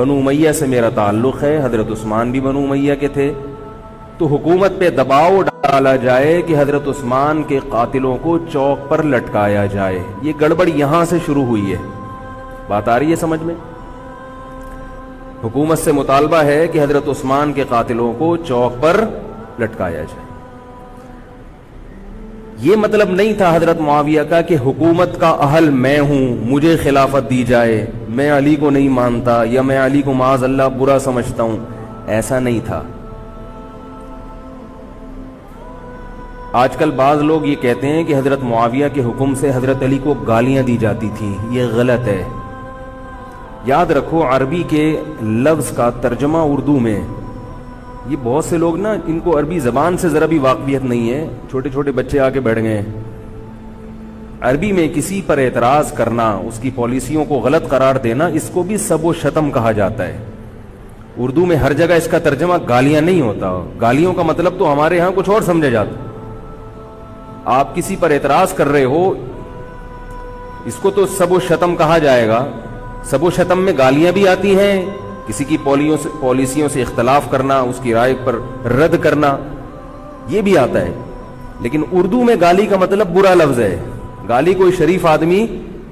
بنو امیہ سے میرا تعلق ہے، حضرت عثمان بھی بنو امیہ کے تھے، تو حکومت پہ دباؤ ڈالا جائے کہ حضرت عثمان کے قاتلوں کو چوک پر لٹکایا جائے۔ یہ گڑبڑ یہاں سے شروع ہوئی ہے۔ بات آ رہی ہے سمجھ میں؟ حکومت سے مطالبہ ہے کہ حضرت عثمان کے قاتلوں کو چوک پر لٹکایا جائے۔ یہ مطلب نہیں تھا حضرت معاویہ کا کہ حکومت کا اہل میں ہوں، مجھے خلافت دی جائے، میں علی کو نہیں مانتا یا میں علی کو معاذ اللہ برا سمجھتا ہوں، ایسا نہیں تھا۔ آج کل بعض لوگ یہ کہتے ہیں کہ حضرت معاویہ کے حکم سے حضرت علی کو گالیاں دی جاتی تھیں، یہ غلط ہے۔ یاد رکھو عربی کے لفظ کا ترجمہ اردو میں، یہ بہت سے لوگ نا ان کو عربی زبان سے ذرا بھی واقفیت نہیں ہے، چھوٹے چھوٹے بچے آ کے بیٹھ گئے۔ عربی میں کسی پر اعتراض کرنا، اس کی پالیسیوں کو غلط قرار دینا، اس کو بھی سب و شتم کہا جاتا ہے۔ اردو میں ہر جگہ اس کا ترجمہ گالیاں نہیں ہوتا، گالیوں کا مطلب تو ہمارے ہاں کچھ اور سمجھا جاتا۔ آپ کسی پر اعتراض کر رہے ہو، اس کو تو سب و شتم کہا جائے گا۔ سب و شتم میں گالیاں بھی آتی ہیں، کسی کی پالیسیوں سے اختلاف کرنا، اس کی رائے پر رد کرنا، یہ بھی آتا ہے۔ لیکن اردو میں گالی کا مطلب برا لفظ ہے، گالی کوئی شریف آدمی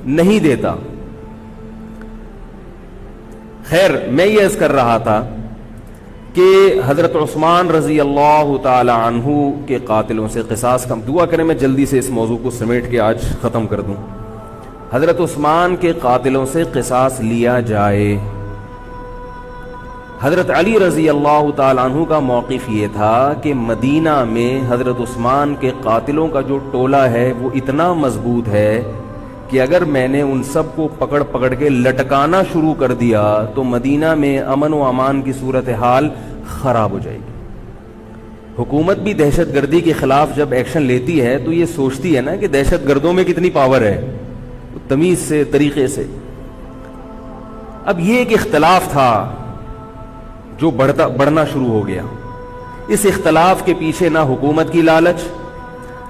نہیں دیتا۔ خیر، میں یہ عرض کر رہا تھا کہ حضرت عثمان رضی اللہ تعالی عنہ کے قاتلوں سے قصاص کا دعا کریں، میں جلدی سے اس موضوع کو سمیٹ کے آج ختم کر دوں۔ حضرت عثمان کے قاتلوں سے قصاص لیا جائے۔ حضرت علی رضی اللہ تعالی عنہ کا موقف یہ تھا کہ مدینہ میں حضرت عثمان کے قاتلوں کا جو ٹولہ ہے وہ اتنا مضبوط ہے کہ اگر میں نے ان سب کو پکڑ پکڑ کے لٹکانا شروع کر دیا تو مدینہ میں امن و امان کی صورتحال خراب ہو جائے گی۔ حکومت بھی دہشت گردی کے خلاف جب ایکشن لیتی ہے تو یہ سوچتی ہے نا کہ دہشت گردوں میں کتنی پاور ہے، تمیز سے، طریقے سے۔ اب یہ ایک اختلاف تھا جو بڑھنا شروع ہو گیا۔ اس اختلاف کے پیچھے نہ حکومت کی لالچ،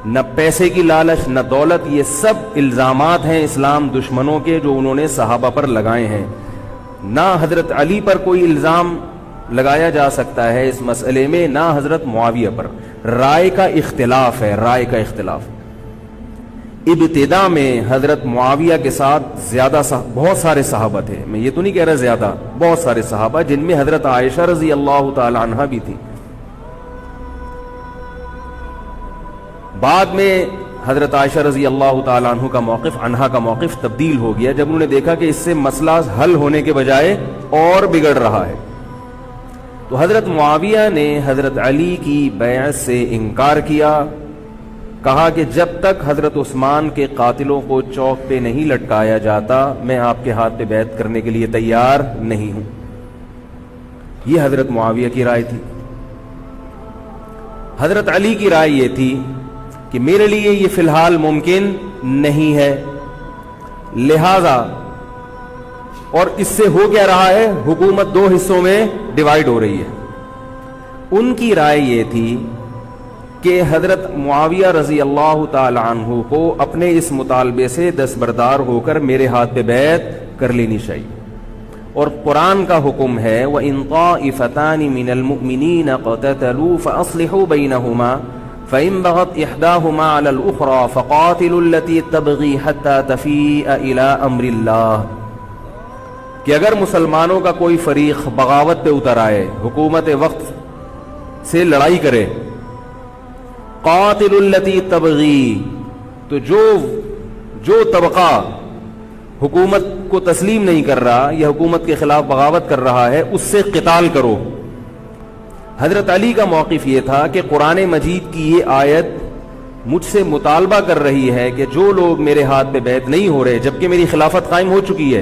نہ پیسے کی لالچ، نہ دولت، یہ سب الزامات ہیں اسلام دشمنوں کے جو انہوں نے صحابہ پر لگائے ہیں۔ نہ حضرت علی پر کوئی الزام لگایا جا سکتا ہے اس مسئلے میں، نہ حضرت معاویہ پر۔ رائے کا اختلاف ہے، رائے کا اختلاف۔ ابتدا میں حضرت معاویہ کے ساتھ بہت سارے صحابہ تھے، میں یہ تو نہیں کہہ رہا زیادہ، بہت سارے صحابہ، جن میں حضرت عائشہ رضی اللہ تعالی عنہا بھی تھی۔ بعد میں حضرت عائشہ رضی اللہ تعالی عنہا کا موقف تبدیل ہو گیا جب انہوں نے دیکھا کہ اس سے مسئلہ حل ہونے کے بجائے اور بگڑ رہا ہے۔ تو حضرت معاویہ نے حضرت علی کی بیعت سے انکار کیا، کہا کہ جب تک حضرت عثمان کے قاتلوں کو چوک پہ نہیں لٹکایا جاتا میں آپ کے ہاتھ پہ بیعت کرنے کے لیے تیار نہیں ہوں۔ یہ حضرت معاویہ کی رائے تھی۔ حضرت علی کی رائے یہ تھی کہ میرے لیے یہ فی الحال ممکن نہیں ہے، لہذا، اور اس سے ہو کیا رہا ہے، حکومت دو حصوں میں ڈیوائیڈ ہو رہی ہے۔ ان کی رائے یہ تھی کہ حضرت معاویہ رضی اللہ تعالی عنہ کو اپنے اس مطالبے سے دستبردار ہو کر میرے ہاتھ پہ بیعت کر لینی چاہیے۔ اور قرآن کا حکم ہے وَإِن طَائِفَتَانِ مِنَ الْمُؤْمِنِينَ اقْتَتَلُوا فَأَصْلِحُوا بَيْنَهُمَا فَإِن بَغَتْ إِحْدَاهُمَا عَلَى الْأُخْرَى فَقَاتِلُوا الَّتِي تَبْغِي حَتَّى تَفِيءَ إِلَى أَمْرِ اللَّهِ، کہ اگر مسلمانوں کا کوئی فریق بغاوت پہ اتر آئے، حکومت وقت سے لڑائی کرے، قاتل التی تبغی، تو جو طبقہ حکومت کو تسلیم نہیں کر رہا یا حکومت کے خلاف بغاوت کر رہا ہے اس سے قتال کرو۔ حضرت علی کا موقف یہ تھا کہ قرآن مجید کی یہ آیت مجھ سے مطالبہ کر رہی ہے کہ جو لوگ میرے ہاتھ پہ بیعت نہیں ہو رہے جبکہ میری خلافت قائم ہو چکی ہے،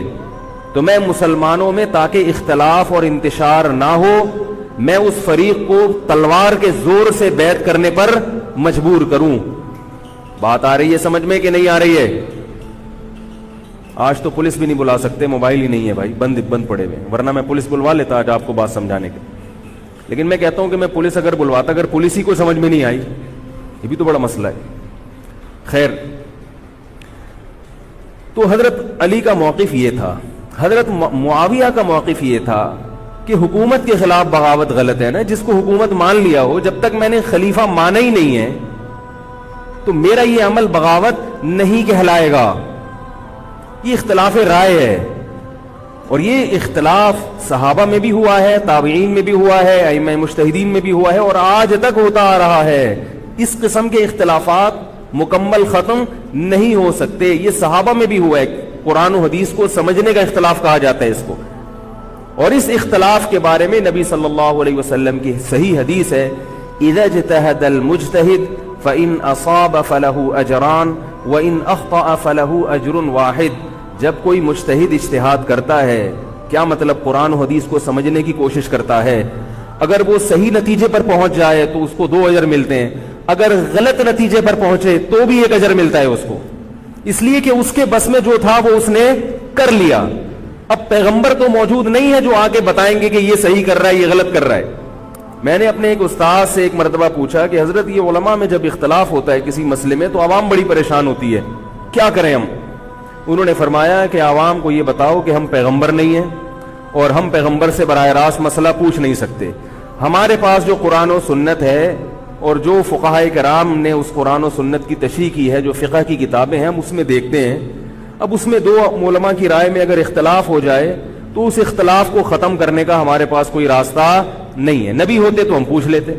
تو میں مسلمانوں میں تاکہ اختلاف اور انتشار نہ ہو، میں اس فریق کو تلوار کے زور سے بیعت کرنے پر مجبور کروں۔ بات آ رہی ہے سمجھ میں کہ نہیں آ رہی ہے؟ آج تو پولیس بھی نہیں بلا سکتے، موبائل ہی نہیں ہے بھائی، بند پڑے ہوئے، ورنہ میں پولیس بلوا لیتا آج آپ کو بات سمجھانے کے۔ لیکن میں کہتا ہوں کہ میں پولیس اگر بلواتا، اگر پولیس ہی کو سمجھ میں نہیں آئی، یہ بھی تو بڑا مسئلہ ہے۔ خیر، تو حضرت علی کا موقف یہ تھا، حضرت معاویہ کا موقف یہ تھا کہ حکومت کے خلاف بغاوت غلط ہے نا، جس کو حکومت مان لیا ہو، جب تک میں نے خلیفہ مانا ہی نہیں ہے تو میرا یہ عمل بغاوت نہیں کہلائے گا. یہ اختلاف رائے ہے، اور یہ اختلاف صحابہ میں بھی ہوا ہے، تابعین میں بھی ہوا ہے، ائمہ مجتہدین میں بھی ہوا ہے، اور آج تک ہوتا آ رہا ہے. اس قسم کے اختلافات مکمل ختم نہیں ہو سکتے. یہ صحابہ میں بھی ہوا ہے. قرآن و حدیث کو سمجھنے کا اختلاف کہا جاتا ہے اس کو. اور اس اختلاف کے بارے میں نبی صلی اللہ علیہ وسلم کی صحیح حدیث ہے، اذا اجتہد المجتہد فإن اصاب فله اجران وإن اخطأ فله اجر واحد. جب کوئی مجتہد اجتہاد کرتا ہے، کیا مطلب؟ قرآن و حدیث کو سمجھنے کی کوشش کرتا ہے، اگر وہ صحیح نتیجے پر پہنچ جائے تو اس کو 2 اجر ملتے ہیں، اگر غلط نتیجے پر پہنچے تو بھی 1 اجر ملتا ہے اس کو، اس لیے کہ اس کے بس میں جو تھا وہ اس نے کر لیا. اب پیغمبر تو موجود نہیں ہے جو آ کے بتائیں گے کہ یہ صحیح کر رہا ہے، یہ غلط کر رہا ہے. میں نے اپنے ایک استاد سے ایک مرتبہ پوچھا کہ حضرت یہ علماء میں جب اختلاف ہوتا ہے کسی مسئلے میں تو عوام بڑی پریشان ہوتی ہے، کیا کریں ہم؟ انہوں نے فرمایا کہ عوام کو یہ بتاؤ کہ ہم پیغمبر نہیں ہیں اور ہم پیغمبر سے براہ راست مسئلہ پوچھ نہیں سکتے. ہمارے پاس جو قرآن و سنت ہے اور جو فقہائے کرام نے اس قرآن و سنت کی تشریح کی ہے، جو فقہ کی کتابیں ہیں، ہم اس میں دیکھتے ہیں. اب اس میں 2 علماء کی رائے میں اگر اختلاف ہو جائے تو اس اختلاف کو ختم کرنے کا ہمارے پاس کوئی راستہ نہیں ہے. نبی ہوتے تو ہم پوچھ لیتے.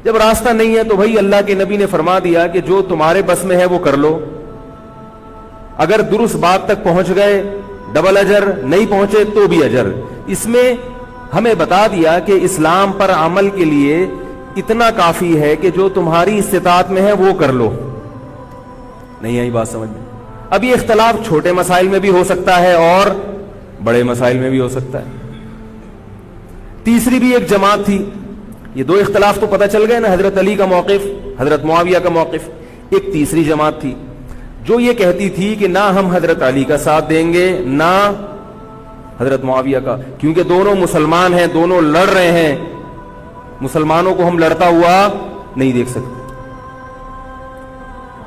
جب راستہ نہیں ہے تو بھائی اللہ کے نبی نے فرما دیا کہ جو تمہارے بس میں ہے وہ کر لو. اگر درست بات تک پہنچ گئے ڈبل اجر، نہیں پہنچے تو بھی اجر. اس میں ہمیں بتا دیا کہ اسلام پر عمل کے لیے اتنا کافی ہے کہ جو تمہاری استطاعت میں ہے وہ کر لو. نہیں آئی بات سمجھ میں؟ اب یہ اختلاف چھوٹے مسائل میں بھی ہو سکتا ہے اور بڑے مسائل میں بھی ہو سکتا ہے. تیسری بھی ایک جماعت تھی. یہ 2 اختلاف تو پتہ چل گئے نا، حضرت علی کا موقف، حضرت معاویہ کا موقف. ایک تیسری جماعت تھی جو یہ کہتی تھی کہ نہ ہم حضرت علی کا ساتھ دیں گے نہ حضرت معاویہ کا، کیونکہ دونوں مسلمان ہیں، دونوں لڑ رہے ہیں، مسلمانوں کو ہم لڑتا ہوا نہیں دیکھ سکتے.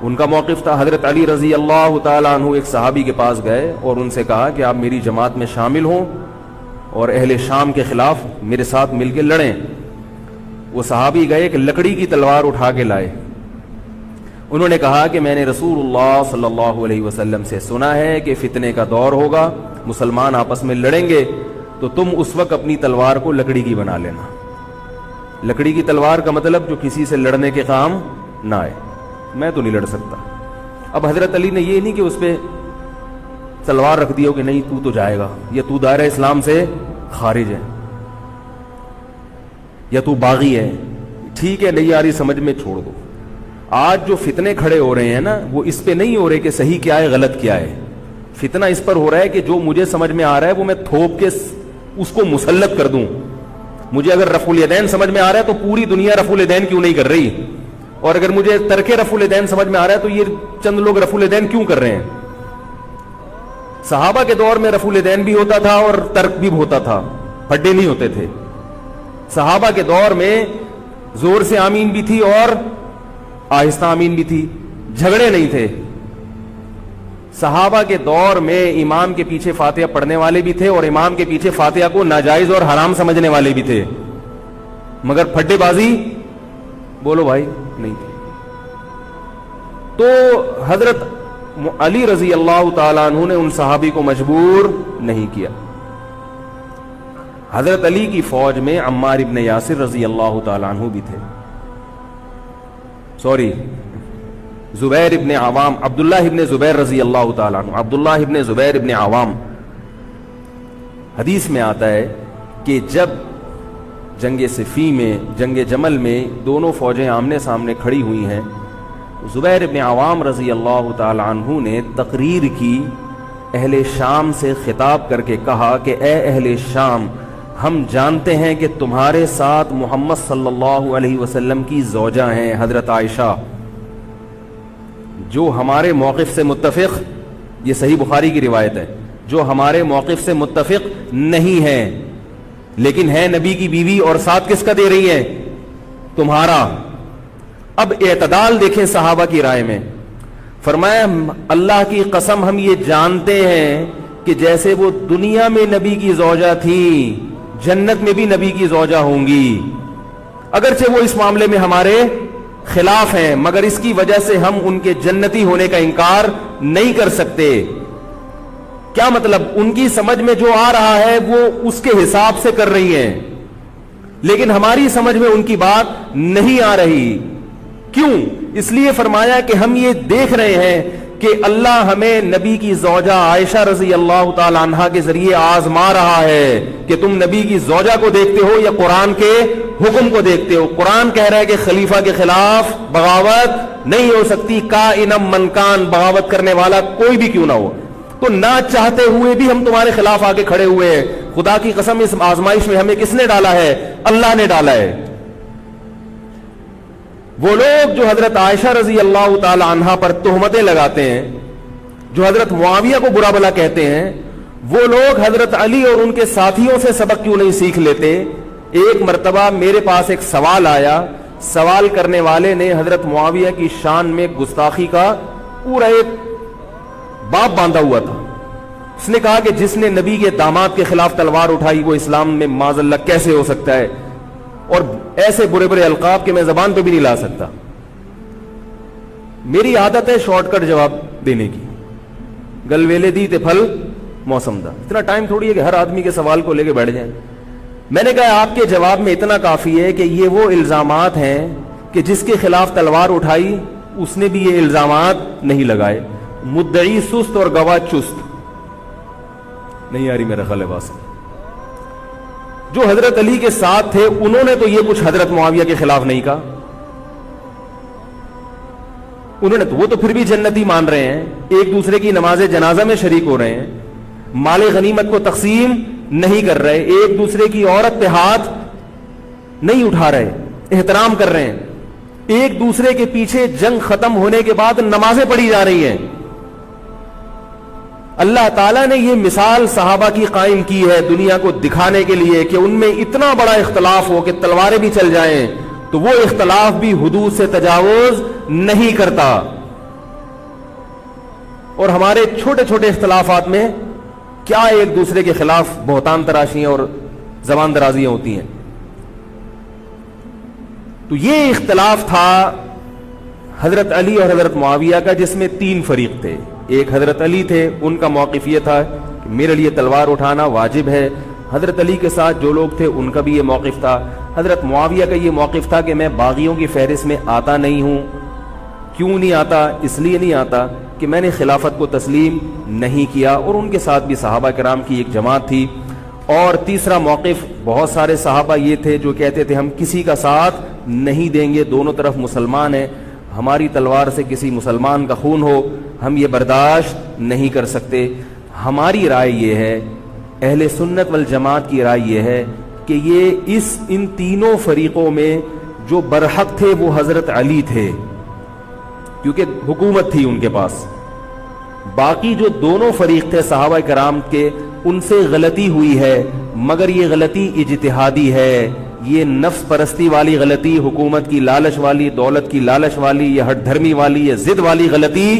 ان کا موقف تھا حضرت علی رضی اللہ تعالیٰ عنہ ایک صحابی کے پاس گئے اور ان سے کہا کہ آپ میری جماعت میں شامل ہوں اور اہل شام کے خلاف میرے ساتھ مل کے لڑیں. وہ صحابی گئے کہ لکڑی کی تلوار اٹھا کے لائے. انہوں نے کہا کہ میں نے رسول اللہ صلی اللہ علیہ وسلم سے سنا ہے کہ فتنے کا دور ہوگا، مسلمان آپس میں لڑیں گے، تو تم اس وقت اپنی تلوار کو لکڑی کی بنا لینا. لکڑی کی تلوار کا مطلب جو کسی سے لڑنے کے کام نہ آئے. میں تو نہیں لڑ سکتا. اب حضرت علی نے یہ نہیں کہ اس پہ تلوار رکھ دی ہو کہ نہیں تو جائے گا، یا تو دائرہ اسلام سے خارج ہے، یا تو باغی ہے، ٹھیک ہے نہیں آ رہی سمجھ میں چھوڑ دو. آج جو فتنے کھڑے ہو رہے ہیں نا وہ اس پہ نہیں ہو رہے کہ صحیح کیا ہے غلط کیا ہے. فتنہ اس پر ہو رہا ہے کہ جو مجھے سمجھ میں آ رہا ہے وہ میں تھوپ کے اس کو مسلط کر دوں. مجھے اگر رفع الیدین سمجھ میں آ رہا ہے تو پوری دنیا رفع الیدین کیوں نہیں کر رہی، اور اگر مجھے ترک رفع الیدین سمجھ میں آ رہا ہے تو یہ چند لوگ رفع الیدین کیوں کر رہے ہیں. صحابہ کے دور میں رفع الیدین بھی ہوتا تھا اور ترک بھی ہوتا تھا، پھڈے نہیں ہوتے تھے. صحابہ کے دور میں زور سے آمین بھی تھی اور آہستہ آمین بھی تھی، جھگڑے نہیں تھے. صحابہ کے دور میں امام کے پیچھے فاتحہ پڑھنے والے بھی تھے اور امام کے پیچھے فاتحہ کو ناجائز اور حرام سمجھنے والے بھی تھے، مگر پھڈے بازی بولو بھائی نہیں تھی. تو حضرت علی رضی اللہ تعالیٰ عنہ نے ان صحابی کو مجبور نہیں کیا. حضرت علی کی فوج میں عمار ابن یاسر رضی اللہ تعالیٰ عنہ بھی تھے، زبیر ابن عوام، عبداللہ ابن زبیر رضی اللہ تعالیٰ عنہ، عبداللہ ابن زبیر ابن عوام. حدیث میں آتا ہے کہ جب جنگ صفین میں، جنگ جمل میں دونوں فوجیں آمنے سامنے کھڑی ہوئی ہیں، زبیر ابن عوام رضی اللہ تعالیٰ عنہ نے تقریر کی، اہل شام سے خطاب کر کے کہا کہ اے اہل شام، ہم جانتے ہیں کہ تمہارے ساتھ محمد صلی اللہ علیہ وسلم کی زوجہ ہیں حضرت عائشہ، جو ہمارے موقف سے متفق، یہ صحیح بخاری کی روایت ہے، جو ہمارے موقف سے متفق نہیں ہے لیکن ہے نبی کی بیوی، اور ساتھ کس کا دے رہی ہے؟ تمہارا. اب اعتدال دیکھیں صحابہ کی رائے میں. فرمایا اللہ کی قسم ہم یہ جانتے ہیں کہ جیسے وہ دنیا میں نبی کی زوجہ تھی جنت میں بھی نبی کی زوجہ ہوں گی، اگرچہ وہ اس معاملے میں ہمارے خلاف ہیں مگر اس کی وجہ سے ہم ان کے جنتی ہونے کا انکار نہیں کر سکتے۔ کیا مطلب؟ ان کی سمجھ میں جو آ رہا ہے وہ اس کے حساب سے کر رہی ہیں، لیکن ہماری سمجھ میں ان کی بات نہیں آ رہی۔ کیوں؟ اس لیے فرمایا کہ ہم یہ دیکھ رہے ہیں کہ اللہ ہمیں نبی کی زوجہ عائشہ رضی اللہ تعالی عنہا کے ذریعے آزما رہا ہے کہ تم نبی کی زوجہ کو دیکھتے ہو یا قرآن کے حکم کو دیکھتے ہو۔ قرآن کہہ رہا ہے کہ خلیفہ کے خلاف بغاوت نہیں ہو سکتی، کائنم من کان، بغاوت کرنے والا کوئی بھی کیوں نہ ہو۔ تو نہ چاہتے ہوئے بھی ہم تمہارے خلاف آگے کھڑے ہوئے ہیں۔ خدا کی قسم اس آزمائش میں ہمیں کس نے ڈالا ہے؟ اللہ نے ڈالا ہے۔ وہ لوگ جو حضرت عائشہ رضی اللہ تعالی عنہا پر تہمتیں لگاتے ہیں، جو حضرت معاویہ کو برا بھلا کہتے ہیں، وہ لوگ حضرت علی اور ان کے ساتھیوں سے سبق کیوں نہیں سیکھ لیتے؟ ایک مرتبہ میرے پاس ایک سوال آیا، سوال کرنے والے نے حضرت معاویہ کی شان میں گستاخی کا پورا ایک باب باندھا ہوا تھا۔ اس نے کہا کہ جس نے نبی کے داماد کے خلاف تلوار اٹھائی وہ اسلام میں معاذ اللہ کیسے ہو سکتا ہے، اور ایسے برے برے القاب کہ میں زبان پہ بھی نہیں لا سکتا۔ میری عادت ہے شارٹ کٹ جواب دینے کی، گل ویلے دی تے پھل موسم دا۔ اتنا ٹائم تھوڑی ہے کہ ہر آدمی کے سوال کو لے کے بیٹھ جائیں۔ میں نے کہا آپ کے جواب میں اتنا کافی ہے کہ یہ وہ الزامات ہیں کہ جس کے خلاف تلوار اٹھائی اس نے بھی یہ الزامات نہیں لگائے۔ مدعی سست اور گواہ چست۔ نہیں آ رہی میرا خیال ہے بات۔ جو حضرت علی کے ساتھ تھے انہوں نے تو یہ کچھ حضرت معاویہ کے خلاف نہیں کہا، انہوں نے تو وہ تو پھر بھی جنتی مان رہے ہیں، ایک دوسرے کی نماز جنازہ میں شریک ہو رہے ہیں، مال غنیمت کو تقسیم نہیں کر رہے، ایک دوسرے کی عورت پہ ہاتھ نہیں اٹھا رہے، احترام کر رہے ہیں، ایک دوسرے کے پیچھے جنگ ختم ہونے کے بعد نمازیں پڑھی جا رہی ہیں۔ اللہ تعالیٰ نے یہ مثال صحابہ کی قائم کی ہے دنیا کو دکھانے کے لیے کہ ان میں اتنا بڑا اختلاف ہو کہ تلواریں بھی چل جائیں تو وہ اختلاف بھی حدود سے تجاوز نہیں کرتا، اور ہمارے چھوٹے چھوٹے اختلافات میں کیا ایک دوسرے کے خلاف بہتان تراشیاں اور زبان درازیاں ہوتی ہیں۔ تو یہ اختلاف تھا حضرت علی اور حضرت معاویہ کا، جس میں تین فریق تھے۔ ایک حضرت علی تھے، ان کا موقف یہ تھا کہ میرے لیے تلوار اٹھانا واجب ہے۔ حضرت علی کے ساتھ جو لوگ تھے ان کا بھی یہ موقف تھا۔ حضرت معاویہ کا یہ موقف تھا کہ میں باغیوں کی فہرست میں آتا نہیں ہوں۔ کیوں نہیں آتا؟ اس لیے نہیں آتا کہ میں نے خلافت کو تسلیم نہیں کیا، اور ان کے ساتھ بھی صحابہ کرام کی ایک جماعت تھی۔ اور تیسرا موقف، بہت سارے صحابہ یہ تھے جو کہتے تھے ہم کسی کا ساتھ نہیں دیں گے، دونوں طرف مسلمان ہیں، ہماری تلوار سے کسی مسلمان کا خون ہو ہم یہ برداشت نہیں کر سکتے۔ ہماری رائے یہ ہے، اہل سنت والجماعت کی رائے یہ ہے کہ یہ ان تینوں فریقوں میں جو برحق تھے وہ حضرت علی تھے، کیونکہ حکومت تھی ان کے پاس۔ باقی جو دونوں فریق تھے صحابہ کرام کے، ان سے غلطی ہوئی ہے، مگر یہ غلطی اجتہادی ہے، یہ نفس پرستی والی غلطی، حکومت کی لالچ والی، دولت کی لالچ والی، یا ہٹ دھرمی والی یا ضد والی غلطی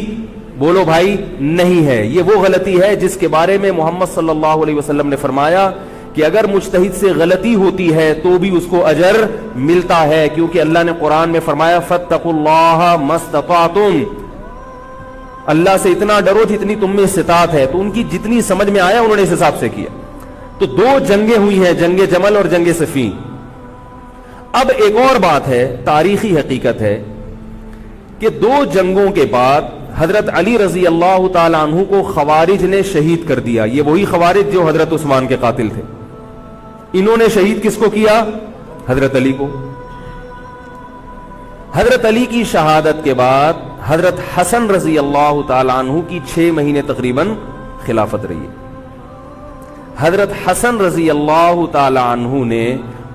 بولو بھائی نہیں ہے۔ یہ وہ غلطی ہے جس کے بارے میں محمد صلی اللہ علیہ وسلم نے فرمایا کہ اگر مجتہد سے غلطی ہوتی ہے تو بھی اس کو اجر ملتا ہے، کیونکہ اللہ نے قرآن میں فرمایا فاتقوا اللہ ما استطعتم، اللہ سے اتنا ڈرو جتنی تم میں استطاعت ہے۔ تو ان کی جتنی سمجھ میں آیا انہوں نے اس حساب سے کیا۔ تو دو جنگیں ہوئی ہیں، جنگ جمل اور جنگ صفین۔ اب ایک اور بات ہے، تاریخی حقیقت ہے کہ دو جنگوں کے بعد حضرت علی رضی اللہ تعالی عنہ کو خوارج نے شہید کر دیا۔ یہ وہی خوارج جو حضرت عثمان کے قاتل تھے، انہوں نے شہید کس کو کیا؟ حضرت علی کو۔ حضرت علی کی شہادت کے بعد حضرت حسن رضی اللہ تعالی عنہ کی 6 مہینے تقریباً خلافت رہی۔ حضرت حسن رضی اللہ تعالی عنہ نے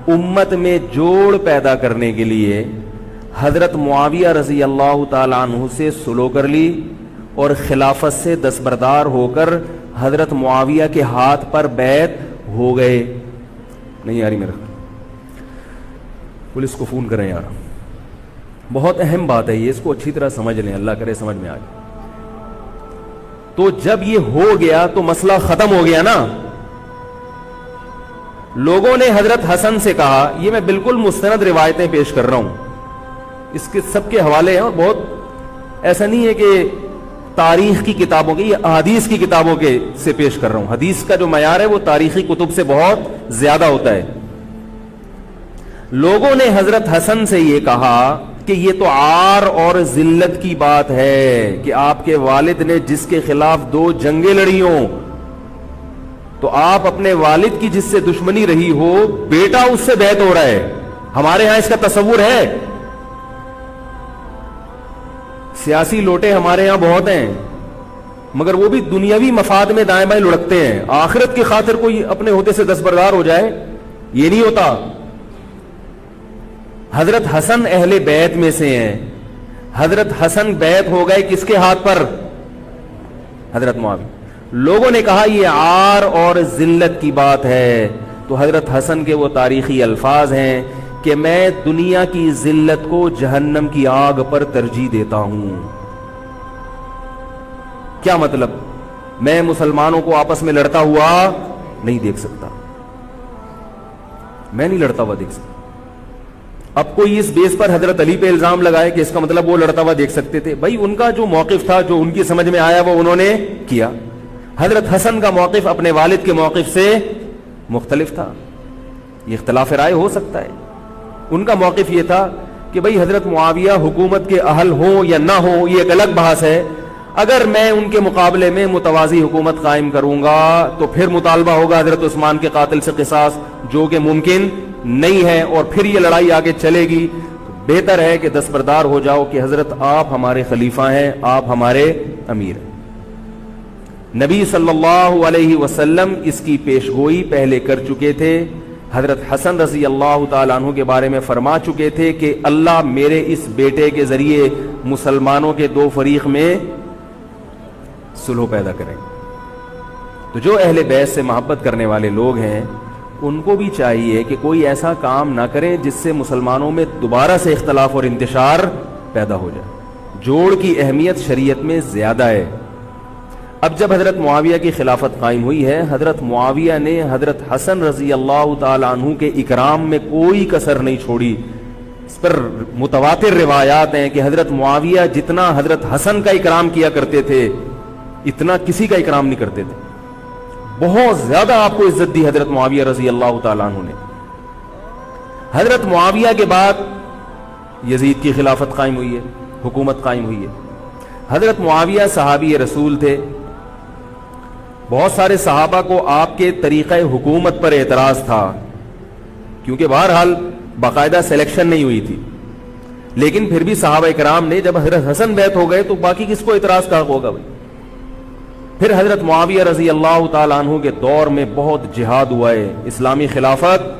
امت میں جوڑ پیدا کرنے کے لیے حضرت معاویہ رضی اللہ تعالی عنہ سے سلو کر لی، اور خلافت سے دستبردار ہو کر حضرت معاویہ کے ہاتھ پر بیعت ہو گئے۔ نہیں آ رہی میرا، پولیس کو فون کریں یار، بہت اہم بات ہے یہ، اس کو اچھی طرح سمجھ لیں، اللہ کرے سمجھ میں آ جائے۔ تو جب یہ ہو گیا تو مسئلہ ختم ہو گیا نا. لوگوں نے حضرت حسن سے کہا, یہ میں بالکل مستند روایتیں پیش کر رہا ہوں, اس کے سب کے حوالے ہیں, اور بہت ایسا نہیں ہے کہ تاریخ کی کتابوں کے, یہ احادیث کی کتابوں کے سے پیش کر رہا ہوں. حدیث کا جو معیار ہے وہ تاریخی کتب سے بہت زیادہ ہوتا ہے. لوگوں نے حضرت حسن سے یہ کہا کہ یہ تو عار اور ذلت کی بات ہے کہ آپ کے والد نے جس کے خلاف 2 جنگیں لڑی ہوں, تو آپ اپنے والد کی جس سے دشمنی رہی ہو, بیٹا اس سے بیعت ہو رہا ہے. ہمارے ہاں اس کا تصور ہے. سیاسی لوٹے ہمارے ہاں بہت ہیں, مگر وہ بھی دنیاوی مفاد میں دائیں بائیں لڑکتے ہیں. آخرت کی خاطر کوئی اپنے ہوتے سے دستبردار ہو جائے, یہ نہیں ہوتا. حضرت حسن اہل بیت میں سے ہیں. حضرت حسن بیعت ہو گئے کس کے ہاتھ پر؟ حضرت معاویہ. لوگوں نے کہا یہ عار اور ذلت کی بات ہے, تو حضرت حسن کے وہ تاریخی الفاظ ہیں کہ میں دنیا کی ذلت کو جہنم کی آگ پر ترجیح دیتا ہوں. کیا مطلب؟ میں مسلمانوں کو آپس میں لڑتا ہوا نہیں دیکھ سکتا, میں نہیں لڑتا ہوا دیکھ سکتا. اب کوئی اس بیس پر حضرت علی پہ الزام لگائے کہ اس کا مطلب وہ لڑتا ہوا دیکھ سکتے تھے. بھائی ان کا جو موقف تھا, جو ان کی سمجھ میں آیا, وہ انہوں نے کیا. حضرت حسن کا موقف اپنے والد کے موقف سے مختلف تھا. یہ اختلاف رائے ہو سکتا ہے. ان کا موقف یہ تھا کہ بھئی حضرت معاویہ حکومت کے اہل ہوں یا نہ ہوں, یہ ایک الگ بحث ہے. اگر میں ان کے مقابلے میں متوازی حکومت قائم کروں گا تو پھر مطالبہ ہوگا حضرت عثمان کے قاتل سے قصاص, جو کہ ممکن نہیں ہے, اور پھر یہ لڑائی آگے چلے گی. بہتر ہے کہ دستبردار ہو جاؤ کہ حضرت آپ ہمارے خلیفہ ہیں, آپ ہمارے امیر ہیں. نبی صلی اللہ علیہ وسلم اس کی پیشگوئی پہلے کر چکے تھے. حضرت حسن رضی اللہ تعالیٰ عنہ کے بارے میں فرما چکے تھے کہ اللہ میرے اس بیٹے کے ذریعے مسلمانوں کے 2 فریق میں صلح پیدا کریں. تو جو اہل بیت سے محبت کرنے والے لوگ ہیں, ان کو بھی چاہیے کہ کوئی ایسا کام نہ کریں جس سے مسلمانوں میں دوبارہ سے اختلاف اور انتشار پیدا ہو جائے. جوڑ کی اہمیت شریعت میں زیادہ ہے. اب جب حضرت معاویہ کی خلافت قائم ہوئی ہے, حضرت معاویہ نے حضرت حسن رضی اللہ تعالی عنہ کے اکرام میں کوئی کسر نہیں چھوڑی. اس پر متواتر روایات ہیں کہ حضرت معاویہ جتنا حضرت حسن کا اکرام کیا کرتے تھے, اتنا کسی کا اکرام نہیں کرتے تھے. بہت زیادہ آپ کو عزت دی حضرت معاویہ رضی اللہ تعالیٰ عنہ نے. حضرت معاویہ کے بعد یزید کی خلافت قائم ہوئی ہے, حکومت قائم ہوئی ہے. حضرت معاویہ صحابی رسول تھے. بہت سارے صحابہ کو آپ کے طریقہ حکومت پر اعتراض تھا, کیونکہ بہرحال باقاعدہ سلیکشن نہیں ہوئی تھی. لیکن پھر بھی صحابہ کرام نے, جب حضرت حسن بیعت ہو گئے تو باقی کس کو اعتراض کا ہوگا بھائی. پھر حضرت معاویہ رضی اللہ تعالیٰ عنہ کے دور میں بہت جہاد ہوا ہے. اسلامی خلافت,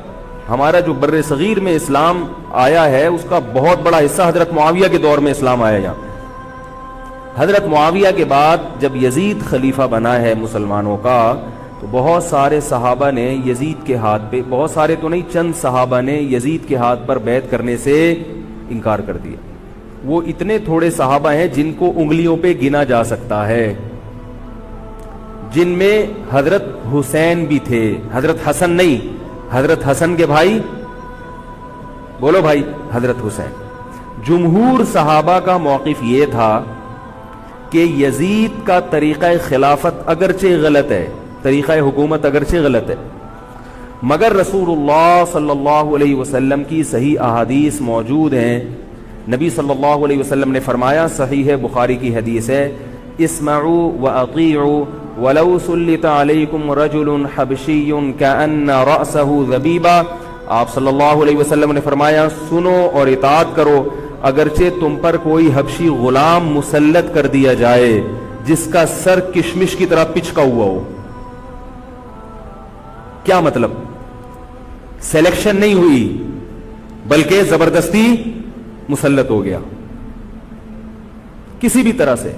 ہمارا جو بر صغیر میں اسلام آیا ہے, اس کا بہت بڑا حصہ حضرت معاویہ کے دور میں اسلام آیا. یہاں حضرت معاویہ کے بعد جب یزید خلیفہ بنا ہے مسلمانوں کا, تو بہت سارے صحابہ نے یزید کے ہاتھ پہ, بہت سارے تو نہیں, چند صحابہ نے یزید کے ہاتھ پر بیعت کرنے سے انکار کر دیا. وہ اتنے تھوڑے صحابہ ہیں جن کو انگلیوں پہ گنا جا سکتا ہے, جن میں حضرت حسین بھی تھے, حضرت حسن نہیں, حضرت حسن کے بھائی, بولو بھائی, حضرت حسین. جمہور صحابہ کا موقف یہ تھا کہ یزید کا طریقہ خلافت اگرچہ غلط ہے, طریقہ حکومت اگرچہ غلط ہے, مگر رسول اللہ صلی اللہ علیہ وسلم کی صحیح احادیث موجود ہیں. نبی صلی اللہ علیہ وسلم نے فرمایا, صحیح بخاری کی حدیث ہے, اسمعوا واطیعوا ولو سلط علیکم رجل حبشی کأن رأسہ ذبیبہ. آپ صلی اللہ علیہ وسلم نے فرمایا, سنو اور اطاعت کرو, اگرچہ تم پر کوئی حبشی غلام مسلط کر دیا جائے جس کا سر کشمش کی طرح پچکا ہوا ہو. کیا مطلب؟ سلیکشن نہیں ہوئی بلکہ زبردستی مسلط ہو گیا کسی بھی طرح سے,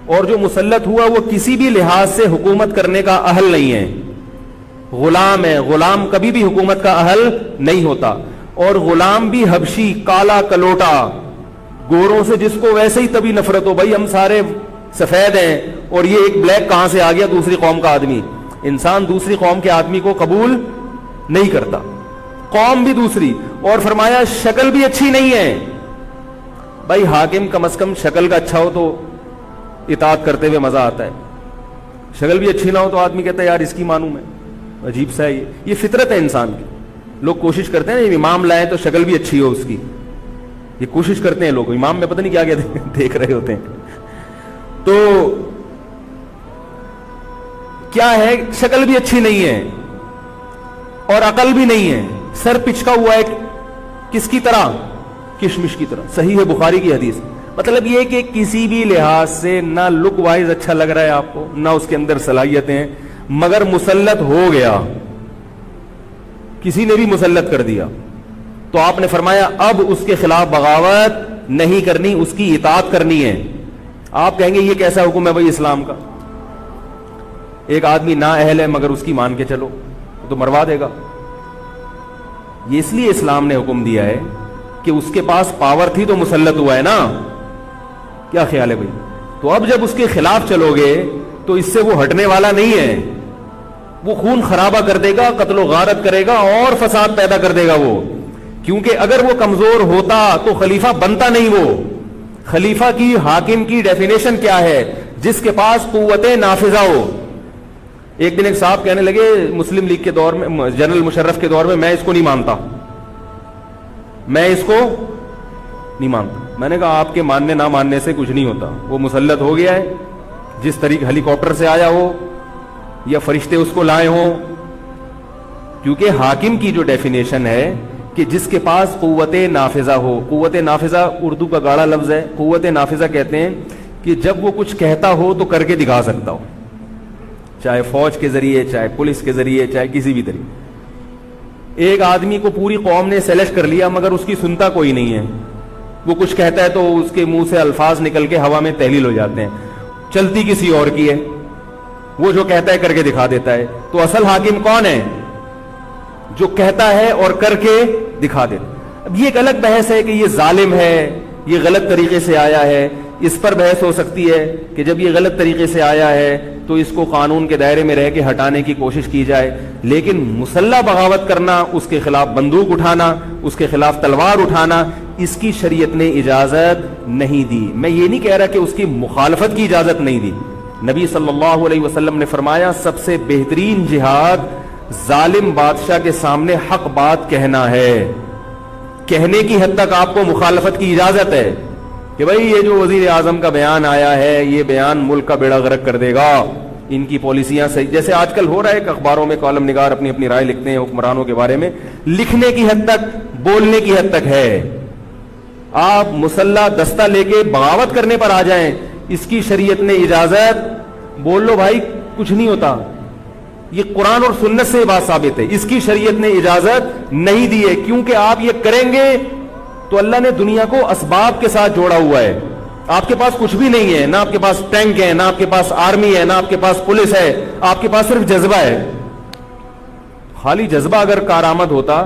اور جو مسلط ہوا وہ کسی بھی لحاظ سے حکومت کرنے کا اہل نہیں ہے, غلام ہے. غلام کبھی بھی حکومت کا اہل نہیں ہوتا, اور غلام بھی حبشی, کالا کلوٹا, گوروں سے جس کو ویسے ہی تبھی نفرت ہو, بھائی ہم سارے سفید ہیں اور یہ ایک بلیک کہاں سے آ گیا دوسری قوم کا آدمی. انسان دوسری قوم کے آدمی کو قبول نہیں کرتا, قوم بھی دوسری, اور فرمایا شکل بھی اچھی نہیں ہے. بھائی حاکم کم از کم شکل کا اچھا ہو تو اطاعت کرتے ہوئے مزہ آتا ہے, شکل بھی اچھی نہ ہو تو آدمی کہتا ہے یار اس کی مانوں میں, عجیب سا ہے یہ فطرت ہے انسان کی. لوگ کوشش کرتے ہیں نا امام لائیں تو شکل بھی اچھی ہو اس کی, یہ کوشش کرتے ہیں لوگ, امام میں پتہ نہیں کیا کیا دیکھ رہے ہوتے ہیں. تو کیا ہے, شکل بھی اچھی نہیں ہے اور عقل بھی نہیں ہے, سر پچکا ہوا ہے کس کی طرح, کشمش کی طرح. صحیح ہے بخاری کی حدیث. مطلب یہ کہ کسی بھی لحاظ سے نہ لک وائز اچھا لگ رہا ہے آپ کو, نہ اس کے اندر صلاحیتیں, مگر مسلط ہو گیا, کسی نے بھی مسلط کر دیا, تو آپ نے فرمایا اب اس کے خلاف بغاوت نہیں کرنی, اس کی اطاعت کرنی ہے. آپ کہیں گے یہ کیسا حکم ہے بھائی اسلام کا, ایک آدمی نا اہل ہے مگر اس کی مان کے چلو تو مروا دے گا. یہ اس لیے اسلام نے حکم دیا ہے کہ اس کے پاس پاور تھی تو مسلط ہوا ہے نا, کیا خیال ہے بھائی. تو اب جب اس کے خلاف چلو گے تو اس سے وہ ہٹنے والا نہیں ہے, وہ خون خرابہ کر دے گا, قتل و غارت کرے گا اور فساد پیدا کر دے گا وہ. کیونکہ اگر وہ کمزور ہوتا تو خلیفہ بنتا نہیں. وہ خلیفہ کی, حاکم کی ڈیفینیشن کیا ہے, جس کے پاس قوت نافذہ ہو. ایک دن ایک صاحب کہنے لگے مسلم لیگ کے دور میں, جنرل مشرف کے دور میں اس کو نہیں مانتا, میں اس کو نہیں مانتا. میں نے کہا آپ کے ماننے نہ ماننے سے کچھ نہیں ہوتا, وہ مسلط ہو گیا ہے, جس طریقے ہیلی کاپٹر سے آیا ہو یا فرشتے اس کو لائے ہوں. کیونکہ حاکم کی جو ڈیفینیشن ہے کہ جس کے پاس قوت نافذہ ہو, قوت نافذہ اردو کا گاڑا لفظ ہے, قوت نافذہ کہتے ہیں کہ جب وہ کچھ کہتا ہو تو کر کے دکھا سکتا ہو, چاہے فوج کے ذریعے, چاہے پولیس کے ذریعے, چاہے کسی بھی طریقے. ایک آدمی کو پوری قوم نے سلیکٹ کر لیا مگر اس کی سنتا کوئی نہیں ہے, وہ کچھ کہتا ہے تو اس کے منہ سے الفاظ نکل کے ہوا میں تحلیل ہو جاتے ہیں, چلتی کسی اور کی ہے, وہ جو کہتا ہے کر کے دکھا دیتا ہے. تو اصل حاکم کون ہے, جو کہتا ہے اور کر کے دکھا دیتا. اب یہ ایک الگ بحث ہے کہ یہ ظالم ہے, یہ غلط طریقے سے آیا ہے, اس پر بحث ہو سکتی ہے کہ جب یہ غلط طریقے سے آیا ہے تو اس کو قانون کے دائرے میں رہ کے ہٹانے کی کوشش کی جائے. لیکن مسلح بغاوت کرنا, اس کے خلاف بندوق اٹھانا, اس کے خلاف تلوار اٹھانا, اس کی شریعت نے اجازت نہیں دی. میں یہ نہیں کہہ رہا کہ اس کی مخالفت کی اجازت نہیں دی. نبی صلی اللہ علیہ وسلم نے فرمایا سب سے بہترین جہاد ظالم بادشاہ کے سامنے حق بات کہنا ہے. کہنے کی حد تک آپ کو مخالفت کی اجازت ہے کہ بھئی یہ جو وزیر اعظم کا بیان آیا ہے یہ بیان ملک کا بیڑا غرق کر دے گا, ان کی پالیسیاں صحیح, جیسے آج کل ہو رہا ہے کہ اخباروں میں کالم نگار اپنی اپنی رائے لکھتے ہیں حکمرانوں کے بارے میں, لکھنے کی حد تک, بولنے کی حد تک ہے. آپ مسلح دستہ لے کے بغاوت کرنے پر آ جائیں, اس کی شریعت نے اجازت, بول لو بھائی کچھ نہیں ہوتا. یہ قرآن اور سنت سے بات ثابت ہے, اس کی شریعت نے اجازت نہیں دی ہے. کیونکہ آپ یہ کریں گے تو اللہ نے دنیا کو اسباب کے ساتھ جوڑا ہوا ہے. آپ کے پاس کچھ بھی نہیں ہے, نہ آپ کے پاس ٹینک ہے, نہ آپ کے پاس آرمی ہے, نہ آپ کے پاس پولیس ہے, آپ کے پاس صرف جذبہ ہے. خالی جذبہ اگر کارآمد ہوتا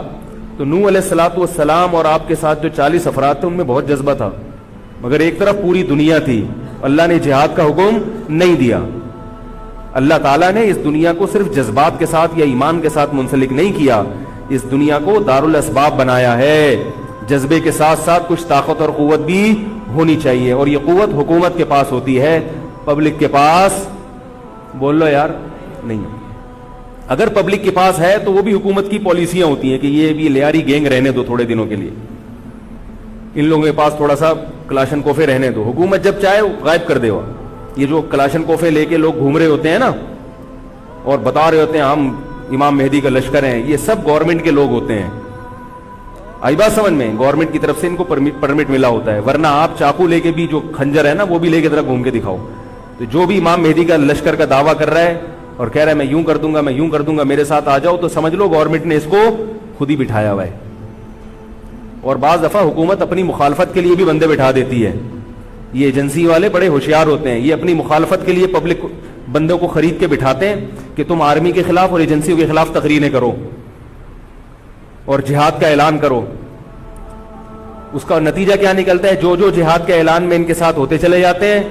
تو نوح علیہ الصلوۃ والسلام اور آپ کے ساتھ جو 40 افراد تھے ان میں بہت جذبہ تھا, مگر ایک طرف پوری دنیا تھی. اللہ نے جہاد کا حکم نہیں دیا. اللہ تعالیٰ نے اس دنیا کو صرف جذبات کے ساتھ یا ایمان کے ساتھ منسلک نہیں کیا, اس دنیا کو دارالاسباب بنایا ہے. جذبے کے ساتھ ساتھ کچھ طاقت اور قوت بھی ہونی چاہیے, اور یہ قوت حکومت کے پاس ہوتی ہے, پبلک کے پاس بول لو یار نہیں. اگر پبلک کے پاس ہے تو وہ بھی حکومت کی پالیسیاں ہوتی ہیں کہ یہ بھی لیاری گینگ رہنے دو تھوڑے دنوں کے لیے, ان لوگوں کے پاس تھوڑا سا کلاشن کوفے رہنے دو, حکومت جب چاہے غائب کر دے. یہ جو کلاشن کوفے لے کے لوگ گھوم رہے ہوتے ہیں نا اور بتا رہے ہوتے ہیں ہم امام مہدی کا لشکر ہیں, یہ سب گورنمنٹ کے لوگ ہوتے ہیں. آئی بات سمجھ میں, گورنمنٹ کی طرف سے ان کو پرمٹ ملا ہوتا ہے, ورنہ آپ چاقو لے کے بھی جو خنجر ہے نا وہ بھی لے کے ذرا گھوم کے دکھاؤ. تو جو بھی امام مہدی کا لشکر کا دعویٰ کر رہا ہے اور کہہ رہا ہے میں یوں کر دوں گا, میں یوں کر دوں گا, میرے ساتھ آ جاؤ, تو سمجھ لو گورنمنٹ نے اس کو خود ہی بٹھایا ہوا ہے. اور بعض دفعہ حکومت اپنی مخالفت کے لیے بھی بندے بٹھا دیتی ہے. یہ ایجنسی والے بڑے ہوشیار ہوتے ہیں, یہ اپنی مخالفت کے لیے پبلک بندوں کو خرید کے بٹھاتے ہیں کہ تم آرمی کے خلاف اور ایجنسیوں کے خلاف تقریریں کرو اور جہاد کا اعلان کرو. اس کا نتیجہ کیا نکلتا ہے, جو جو جہاد کے اعلان میں ان کے ساتھ ہوتے چلے جاتے ہیں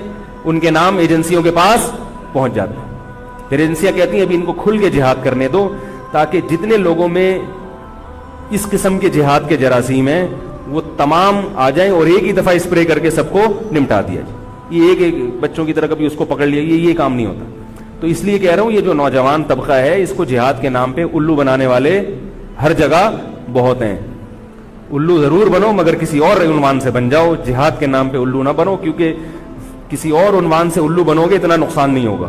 ان کے نام ایجنسیوں کے پاس پہنچ جاتے ہیں. پھر ایجنسیاں کہتی ہیں ابھی ان کو کھل کے جہاد کرنے دو تاکہ جتنے لوگوں میں اس قسم کے جہاد کے جراثیم ہیں وہ تمام آ جائیں اور ایک ہی دفعہ اسپرے کر کے سب کو نمٹا دیا جائے. یہ ایک بچوں کی طرح کبھی اس کو پکڑ لیا, یہ کام نہیں ہوتا. تو اس لیے کہہ رہا ہوں یہ جو نوجوان طبقہ ہے اس کو جہاد کے نام پہ الو بنانے والے ہر جگہ بہت ہیں. الو ضرور بنو مگر کسی اور عنوان سے بن جاؤ, جہاد کے نام پہ الو نہ بنو, کیونکہ کسی اور عنوان سے الو بنو گے اتنا نقصان نہیں ہوگا.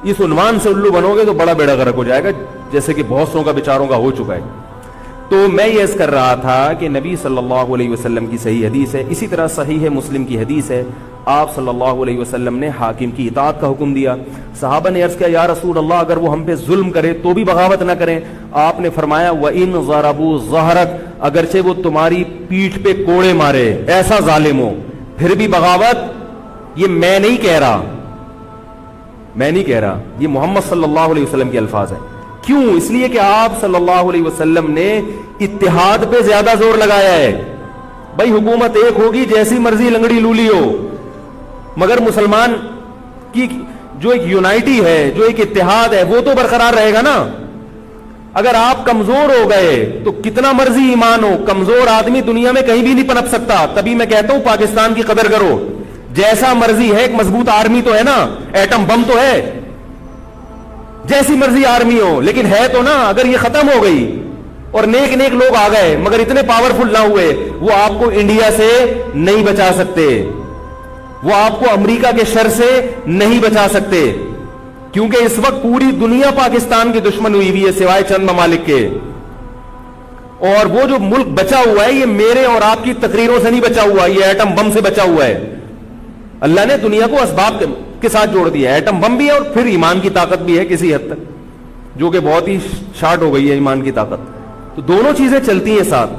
اس عنوان سے الو بنو گے تو بڑا بیڑا غرق ہو جائے گا, جیسے کہ بہت سو کا بیچاروں کا ہو چکا ہے. تو میں یہ عرض کر رہا تھا کہ نبی صلی اللہ علیہ وسلم کی صحیح حدیث ہے, اسی طرح صحیح مسلم کی حدیث ہے, آپ صلی اللہ علیہ وسلم نے حاکم کی اطاعت کا حکم دیا. صحابہ نے عرض کیا یا رسول اللہ اگر وہ ہم پہ ظلم کرے تو بھی بغاوت نہ کریں. آپ نے فرمایا وَإِن ضَرَبُوا ظَهْرَكَ, اگرچہ وہ تمہاری پیٹھ پہ کوڑے مارے, ایسا ظالم ہو, پھر بھی بغاوت. یہ میں نہیں کہہ رہا, یہ محمد صلی اللہ علیہ وسلم کے الفاظ ہیں. کیوں؟ اس لیے کہ آپ صلی اللہ علیہ وسلم نے اتحاد پہ زیادہ زور لگایا ہے. بھائی حکومت ایک ہوگی جیسی مرضی لنگڑی لولی ہو, مگر مسلمان کی جو ایک یونائٹی ہے, جو ایک اتحاد ہے, وہ تو برقرار رہے گا نا. اگر آپ کمزور ہو گئے تو کتنا مرضی ایمان ہو, کمزور آدمی دنیا میں کہیں بھی نہیں پنپ سکتا. تبھی میں کہتا ہوں پاکستان کی قدر کرو. جیسا مرضی ہے, ایک مضبوط آرمی تو ہے نا, ایٹم بم تو ہے, جیسی مرضی آرمی ہو, لیکن ہے تو نا. اگر یہ ختم ہو گئی اور نیک نیک لوگ آ گئے مگر اتنے پاورفل نہ ہوئے, وہ آپ کو انڈیا سے نہیں بچا سکتے, وہ آپ کو امریکہ کے شر سے نہیں بچا سکتے, کیونکہ اس وقت پوری دنیا پاکستان کی دشمن ہوئی ہوئی ہے سوائے چند ممالک کے. اور وہ جو ملک بچا ہوا ہے یہ میرے اور آپ کی تقریروں سے نہیں بچا ہوا, یہ ایٹم بم سے بچا ہوا ہے. اللہ نے دنیا کو اسباب کے ساتھ جوڑ دیا ہے. ایٹم بم بھی ہے اور پھر ایمان کی طاقت بھی ہے کسی حد تک, جو کہ بہت ہی شارٹ ہو گئی ہے ایمان کی طاقت. تو دونوں چیزیں چلتی ہیں ساتھ,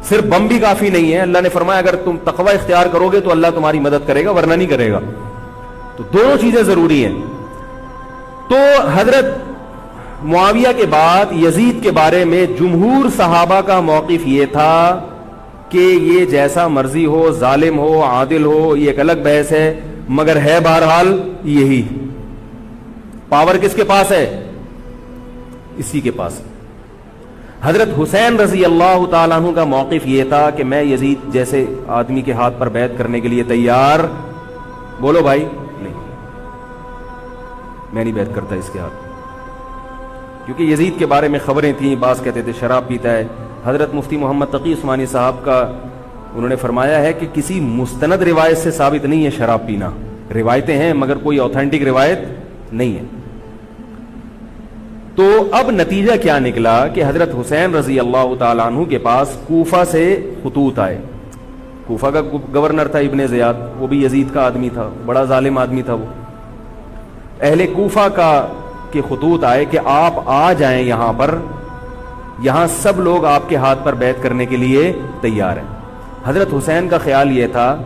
صرف بم بھی کافی نہیں ہے. اللہ نے فرمایا اگر تم تقوی اختیار کرو گے تو اللہ تمہاری مدد کرے گا, ورنہ نہیں کرے گا. تو دونوں چیزیں ضروری ہیں. تو حضرت معاویہ کے بعد یزید کے بارے میں جمہور صحابہ کا موقف یہ تھا کہ یہ جیسا مرضی ہو, ظالم ہو, عادل ہو, یہ ایک الگ بحث ہے, مگر ہے بہرحال یہی. پاور کس کے پاس ہے؟ اسی کے پاس. حضرت حسین رضی اللہ تعالیٰ عنہ کا موقف یہ تھا کہ میں یزید جیسے آدمی کے ہاتھ پر بیعت کرنے کے لیے تیار. بولو بھائی, نہیں, میں نہیں بیعت کرتا اس کے ہاتھ, کیونکہ یزید کے بارے میں خبریں تھیں. بعض کہتے تھے شراب پیتا ہے. حضرت مفتی محمد تقی عثمانی صاحب کا انہوں نے فرمایا ہے کہ کسی مستند روایت سے ثابت نہیں ہے شراب پینا. روایتیں ہیں مگر کوئی اوتھینٹک روایت نہیں ہے. تو اب نتیجہ کیا نکلا کہ حضرت حسین رضی اللہ تعالیٰ عنہ کے پاس کوفہ سے خطوط آئے. کوفہ کا گورنر تھا ابن زیاد, وہ بھی یزید کا آدمی تھا, بڑا ظالم آدمی تھا وہ. اہل کوفہ کے خطوط آئے کہ آپ آ جائیں یہاں پر, یہاں سب لوگ آپ کے ہاتھ پر بیعت کرنے کے لیے تیار ہیں. حضرت حسین کا خیال یہ تھا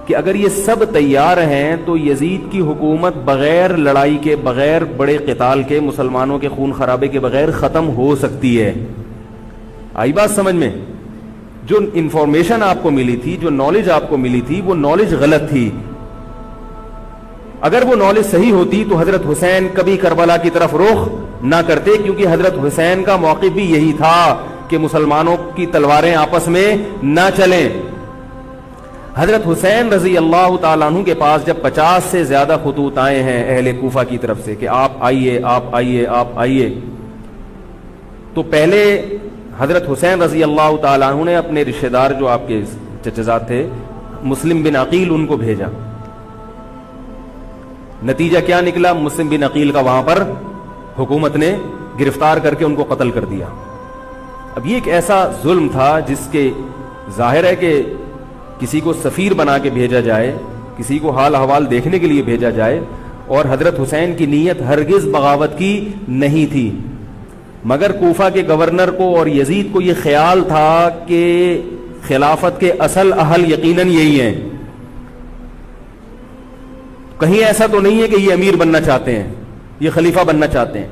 کہ اگر یہ سب تیار ہیں تو یزید کی حکومت بغیر لڑائی کے, بغیر بڑے قتال کے, مسلمانوں کے خون خرابے کے بغیر ختم ہو سکتی ہے. آئی بات سمجھ میں؟ جو انفارمیشن آپ کو ملی تھی, جو نالج آپ کو ملی تھی, وہ نالج غلط تھی. اگر وہ نالج صحیح ہوتی تو حضرت حسین کبھی کربلا کی طرف رخ نہ کرتے, کیونکہ حضرت حسین کا موقف بھی یہی تھا کہ مسلمانوں کی تلواریں آپس میں نہ چلیں. حضرت حسین رضی اللہ تعالیٰ عنہ کے پاس جب 50 سے زیادہ خطوط آئے ہیں اہل کوفہ کی طرف سے کہ آپ آئیے, آپ آئیے, آپ آئیے, تو پہلے حضرت حسین رضی اللہ تعالیٰ عنہ نے اپنے رشتہ دار جو آپ کے چچزاد تھے مسلم بن عقیل, ان کو بھیجا. نتیجہ کیا نکلا؟ مسلم بن عقیل کا وہاں پر حکومت نے گرفتار کر کے ان کو قتل کر دیا. اب یہ ایک ایسا ظلم تھا جس کے ظاہر ہے کہ کسی کو سفیر بنا کے بھیجا جائے, کسی کو حال احوال دیکھنے کے لیے بھیجا جائے, اور حضرت حسین کی نیت ہرگز بغاوت کی نہیں تھی. مگر کوفہ کے گورنر کو اور یزید کو یہ خیال تھا کہ خلافت کے اصل اہل یقیناً یہی ہیں, کہیں ایسا تو نہیں ہے کہ یہ امیر بننا چاہتے ہیں, یہ خلیفہ بننا چاہتے ہیں.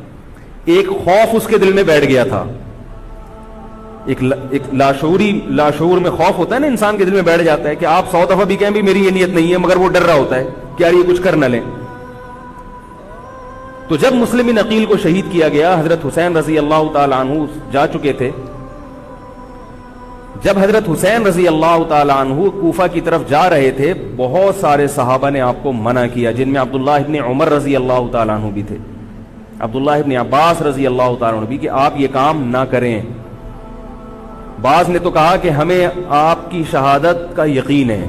ایک خوف اس کے دل میں بیٹھ گیا تھا, ایک لاشعور میں خوف ہوتا ہے نا، انسان کے دل میں بیٹھ جاتا ہے کہ آپ 100 دفعہ بھی کہیں بھی میری یہ نیت نہیں ہے، مگر وہ ڈر رہا ہوتا ہے کہ یار یہ کچھ کر نہ لیں. تو جب مسلم بن عقیل کو شہید کیا گیا، حضرت حسین رضی اللہ تعالی عنہ جا چکے تھے. جب حضرت حسین رضی اللہ تعالی عنہ کوفہ کی طرف جا رہے تھے، بہت سارے صحابہ نے آپ کو منع کیا، جن میں عبداللہ ابن عمر رضی اللہ تعالی عنہ بھی تھے، عبداللہ ابن عباس رضی اللہ تعالی عنہ بھی، کہ آپ یہ کام نہ کریں. بعض نے تو کہا کہ ہمیں آپ کی شہادت کا یقین ہے،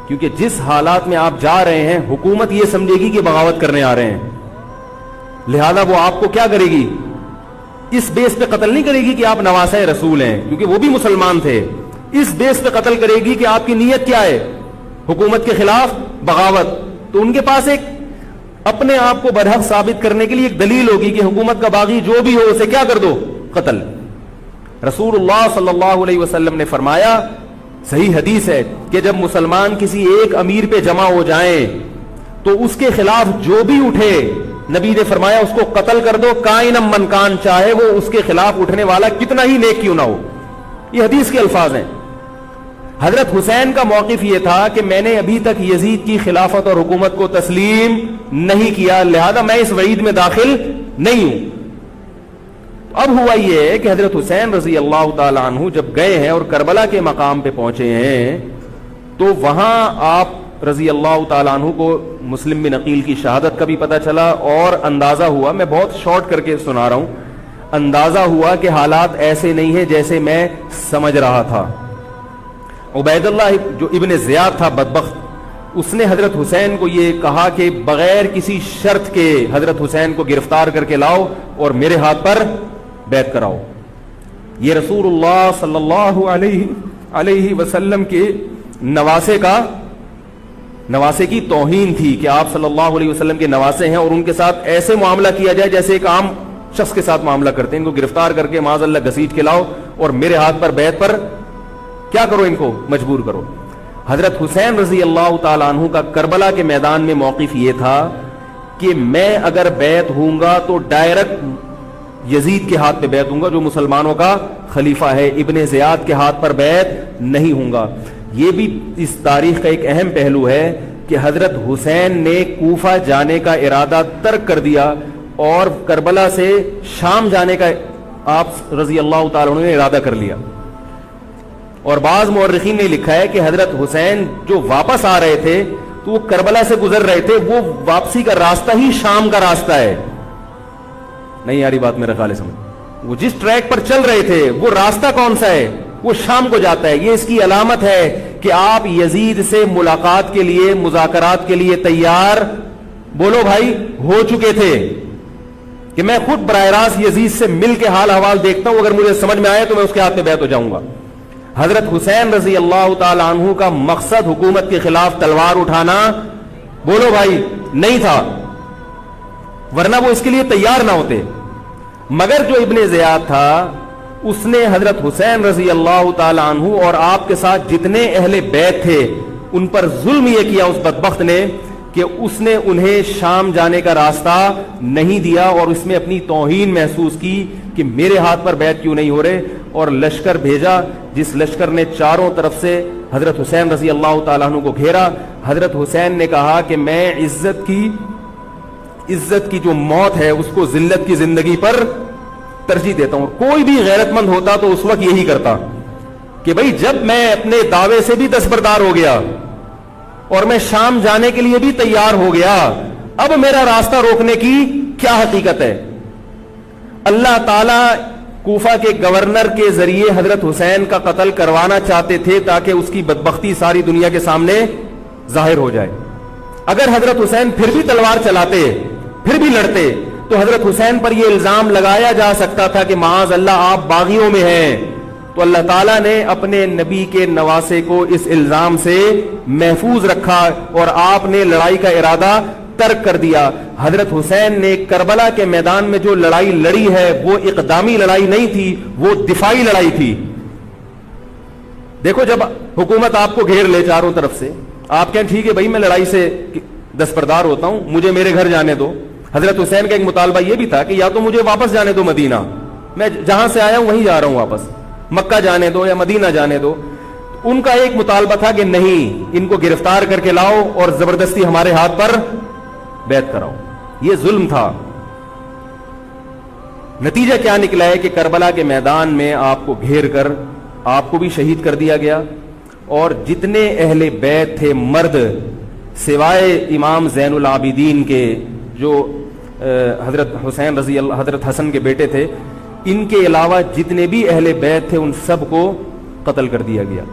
کیونکہ جس حالات میں آپ جا رہے ہیں حکومت یہ سمجھے گی کہ بغاوت کرنے آ رہے ہیں، لہذا وہ آپ کو کیا کرے گی، اس بیس پہ قتل نہیں کرے گی کہ آپ نواسہ رسول ہیں، کیونکہ وہ بھی مسلمان تھے. اس بیس پہ قتل کرے گی کہ آپ کی نیت کیا ہے، حکومت کے خلاف بغاوت. تو ان کے پاس ایک اپنے آپ کو برحق ثابت کرنے کے لیے ایک دلیل ہوگی کہ حکومت کا باغی جو بھی ہو اسے کیا کر دو، قتل. رسول اللہ صلی اللہ علیہ وسلم نے فرمایا، صحیح حدیث ہے، کہ جب مسلمان کسی ایک امیر پہ جمع ہو جائیں تو اس کے خلاف جو بھی اٹھے، نبی نے فرمایا اس کو قتل کر دو، کائنم من کان، چاہے وہ اس کے خلاف اٹھنے والا کتنا ہی نیک کیوں نہ ہو. یہ حدیث کے الفاظ ہیں. حضرت حسین کا موقف یہ تھا کہ میں نے ابھی تک یزید کی خلافت اور حکومت کو تسلیم نہیں کیا، لہذا میں اس وعید میں داخل نہیں ہوں. اب ہوا یہ ہے کہ حضرت حسین رضی اللہ تعالی عنہ جب گئے ہیں اور کربلا کے مقام پہ پہنچے ہیں، تو وہاں آپ رضی اللہ تعالیٰ عنہ کو مسلم بن عقیل کی شہادت کا بھی پتہ چلا، اور اندازہ ہوا، میں بہت شارٹ کر کے سنا رہا ہوں، اندازہ ہوا کہ حالات ایسے نہیں ہیں جیسے میں سمجھ رہا تھا. عبید اللہ جو ابن زیاد تھا بدبخت، اس نے حضرت حسین کو یہ کہا کہ بغیر کسی شرط کے حضرت حسین کو گرفتار کر کے لاؤ اور میرے ہاتھ پر بیعت کراؤ. یہ رسول اللہ صلی اللہ علیہ وسلم کے نواسے کی توہین تھی کہ آپ صلی اللہ علیہ وسلم کے نواسے ہیں اور ان کے ساتھ ایسے معاملہ کیا جائے جیسے ایک عام شخص کے ساتھ معاملہ کرتے ہیں. ان کو گرفتار کر کے معاذ اللہ گھسیٹ کے لاؤ اور میرے ہاتھ پر بیعت پر کیا کرو، ان کو مجبور کرو. حضرت حسین رضی اللہ تعالیٰ عنہ کا کربلا کے میدان میں موقف یہ تھا کہ میں اگر بیعت ہوں گا تو ڈائریکٹ یزید کے ہاتھ پہ بیعت ہوں گا جو مسلمانوں کا خلیفہ ہے، ابن زیاد کے ہاتھ پر بیعت نہیں ہوں گا. یہ بھی اس تاریخ کا ایک اہم پہلو ہے کہ حضرت حسین نے کوفہ جانے کا ارادہ ترک کر دیا اور کربلا سے شام جانے کا آپ رضی اللہ تعالیٰ عنہ نے ارادہ کر لیا. اور بعض مورخین نے لکھا ہے کہ حضرت حسین جو واپس آ رہے تھے تو وہ کربلا سے گزر رہے تھے، وہ واپسی کا راستہ ہی شام کا راستہ ہے. نہیں یاری بات میرا خیال ہے سمجھ، وہ جس ٹریک پر چل رہے تھے وہ راستہ کون سا ہے، وہ شام کو جاتا ہے. یہ اس کی علامت ہے کہ آپ یزید سے ملاقات کے لیے، مذاکرات کے لیے تیار بولو بھائی ہو چکے تھے کہ میں خود براہ راست یزید سے مل کے حال احوال دیکھتا ہوں، اگر مجھے سمجھ میں آئے تو میں اس کے ہاتھ میں بیعت ہو جاؤں گا. حضرت حسین رضی اللہ تعالی عنہ کا مقصد حکومت کے خلاف تلوار اٹھانا بولو بھائی نہیں تھا، ورنہ وہ اس کے لیے تیار نہ ہوتے. مگر جو ابن زیاد تھا اس نے حضرت حسین رضی اللہ تعالی عنہ اور آپ کے ساتھ جتنے اہل بیت تھے ان پر ظلم یہ کیا اس بدبخت نے کہ اس نے انہیں شام جانے کا راستہ نہیں دیا اور اس میں اپنی توہین محسوس کی کہ میرے ہاتھ پر بیعت کیوں نہیں ہو رہے، اور لشکر بھیجا جس لشکر نے چاروں طرف سے حضرت حسین رضی اللہ تعالیٰ عنہ کو گھیرا. حضرت حسین نے کہا کہ میں عزت کی جو موت ہے اس کو ذلت کی زندگی پر ترجیح دیتا ہوں. کوئی بھی غیرت مند ہوتا تو اس وقت یہی کرتا کہ بھئی جب میں اپنے دعوے سے بھی دستبردار ہو گیا اور میں شام جانے کے لیے بھی تیار ہو گیا، اب میرا راستہ روکنے کی کیا حقیقت ہے. اللہ تعالی کوفہ کے گورنر کے ذریعے حضرت حسین کا قتل کروانا چاہتے تھے تاکہ اس کی بدبختی ساری دنیا کے سامنے ظاہر ہو جائے. اگر حضرت حسین پھر بھی تلوار چلاتے، پھر بھی لڑتے، تو حضرت حسین پر یہ الزام لگایا جا سکتا تھا کہ معاذ اللہ آپ باغیوں میں ہیں. تو اللہ تعالیٰ نے اپنے نبی کے نواسے کو اس الزام سے محفوظ رکھا اور آپ نے لڑائی کا ارادہ ترک کر دیا. حضرت حسین نے کربلا کے میدان میں جو لڑائی لڑی ہے وہ اقدامی لڑائی نہیں تھی، وہ دفاعی لڑائی تھی. دیکھو جب حکومت آپ کو گھیر لے چاروں طرف سے، آپ کہیں ٹھیک ہے بھائی میں لڑائی سے دستبردار ہوتا ہوں، مجھے میرے گھر جانے دو. حضرت حسین کا ایک مطالبہ یہ بھی تھا کہ یا تو مجھے واپس جانے دو مدینہ، میں جہاں سے آیا ہوں وہیں جا رہا ہوں واپس، مکہ جانے دو یا مدینہ جانے دو. ان کا ایک مطالبہ تھا کہ نہیں, ان کو گرفتار کر کے لاؤ اور زبردستی ہمارے ہاتھ پر بیعت کراؤ. یہ ظلم تھا. نتیجہ کیا نکلا ہے کہ کربلا کے میدان میں آپ کو گھیر کر آپ کو بھی شہید کر دیا گیا, اور جتنے اہل بیت تھے مرد سوائے امام زین العابدین کے جو حضرت حسین رضی اللہ, حضرت حسن کے بیٹے تھے, ان کے علاوہ جتنے بھی اہل بیت تھے ان سب کو قتل کر دیا گیا.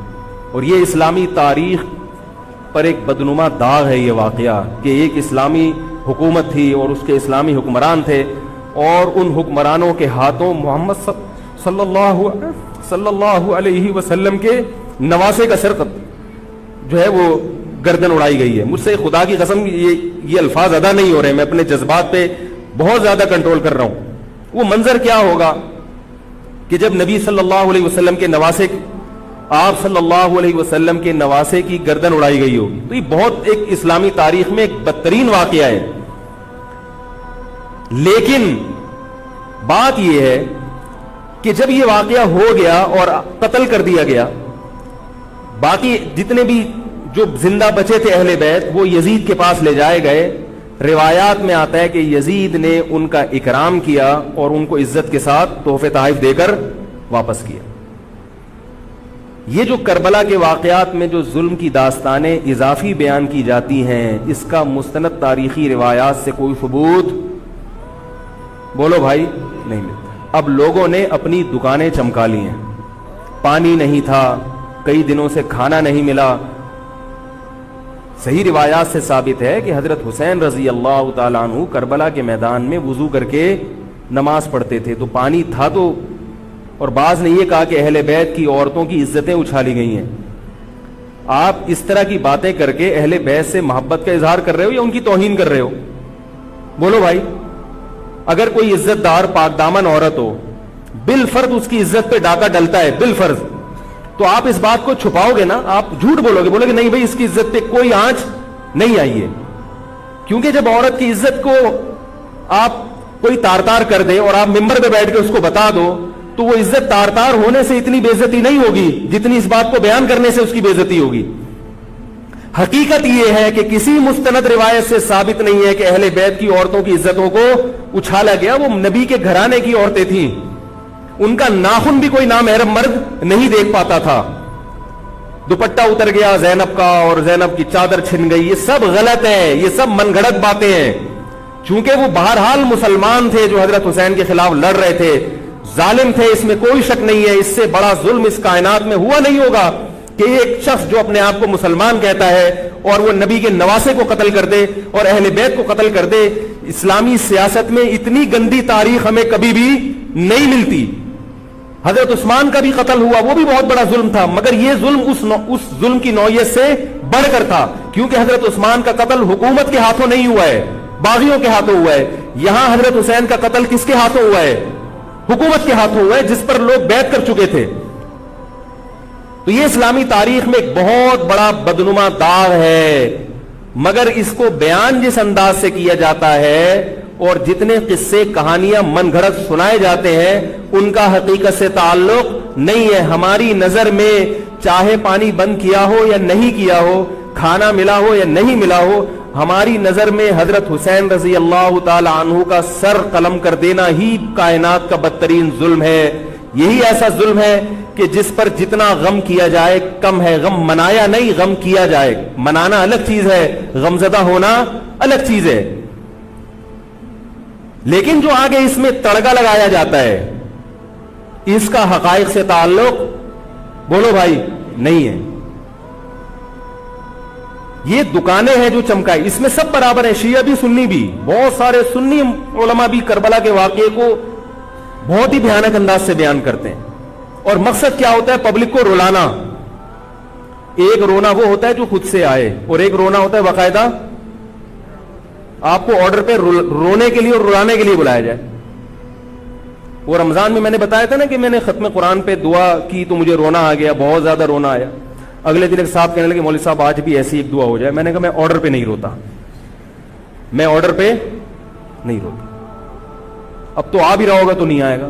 اور یہ اسلامی تاریخ پر ایک بدنما داغ ہے یہ واقعہ کہ ایک اسلامی حکومت تھی اور اس کے اسلامی حکمران تھے, اور ان حکمرانوں کے ہاتھوں محمد صلی اللہ علیہ وسلم کے نواسے کا سر جو ہے وہ گردن اڑائی گئی ہے. مجھ سے خدا کی قسم یہ الفاظ ادا نہیں ہو رہے, میں اپنے جذبات پہ بہت زیادہ کنٹرول کر رہا ہوں. وہ منظر کیا ہوگا کہ جب نبی صلی اللہ علیہ وسلم کے نواسے, آپ صلی اللہ علیہ وسلم کے نواسے کی گردن اڑائی گئی ہوگی. تو یہ بہت ایک اسلامی تاریخ میں ایک بدترین واقعہ ہے. لیکن بات یہ ہے کہ جب یہ واقعہ ہو گیا اور قتل کر دیا گیا, باقی جتنے بھی جو زندہ بچے تھے اہل بیت وہ یزید کے پاس لے جائے گئے. روایات میں آتا ہے کہ یزید نے ان کا اکرام کیا اور ان کو عزت کے ساتھ تحفے تحائف دے کر واپس کیا. یہ جو کربلا کے واقعات میں جو ظلم کی داستانیں اضافی بیان کی جاتی ہیں, اس کا مستند تاریخی روایات سے کوئی ثبوت بولو بھائی نہیں ملتا. اب لوگوں نے اپنی دکانیں چمکا لی ہیں, پانی نہیں تھا, کئی دنوں سے کھانا نہیں ملا. صحیح روایات سے ثابت ہے کہ حضرت حسین رضی اللہ تعالیٰ عنہ کربلا کے میدان میں وضو کر کے نماز پڑھتے تھے, تو پانی تھا تو. اور بعض نے یہ کہا کہ اہل بیت کی عورتوں کی عزتیں اچھالی گئی ہیں. آپ اس طرح کی باتیں کر کے اہل بیت سے محبت کا اظہار کر رہے ہو یا ان کی توہین کر رہے ہو؟ بولو بھائی. اگر کوئی عزت دار پاک دامن عورت ہو, بالفرض اس کی عزت پہ ڈاکہ ڈلتا ہے بالفرض, تو آپ اس بات کو چھپاؤ گے نا, آپ جھوٹ بولو گے, بولو گے نہیں بھائی اس کی عزت پہ کوئی آنچ نہیں آئی ہے. کیونکہ جب عورت کی عزت کو آپ کوئی تار تار کر دے اور آپ ممبر پہ بیٹھ کے اس کو بتا دو, تو وہ عزت تار تار ہونے سے اتنی بے عزتی نہیں ہوگی جتنی اس بات کو بیان کرنے سے اس کی بے عزتی ہوگی. حقیقت یہ ہے کہ کسی مستند روایت سے ثابت نہیں ہے کہ اہل بیت کی عورتوں کی عزتوں کو اچھالا گیا. وہ نبی کے گھرانے کی عورتیں تھیں, ان کا ناخن بھی کوئی نامحرم مرد نہیں دیکھ پاتا تھا. دوپٹہ اتر گیا زینب کا اور زینب کی چادر چھن گئی, یہ سب غلط ہے, یہ سب من گھڑت باتیں ہیں. چونکہ وہ بہرحال مسلمان تھے جو حضرت حسین کے خلاف لڑ رہے تھے, ظالم تھے, اس میں کوئی شک نہیں ہے. اس سے بڑا ظلم اس کائنات میں ہوا نہیں ہوگا کہ ایک شخص جو اپنے آپ کو مسلمان کہتا ہے اور وہ نبی کے نواسے کو قتل کر دے اور اہل بیت کو قتل کر دے. اسلامی سیاست میں اتنی گندی تاریخ ہمیں کبھی بھی نہیں ملتی. حضرت عثمان کا بھی قتل ہوا, وہ بھی بہت بڑا ظلم تھا, مگر یہ ظلم اس ظلم کی نوعیت سے بڑھ کر تھا, کیونکہ حضرت عثمان کا قتل حکومت کے ہاتھوں نہیں ہوا ہے, باغیوں کے ہاتھوں ہوا ہے. یہاں حضرت حسین کا قتل کس کے ہاتھوں ہوا ہے؟ حکومت کے ہاتھوں ہوا ہے, جس پر لوگ بیعت کر چکے تھے. تو یہ اسلامی تاریخ میں ایک بہت بڑا بدنما داغ ہے, مگر اس کو بیان جس انداز سے کیا جاتا ہے اور جتنے قصے کہانیاں من گھڑت سنائے جاتے ہیں ان کا حقیقت سے تعلق نہیں ہے. ہماری نظر میں چاہے پانی بند کیا ہو یا نہیں کیا ہو, کھانا ملا ہو یا نہیں ملا ہو, ہماری نظر میں حضرت حسین رضی اللہ تعالی عنہ کا سر قلم کر دینا ہی کائنات کا بدترین ظلم ہے. یہی ایسا ظلم ہے کہ جس پر جتنا غم کیا جائے کم ہے. غم منایا نہیں, غم کیا جائے. منانا الگ چیز ہے, غمزدہ ہونا الگ چیز ہے. لیکن جو آگے اس میں تڑکا لگایا جاتا ہے اس کا حقائق سے تعلق بولو بھائی نہیں ہے. یہ دکانیں ہیں جو چمکائی, اس میں سب برابر ہیں, شیعہ بھی سنی بھی. بہت سارے سنی علماء بھی کربلا کے واقعے کو بہت ہی بھیانک انداز سے بیان کرتے ہیں, اور مقصد کیا ہوتا ہے؟ پبلک کو رلانا. ایک رونا وہ ہوتا ہے جو خود سے آئے, اور ایک رونا ہوتا ہے باقاعدہ آپ کو آرڈر پہ رونے کے لیے اور رلانے کے لیے بلایا جائے. وہ رمضان میں نے بتایا تھا نا کہ میں نے ختم قرآن پہ دعا کی تو مجھے رونا آ گیا, بہت زیادہ رونا آیا. اگلے دن ایک صاحب کہنے لگے مولوی صاحب آج بھی ایسی ایک دعا ہو جائے. میں نے کہا میں آرڈر پہ نہیں روتا, میں آرڈر پہ نہیں روتا. اب تو آ بھی رہا ہوگا تو نہیں آئے گا.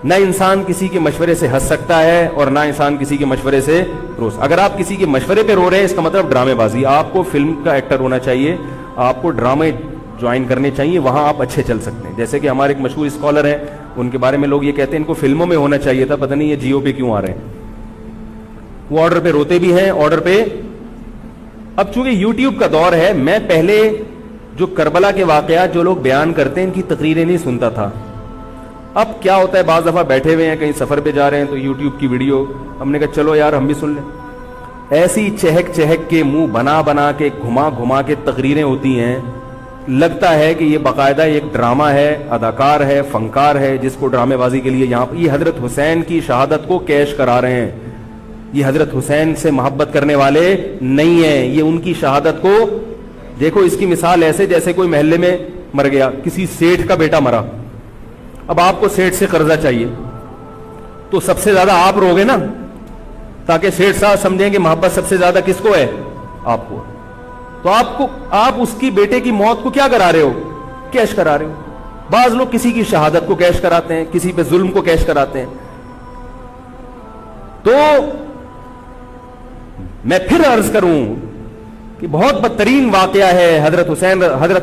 نہ انسان کسی کے مشورے سے ہنس سکتا ہے اور نہ انسان کسی کے مشورے سے رو. اگر آپ کسی کے مشورے پہ رو رہے ہیں اس کا مطلب ڈرامے بازی. آپ کو فلم کا ایکٹر ہونا چاہیے, آپ کو ڈرامے جوائن کرنے چاہیے, وہاں آپ اچھے چل سکتے ہیں. جیسے کہ ہمارے ایک مشہور اسکالر ہیں, ان کے بارے میں لوگ یہ کہتے ہیں ان کو فلموں میں ہونا چاہیے تھا, پتہ نہیں یہ جیو پہ کیوں آ رہے ہیں. وہ آرڈر پہ روتے بھی ہیں, آرڈر پہ. اب چونکہ یوٹیوب کا دور ہے, میں پہلے جو کربلا کے واقعات جو لوگ بیان کرتے ہیں ان کی تقریریں نہیں سنتا تھا. اب کیا ہوتا ہے, بعض دفعہ بیٹھے ہوئے ہیں کہیں سفر پہ جا رہے ہیں تو یوٹیوب کی ویڈیو, ہم نے کہا چلو یار ہم بھی سن لیں. ایسی چہک چہک کے منہ بنا بنا کے گھما گھما کے تقریریں ہوتی ہیں, لگتا ہے کہ یہ باقاعدہ ایک ڈرامہ ہے, اداکار ہے, فنکار ہے جس کو ڈرامے بازی کے لیے یہاں. یہ حضرت حسین کی شہادت کو کیش کرا رہے ہیں. یہ حضرت حسین سے محبت کرنے والے نہیں ہیں, یہ ان کی شہادت کو. دیکھو اس کی مثال ایسے جیسے کوئی محلے میں مر گیا, کسی سیٹھ کا بیٹا مرا, اب آپ کو سیٹھ سے قرضہ چاہیے تو سب سے زیادہ آپ روگے نا, تاکہ سیٹھ صاحب سمجھیں کہ محبت سب سے زیادہ کس کو ہے, آپ کو. تو آپ اس کی بیٹے کی موت کو کیا کرا رہے ہو, کیش کرا رہے ہو. بعض لوگ کسی کی شہادت کو کیش کراتے ہیں, کسی پہ ظلم کو کیش کراتے ہیں. تو میں پھر عرض کروں کہ بہت بدترین واقعہ ہے حضرت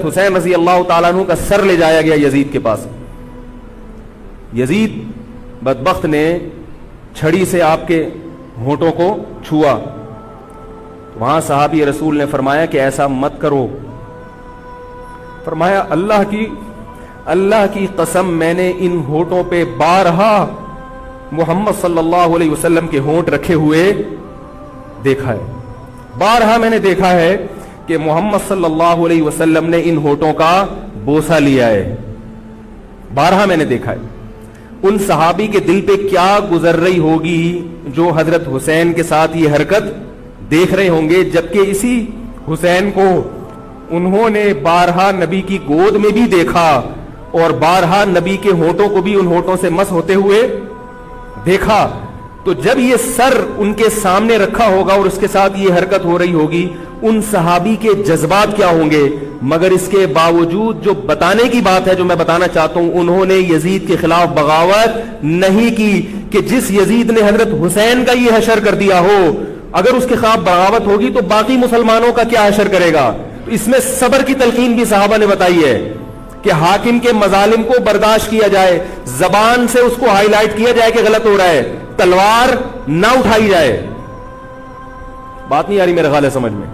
حسین رضی اللہ تعالیٰ عنہ کا سر لے جایا گیا یزید کے پاس. یزید بدبخت نے چھڑی سے آپ کے ہونٹوں کو چھوا. وہاں صحابی رسول نے فرمایا کہ ایسا مت کرو. فرمایا اللہ کی قسم میں نے ان ہونٹوں پہ بارہا محمد صلی اللہ علیہ وسلم کے ہونٹ رکھے ہوئے دیکھا ہے. بارہا میں نے دیکھا ہے کہ محمد صلی اللہ علیہ وسلم نے ان ہونٹوں کا بوسہ لیا ہے. بارہا میں نے دیکھا ہے. ان صحابی کے دل پہ کیا گزر رہی ہوگی جو حضرت حسین کے ساتھ یہ حرکت دیکھ رہے ہوں گے, جبکہ اسی حسین کو انہوں نے بارہا نبی کی گود میں بھی دیکھا اور بارہا نبی کے ہونٹوں کو بھی ان ہونٹوں سے مس ہوتے ہوئے دیکھا. تو جب یہ سر ان کے سامنے رکھا ہوگا اور اس کے ساتھ یہ حرکت ہو رہی ہوگی, ان صحابی کے جذبات کیا ہوں گے. مگر اس کے باوجود جو بتانے کی بات ہے, جو میں بتانا چاہتا ہوں, انہوں نے یزید کے خلاف بغاوت نہیں کی کہ جس یزید نے حضرت حسین کا یہ حشر کر دیا ہو, اگر اس کے خلاف بغاوت ہوگی تو باقی مسلمانوں کا کیا حشر کرے گا. اس میں صبر کی تلقین بھی صحابہ نے بتائی ہے کہ حاکم کے مظالم کو برداشت کیا جائے, زبان سے اس کو ہائی لائٹ کیا جائے کہ غلط ہو رہا ہے, تلوار نہ اٹھائی جائے. بات نہیں آ رہی میرے خیال ہے سمجھ میں,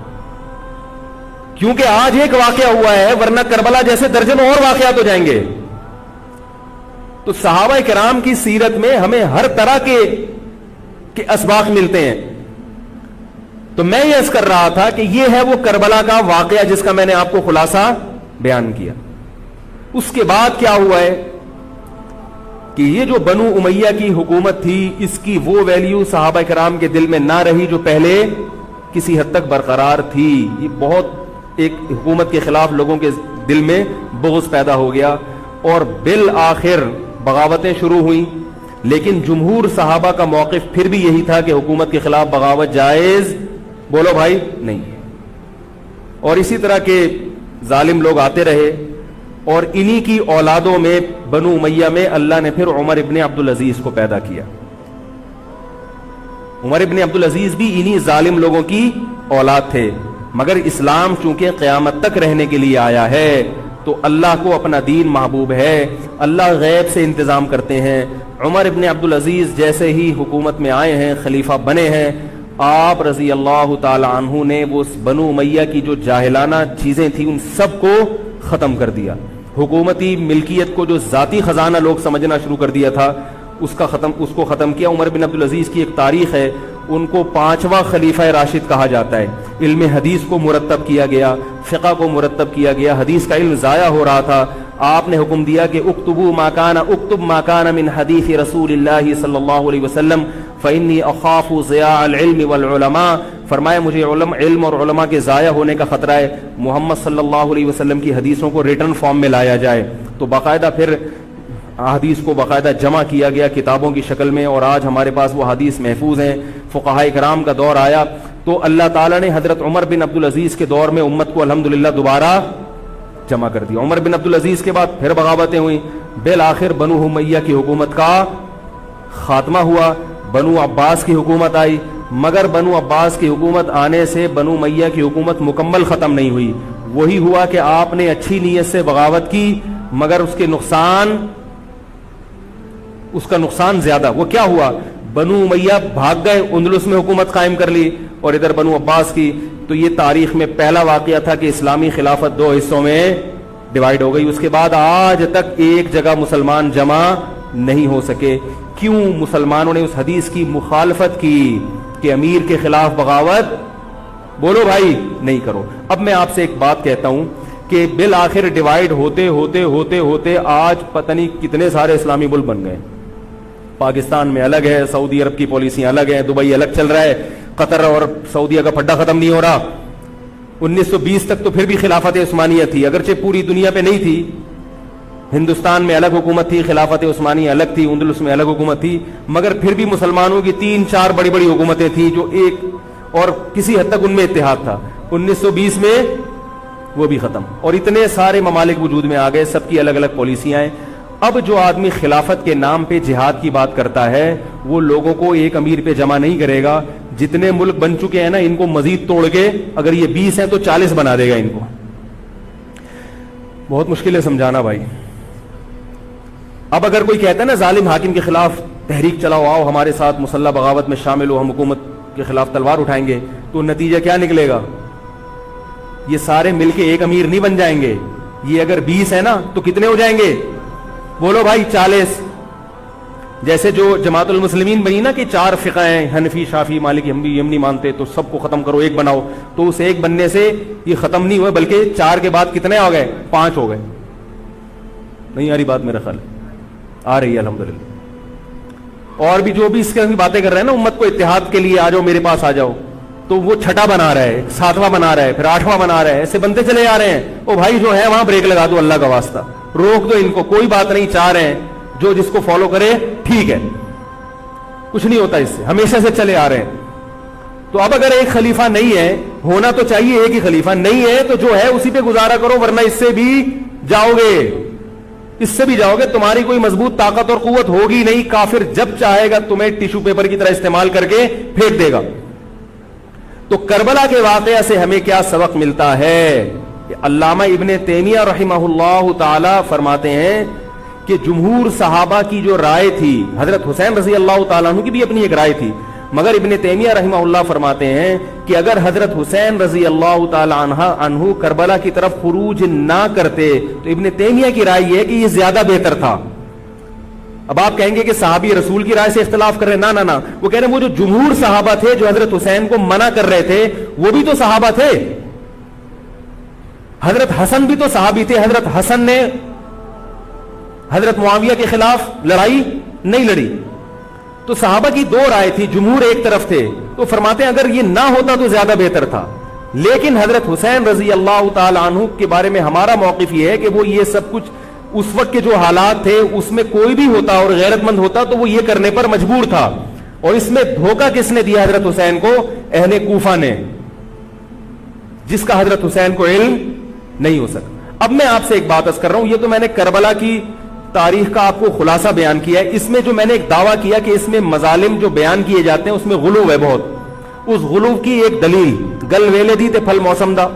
کیونکہ آج ایک واقعہ ہوا ہے ورنہ کربلا جیسے درجنوں اور واقعات ہو جائیں گے. تو صحابہ کرام کی سیرت میں ہمیں ہر طرح کے اسباق ملتے ہیں. تو میں یہ عرض کر رہا تھا کہ یہ ہے وہ کربلا کا واقعہ جس کا میں نے آپ کو خلاصہ بیان کیا. اس کے بعد کیا ہوا ہے کہ یہ جو بنو امیہ کی حکومت تھی, اس کی وہ ویلیو صحابہ کرام کے دل میں نہ رہی جو پہلے کسی حد تک برقرار تھی. یہ بہت ایک حکومت کے خلاف لوگوں کے دل میں بغض پیدا ہو گیا اور بالآخر بغاوتیں شروع ہوئیں. لیکن جمہور صحابہ کا موقف پھر بھی یہی تھا کہ حکومت کے خلاف بغاوت جائز, بولو بھائی, نہیں. اور اسی طرح کے ظالم لوگ آتے رہے اور انہی کی اولادوں میں بنو امیہ میں اللہ نے پھر عمر ابن عبدالعزیز کو پیدا کیا. عمر ابن عبدالعزیز بھی انہی ظالم لوگوں کی اولاد تھے, مگر اسلام چونکہ قیامت تک رہنے کے لیے آیا ہے تو اللہ کو اپنا دین محبوب ہے, اللہ غیب سے انتظام کرتے ہیں. عمر ابن عبدالعزیز جیسے ہی حکومت میں آئے ہیں, خلیفہ بنے ہیں, آپ رضی اللہ تعالی عنہ نے وہ بنو امیہ کی جو جاہلانہ چیزیں تھیں ان سب کو ختم کر دیا. حکومتی ملکیت کو جو ذاتی خزانہ لوگ سمجھنا شروع کر دیا تھا اس کو ختم کیا. عمر بن عبدالعزیز کی ایک تاریخ ہے, ان کو 5واں خلیفہ راشد کہا جاتا ہے. علم حدیث کو مرتب کیا گیا, فقہ کو مرتب کیا گیا, حدیث کا علم ضائع ہو رہا تھا. آپ نے حکم دیا کہ اکتب ما کان من حدیث رسول اللہ صلی اللہ علیہ وسلم فإنی اخاف ضیاع العلم والعلماء. فرمایا مجھے علم اور علماء کے ضائع ہونے کا خطرہ ہے, محمد صلی اللہ علیہ وسلم کی حدیثوں کو ریٹن فارم میں لایا جائے. تو باقاعدہ پھر حدیث کو باقاعدہ جمع کیا گیا کتابوں کی شکل میں, اور آج ہمارے پاس وہ حدیث محفوظ ہیں. فقہاء کرام کا دور آیا تو اللہ تعالیٰ نے حضرت عمر بن عبدالعزیز کے دور میں امت کو الحمدللہ دوبارہ جمع کر دیا. عمر بن عبدالعزیز کے بعد پھر بغاوتیں ہوئیں, بالآخر بنو امیہ کی حکومت کا خاتمہ ہوا, بنو عباس کی حکومت آئی, مگر بنو عباس کی حکومت آنے سے بنو امیہ کی حکومت مکمل ختم نہیں ہوئی. وہی ہوا کہ آپ نے اچھی نیت سے بغاوت کی مگر اس کا نقصان زیادہ. وہ کیا ہوا, بنو امیہ بھاگ گئے, اندلس میں حکومت قائم کر لی, اور ادھر بنو عباس کی. تو یہ تاریخ میں پہلا واقعہ تھا کہ اسلامی خلافت دو حصوں میں ڈیوائیڈ ہو گئی. اس کے بعد آج تک ایک جگہ مسلمان جمع نہیں ہو سکے. کیوں؟ مسلمانوں نے اس حدیث کی مخالفت کی کہ امیر کے خلاف بغاوت, بولو بھائی, نہیں کرو. اب میں آپ سے ایک بات کہتا ہوں کہ بالآخر ڈیوائیڈ ہوتے ہوتے ہوتے ہوتے آج پتہ نہیں کتنے سارے اسلامی ملک بن گئے. پاکستان میں الگ ہے, سعودی عرب کی پالیسیاں الگ ہیں, دبئی الگ چل رہا ہے, قطر اور سعودیہ کا پھڈا ختم نہیں ہو رہا. 1920 تک تو پھر بھی خلافت عثمانیہ تھی, اگرچہ پوری دنیا پہ نہیں تھی. ہندوستان میں الگ حکومت تھی, خلافت عثمانیہ الگ تھی, اندلس میں الگ حکومت تھی, مگر پھر بھی مسلمانوں کی 3-4 بڑی بڑی حکومتیں تھیں جو ایک, اور کسی حد تک ان میں اتحاد تھا. 1920 میں وہ بھی ختم, اور اتنے سارے ممالک وجود میں آ گئے, سب کی الگ الگ پالیسیاں ہیں. اب جو آدمی خلافت کے نام پہ جہاد کی بات کرتا ہے وہ لوگوں کو ایک امیر پہ جمع نہیں کرے گا. جتنے ملک بن چکے ہیں نا, ان کو مزید توڑ کے, اگر یہ 20 ہیں تو 40 بنا دے گا ان کو. بہت مشکل ہے سمجھانا بھائی. اب اگر کوئی کہتا ہے نا ظالم حاکم کے خلاف تحریک چلاؤ, آؤ ہمارے ساتھ مسلح بغاوت میں شامل ہو, ہم حکومت کے خلاف تلوار اٹھائیں گے, تو نتیجہ کیا نکلے گا؟ یہ سارے مل کے ایک امیر نہیں بن جائیں گے. یہ اگر 20 ہے نا تو کتنے ہو جائیں گے؟ بولو بھائی, 40. جیسے جو جماعت المسلمین بنی نا کہ 4 فقہ ہیں, حنفی, شافعی, مالکی, ہم نہیں مانتے, تو سب کو ختم کرو, ایک بناؤ. تو اس ایک بننے سے یہ ختم نہیں ہوئے, بلکہ 4 کے بعد کتنے ہو گئے؟ 5 ہو گئے. نہیں آ رہی بات میرا خیال؟ آ رہی ہے الحمدللہ. اور بھی جو بھی اس کی باتیں کر رہے ہیں نا, امت کو اتحاد کے لیے آ جاؤ, میرے پاس آ جاؤ, تو وہ 6واں بنا رہا ہے, 7واں بنا رہا ہے, پھر 8واں بنا رہا ہے, ایسے بنتے چلے آ رہے ہیں. او بھائی جو ہے وہاں بریک لگا دو, اللہ کا واسطہ روک دو ان کو, کوئی بات نہیں, 4 ہیں, جو جس کو فالو کرے ٹھیک ہے, کچھ نہیں ہوتا اس سے, ہمیشہ سے چلے آ رہے ہیں. تو اب اگر ایک خلیفہ نہیں ہے, ہونا تو چاہیے ایک ہی خلیفہ, نہیں ہے تو جو ہے اسی پہ گزارا کرو, ورنہ اس سے بھی جاؤ گے, تمہاری کوئی مضبوط طاقت اور قوت ہوگی نہیں. کافر جب چاہے گا تمہیں ٹیشو پیپر کی طرح استعمال کر کے پھینک دے گا. تو کربلا کے واقعہ سے ہمیں کیا سبق ملتا ہے؟ کہ علامہ ابن تیمیہ رحمہ اللہ تعالی فرماتے ہیں کہ جمہور صحابہ کی جو رائے تھی, حضرت حسین رضی اللہ تعالیٰ عنہ کی بھی اپنی ایک رائے تھی, مگر ابن تیمیہ رحمہ اللہ فرماتے ہیں کہ اگر حضرت حسین رضی اللہ تعالیٰ عنہ کربلا کی طرف خروج نہ کرتے تو ابن تیمیہ کی رائے یہ ہے کہ یہ زیادہ بہتر تھا. اب آپ کہیں گے کہ صحابی رسول کی رائے سے اختلاف کر رہے ہیں, نہ, وہ کہہ رہے ہیں وہ جو جمہور صحابہ تھے جو حضرت حسین کو منع کر رہے تھے وہ بھی تو صحابہ تھے. حضرت حسن بھی تو صحابی تھے. حضرت حسن نے حضرت معاویہ کے خلاف لڑائی نہیں لڑی. تو صحابہ کی 2 رائے تھی, جمہور ایک طرف تھے. تو فرماتے ہیں اگر یہ نہ ہوتا تو زیادہ بہتر تھا. لیکن حضرت حسین رضی اللہ تعالی عنہ کے بارے میں ہمارا موقف یہ ہے کہ وہ یہ سب کچھ اس وقت کے جو حالات تھے اس میں کوئی بھی ہوتا اور غیرت مند ہوتا تو وہ یہ کرنے پر مجبور تھا. اور اس میں دھوکہ کس نے دیا حضرت حسین کو؟ اہل کوفہ نے, جس کا حضرت حسین کو علم نہیں ہو سکا. اب میں آپ سے ایک بات عرض کر رہا ہوں, یہ تو میں نے کربلا کی تاریخ کا آپ کو خلاصہ بیان کیا ہے. اس میں جو میں نے ایک دعویٰ کیا کہ اس میں مظالم جو بیان کیے جاتے ہیں اس میں غلو ہے بہت, اس غلو کی ایک دلیل گل ویلے دی تے پھل موسم دا.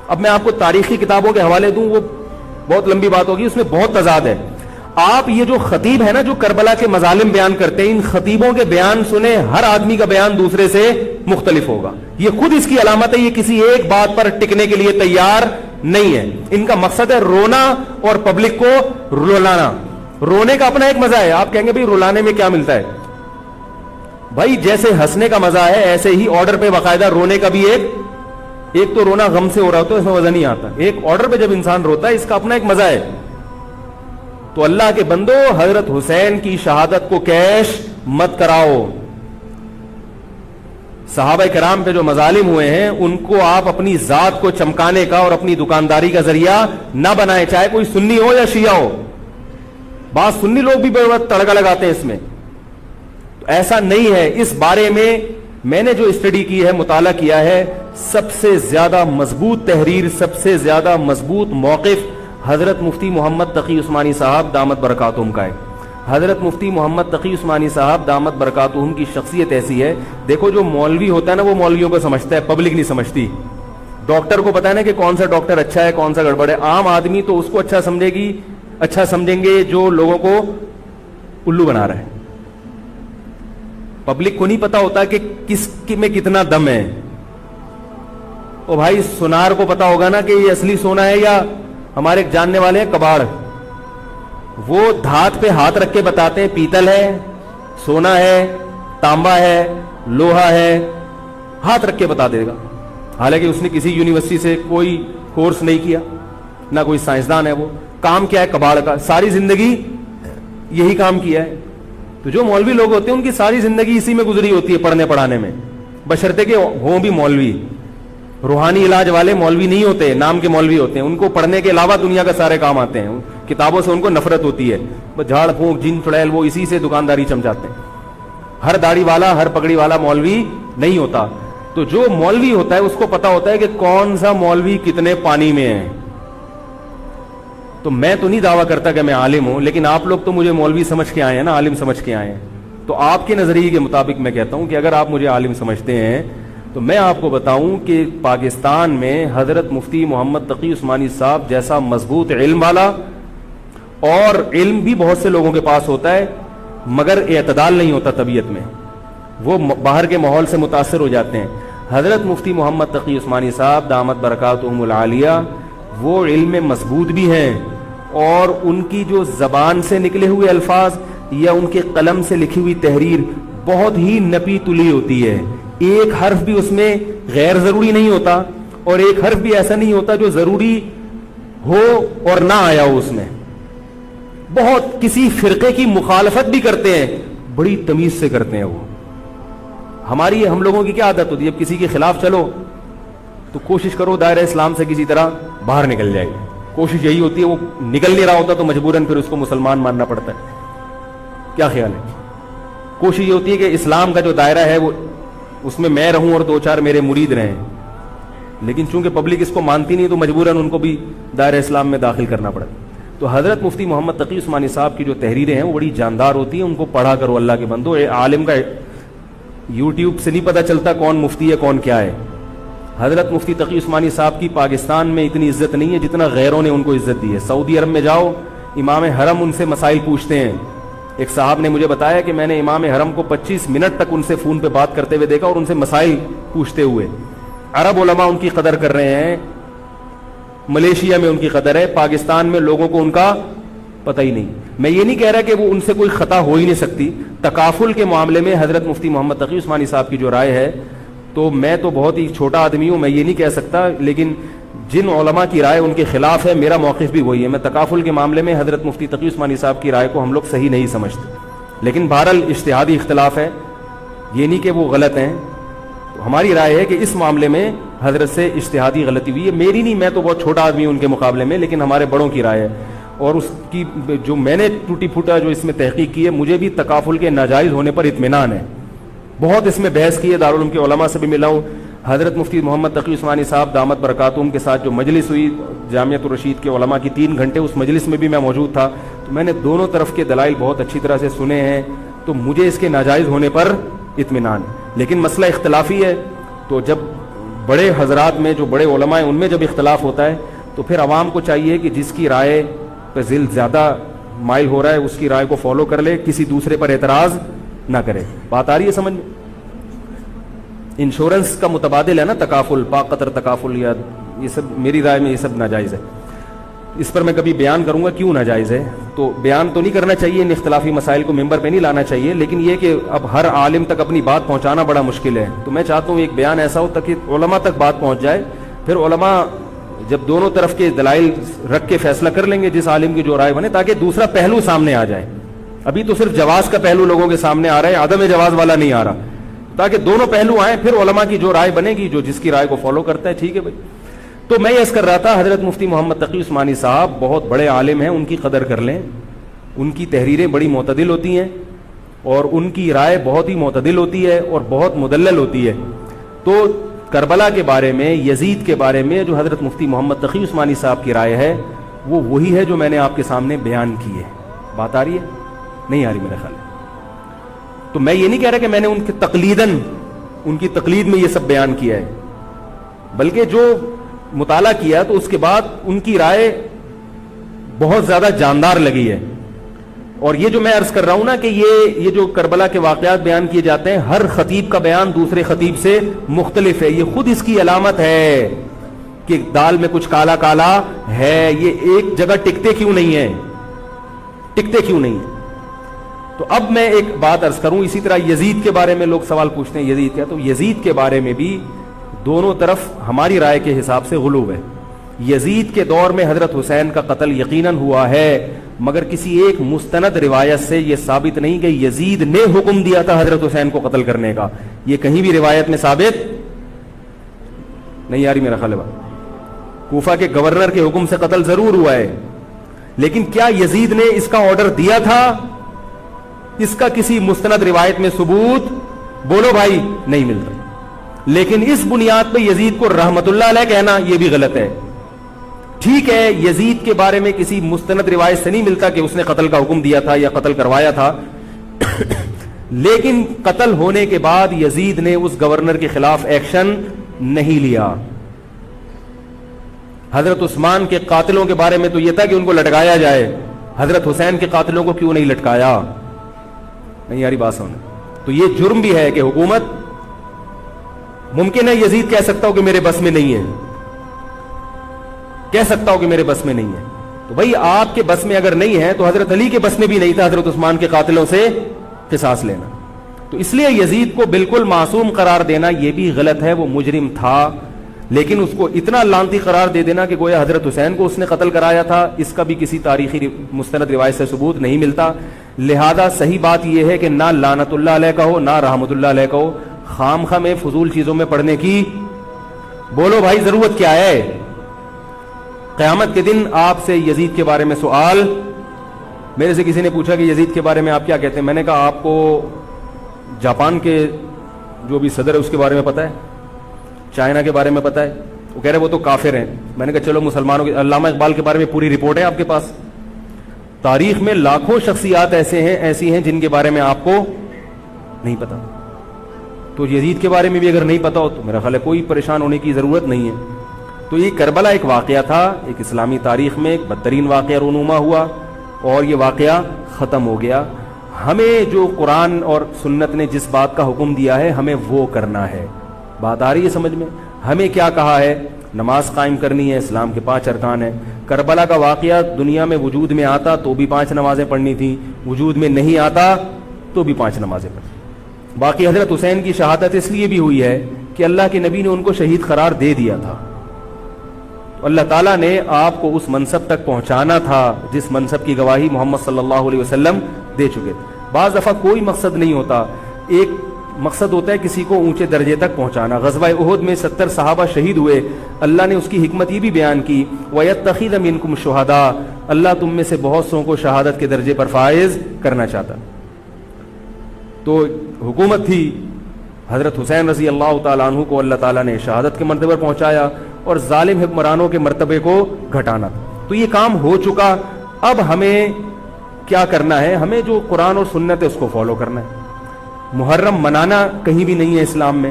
اب میں آپ کو تاریخی کتابوں کے حوالے دوں, وہ بہت لمبی بات ہوگی, اس میں بہت تضاد ہے. آپ یہ جو خطیب ہے نا جو کربلا کے مظالم بیان کرتے ہیں, ان خطیبوں کے بیان سنیں, ہر آدمی کا بیان دوسرے سے مختلف ہوگا. یہ خود اس کی علامت ہے, یہ کسی ایک بات پر ٹکنے کے لیے تیار نہیں ہے. ان کا مقصد ہے رونا اور پبلک کو رلانا. رونے کا اپنا ایک مزہ ہے. آپ کہیں گے بھائی رلانے میں کیا ملتا ہے؟ بھائی جیسے ہنسنے کا مزہ ہے ایسے ہی آرڈر پہ باقاعدہ رونے کا بھی ایک تو رونا غم سے ہو رہا ہوتا ہے, اس میں مزہ نہیں آتا. ایک آرڈر پہ جب انسان روتا ہے اس کا اپنا ایک مزہ ہے. تو اللہ کے بندو, حضرت حسین کی شہادت کو کیش مت کراؤ. صحابہ کرام پہ جو مظالم ہوئے ہیں ان کو آپ اپنی ذات کو چمکانے کا اور اپنی دکانداری کا ذریعہ نہ بنائیں, چاہے کوئی سنی ہو یا شیعہ ہو. بعض سنی لوگ بھی بڑا تڑکا لگاتے ہیں اس میں. تو ایسا نہیں ہے. اس بارے میں نے جو اسٹڈی کی ہے, مطالعہ کیا ہے, سب سے زیادہ مضبوط تحریر, سب سے زیادہ مضبوط موقف حضرت مفتی محمد تقی عثمانی صاحب دامت برکاتہم کا ہے. حضرت مفتی محمد تقی عثمانی صاحب دامت برکاتہم کی شخصیت ایسی ہے، دیکھو جو مولوی ہوتا ہے نا وہ مولویوں کو سمجھتا ہے، پبلک نہیں سمجھتی. ڈاکٹر کو پتا ہے نا کہ کون سا ڈاکٹر اچھا ہے کون سا گڑبڑ ہے. عام آدمی تو اس کو اچھا سمجھیں گے جو لوگوں کو الو بنا رہا ہے. پبلک کو نہیں پتا ہوتا کہ کس میں کتنا دم ہے. او بھائی سونار کو پتا ہوگا نا کہ یہ اصلی سونا ہے یا ہمارے جاننے والے ہیں کباڑ، وہ دھات پہ ہاتھ رکھ کے بتاتے ہیں پیتل ہے، سونا ہے، تانبا ہے، لوہا ہے، ہاتھ رکھ کے بتا دے گا. حالانکہ اس نے کسی یونیورسٹی سے کوئی کورس نہیں کیا، نہ کوئی سائنسدان ہے. وہ کام کیا ہے کباڑ کا، ساری زندگی یہی کام کیا ہے. تو جو مولوی لوگ ہوتے ہیں ان کی ساری زندگی اسی میں گزری ہوتی ہے، پڑھنے پڑھانے میں، بشرطے کہ ہوں بھی مولوی. روحانی علاج والے مولوی نہیں ہوتے، نام کے مولوی ہوتے ہیں. ان کو پڑھنے کے علاوہ دنیا کا سارے کام آتے ہیں. کتابوں سے ان کو نفرت ہوتی ہے، جھاڑ پھونک جن چڑیل وہ اسی سے دکانداری چمچاتے ہیں. ہر داڑھی والا ہر پگڑی والا مولوی نہیں ہوتا. تو جو مولوی ہوتا ہے اس کو پتا ہوتا ہے کہ کون سا مولوی کتنے پانی میں ہے. تو میں تو نہیں دعویٰ کرتا کہ میں عالم ہوں، لیکن آپ لوگ تو مجھے مولوی سمجھ کے آئے ہیں نا، عالم سمجھ کے آئے ہیں. تو آپ کے نظریے کے مطابق میں کہتا ہوں کہ اگر آپ مجھے عالم سمجھتے ہیں تو میں آپ کو بتاؤں کہ پاکستان میں حضرت مفتی محمد تقی عثمانی صاحب جیسا مضبوط علم والا، اور علم بھی بہت سے لوگوں کے پاس ہوتا ہے مگر اعتدال نہیں ہوتا طبیعت میں، وہ باہر کے ماحول سے متاثر ہو جاتے ہیں. حضرت مفتی محمد تقی عثمانی صاحب دامت برکاتہم العالیہ وہ علم میں مضبوط بھی ہیں، اور ان کی جو زبان سے نکلے ہوئے الفاظ یا ان کے قلم سے لکھی ہوئی تحریر بہت ہی نپی تلی ہوتی ہے. ایک حرف بھی اس میں غیر ضروری نہیں ہوتا، اور ایک حرف بھی ایسا نہیں ہوتا جو ضروری ہو اور نہ آیا ہو اس میں. بہت کسی فرقے کی مخالفت بھی کرتے ہیں، بڑی تمیز سے کرتے ہیں. وہ ہم لوگوں کی کیا عادت ہوتی ہے، جب کسی کے خلاف چلو تو کوشش کرو دائرہ اسلام سے کسی طرح باہر نکل جائے. کوشش یہی ہوتی ہے، وہ نکل نہیں رہا ہوتا تو مجبوراً پھر اس کو مسلمان ماننا پڑتا ہے. کیا خیال ہے؟ کوشش یہ ہوتی ہے کہ اسلام کا جو دائرہ ہے وہ اس میں رہوں اور 2-4 میرے مرید رہیں. لیکن چونکہ پبلک اس کو مانتی نہیں تو مجبوراً ان کو بھی دائرہ اسلام میں داخل کرنا پڑتا. تو حضرت مفتی محمد تقی عثمانی صاحب کی جو تحریریں ہیں وہ بڑی جاندار ہوتی ہیں. ان کو پڑھا کرو اللہ کے بندو. عالم کا یوٹیوب سے نہیں پتہ چلتا کون مفتی ہے کون کیا ہے. حضرت مفتی تقی عثمانی صاحب کی پاکستان میں اتنی عزت نہیں ہے جتنا غیروں نے ان کو عزت دی ہے. سعودی عرب میں جاؤ، امام حرم ان سے مسائل پوچھتے ہیں. ایک صاحب نے مجھے بتایا کہ میں نے امام حرم کو 25 منٹ تک ان سے فون پہ بات کرتے ہوئے دیکھا اور ان سے مسائل پوچھتے ہوئے. عرب علماء ان کی قدر کر رہے ہیں، ملیشیا میں ان کی قدر ہے، پاکستان میں لوگوں کو ان کا پتہ ہی نہیں. میں یہ نہیں کہہ رہا کہ وہ ان سے کوئی خطا ہو ہی نہیں سکتی. تکافل کے معاملے میں حضرت مفتی محمد تقی عثمانی صاحب کی جو رائے ہے، تو میں تو بہت ہی چھوٹا آدمی ہوں، میں یہ نہیں کہہ سکتا، لیکن جن علماء کی رائے ان کے خلاف ہے میرا موقف بھی وہی ہے. میں تکافل کے معاملے میں حضرت مفتی تقی عثمانی صاحب کی رائے کو ہم لوگ صحیح نہیں سمجھتے، لیکن بہرحال اجتہادی اختلاف ہے، یہ نہیں کہ وہ غلط ہیں. تو ہماری رائے ہے کہ اس معاملے میں حضرت سے اجتہادی غلطی ہوئی ہے. میری نہیں، میں تو بہت چھوٹا آدمی ہوں ان کے مقابلے میں، لیکن ہمارے بڑوں کی رائے ہے. اور اس کی جو میں نے ٹوٹی پھوٹا جو اس میں تحقیق کی ہے، مجھے بھی تکافل کے ناجائز ہونے پر اطمینان ہے. بہت اس میں بحث کی ہے، دارالعلوم کے علماء سے بھی ملا ہوں. حضرت مفتی محمد تقی عثمانی صاحب دامت برکاتہم کے ساتھ جو مجلس ہوئی جامعۃ الرشید کے علماء کی 3 گھنٹے، اس مجلس میں بھی میں موجود تھا. تو میں نے دونوں طرف کے دلائل بہت اچھی طرح سے سنے ہیں، تو مجھے اس کے ناجائز ہونے پر اطمینان. لیکن مسئلہ اختلافی ہے، تو جب بڑے حضرات میں جو بڑے علماء ہیں ان میں جب اختلاف ہوتا ہے تو پھر عوام کو چاہیے کہ جس کی رائے پہ ذل زیادہ مائل ہو رہا ہے اس کی رائے کو فالو کر لے، کسی دوسرے پر اعتراض نہ کرے. بات آ رہی ہے سمجھ میں؟ انشورنس کا متبادل ہے نا تکافل، پاک قطر تکافل، یا یہ سب میری رائے میں یہ سب ناجائز ہے. اس پر میں کبھی بیان کروں گا کیوں ناجائز ہے. تو بیان تو نہیں کرنا چاہیے، ان اختلافی مسائل کو ممبر پہ نہیں لانا چاہیے، لیکن یہ کہ اب ہر عالم تک اپنی بات پہنچانا بڑا مشکل ہے. تو میں چاہتا ہوں ایک بیان ایسا ہو تاکہ علماء تک بات پہنچ جائے. پھر علماء جب دونوں طرف کے دلائل رکھ کے فیصلہ کر لیں گے جس عالم کی جو رائے بنے، تاکہ دوسرا پہلو سامنے آ جائے. ابھی تو صرف جواز کا پہلو لوگوں کے سامنے آ رہا ہے، عدم جواز والا نہیں آ رہا. تاکہ دونوں پہلو آئیں، پھر علماء کی جو رائے بنے گی، جو جس کی رائے کو فالو کرتا ہے، ٹھیک ہے بھائی. تو میں یہ عرض کر رہا تھا، حضرت مفتی محمد تقی عثمانی صاحب بہت بڑے عالم ہیں، ان کی قدر کر لیں. ان کی تحریریں بڑی معتدل ہوتی ہیں اور ان کی رائے بہت ہی معتدل ہوتی ہے اور بہت مدلل ہوتی ہے. تو کربلا کے بارے میں، یزید کے بارے میں جو حضرت مفتی محمد تقی عثمانی صاحب کی رائے ہے وہ وہی ہے جو میں نے آپ کے سامنے بیان کی ہے. بات آ رہی ہے؟ نہیں آ رہی میرا خیال ہے. تو میں یہ نہیں کہہ رہا کہ میں نے ان کے تقلیداً ان کی تقلید میں یہ سب بیان کیا ہے، بلکہ جو مطالعہ کیا تو اس کے بعد ان کی رائے بہت زیادہ جاندار لگی ہے. اور یہ جو میں عرض کر رہا ہوں نا کہ یہ جو کربلا کے واقعات بیان کیے جاتے ہیں، ہر خطیب کا بیان دوسرے خطیب سے مختلف ہے. یہ خود اس کی علامت ہے کہ دال میں کچھ کالا کالا ہے. یہ ایک جگہ ٹکتے کیوں نہیں ہیں، ٹکتے کیوں نہیں ہیں. تو اب میں ایک بات عرض کروں. اسی طرح یزید کے بارے میں لوگ سوال پوچھتے ہیں یزید کیا، تو یزید کے بارے میں بھی دونوں طرف ہماری رائے کے حساب سے غلو ہے. یزید کے دور میں حضرت حسین کا قتل یقیناً ہوا ہے، مگر کسی ایک مستند روایت سے یہ ثابت نہیں کہ یزید نے حکم دیا تھا حضرت حسین کو قتل کرنے کا. یہ کہیں بھی روایت میں ثابت نہیں آ رہی میرا خیال ہے. کوفہ کے گورنر کے حکم سے قتل ضرور ہوا ہے، لیکن کیا یزید نے اس کا آرڈر دیا تھا؟ اس کا کسی مستند روایت میں ثبوت بولو بھائی نہیں ملتا. لیکن اس بنیاد پہ یزید کو رحمت اللہ علیہ کہنا یہ بھی غلط ہے. ٹھیک ہے، یزید کے بارے میں کسی مستند روایت سے نہیں ملتا کہ اس نے قتل کا حکم دیا تھا یا قتل کروایا تھا، لیکن قتل ہونے کے بعد یزید نے اس گورنر کے خلاف ایکشن نہیں لیا. حضرت عثمان کے قاتلوں کے بارے میں تو یہ تھا کہ ان کو لٹکایا جائے، حضرت حسین کے قاتلوں کو کیوں نہیں لٹکایا؟ نہیں یاری بات سمجھ. تو یہ جرم بھی ہے کہ حکومت، ممکن ہے یزید کہہ سکتا ہو کہ میرے بس میں نہیں ہے، کہہ سکتا ہو کہ میرے بس میں نہیں ہے. تو بھائی آپ کے بس میں اگر نہیں ہے تو حضرت علی کے بس میں بھی نہیں تھا حضرت عثمان کے قاتلوں سے قصاص لینا. تو اس لیے یزید کو بالکل معصوم قرار دینا یہ بھی غلط ہے. وہ مجرم تھا، لیکن اس کو اتنا لعنتی قرار دے دینا کہ گویا حضرت حسین کو اس نے قتل کرایا تھا، اس کا بھی کسی تاریخی مستند روایت سے ثبوت نہیں ملتا. لہذا صحیح بات یہ ہے کہ نہ لعنت اللہ علیہ کہو نہ رحمت اللہ علیہ کہو. خام خواہ میں فضول چیزوں میں پڑھنے کی بولو بھائی ضرورت کیا ہے؟ قیامت کے دن آپ سے یزید کے بارے میں سوال، میرے سے کسی نے پوچھا کہ یزید کے بارے میں آپ کیا کہتے ہیں. میں نے کہا آپ کو جاپان کے جو بھی صدر ہے اس کے بارے میں پتا ہے، چائنا کے بارے میں پتا ہے؟ وہ کہہ رہے وہ تو کافر ہیں. میں نے کہا چلو مسلمانوں کے علامہ اقبال کے بارے میں پوری رپورٹ ہے آپ کے پاس. تاریخ میں لاکھوں شخصیات ایسی ہیں جن کے بارے میں آپ کو نہیں پتا. تو یزید کے بارے میں بھی اگر نہیں پتا ہو تو میرا خیال ہے کوئی پریشان ہونے کی ضرورت نہیں ہے. تو یہ کربلا ایک واقعہ تھا، ایک اسلامی تاریخ میں ایک بدترین واقعہ رونما ہوا اور یہ واقعہ ختم ہو گیا. ہمیں جو قرآن اور سنت نے جس بات کا حکم دیا ہے ہمیں وہ کرنا ہے. بات آ رہی ہے سمجھ میں؟ ہمیں کیا کہا ہے؟ نماز قائم کرنی ہے، اسلام کے 5 ارکان ہیں. کربلا کا واقعہ دنیا میں وجود میں آتا تو بھی 5 نمازیں پڑھنی تھیں، وجود میں نہیں آتا تو بھی 5 نمازیں پڑھنی. باقی حضرت حسین کی شہادت اس لیے بھی ہوئی ہے کہ اللہ کے نبی نے ان کو شہید قرار دے دیا تھا. اللہ تعالیٰ نے آپ کو اس منصب تک پہنچانا تھا جس منصب کی گواہی محمد صلی اللہ علیہ وسلم دے چکے تھے. بعض دفعہ کوئی مقصد نہیں ہوتا، ایک مقصد ہوتا ہے کسی کو اونچے درجے تک پہنچانا. غزوہ احد میں 70 صحابہ شہید ہوئے. اللہ نے اس کی حکمت یہ بھی بیان کی، وَيَتَّخِذَ مِنْكُمْ شُهَدَاءَ، اللہ تم میں سے بہت سو کو شہادت کے درجے پر فائز کرنا چاہتا. تو حکومت تھی، حضرت حسین رضی اللہ تعالیٰ عنہ کو اللہ تعالیٰ نے شہادت کے مرتبے پر پہنچایا اور ظالم حکمرانوں کے مرتبے کو گھٹانا. تو یہ کام ہو چکا. اب ہمیں کیا کرنا ہے؟ ہمیں جو قرآن اور سنت ہے اس کو فالو کرنا ہے. محرم منانا کہیں بھی نہیں ہے اسلام میں.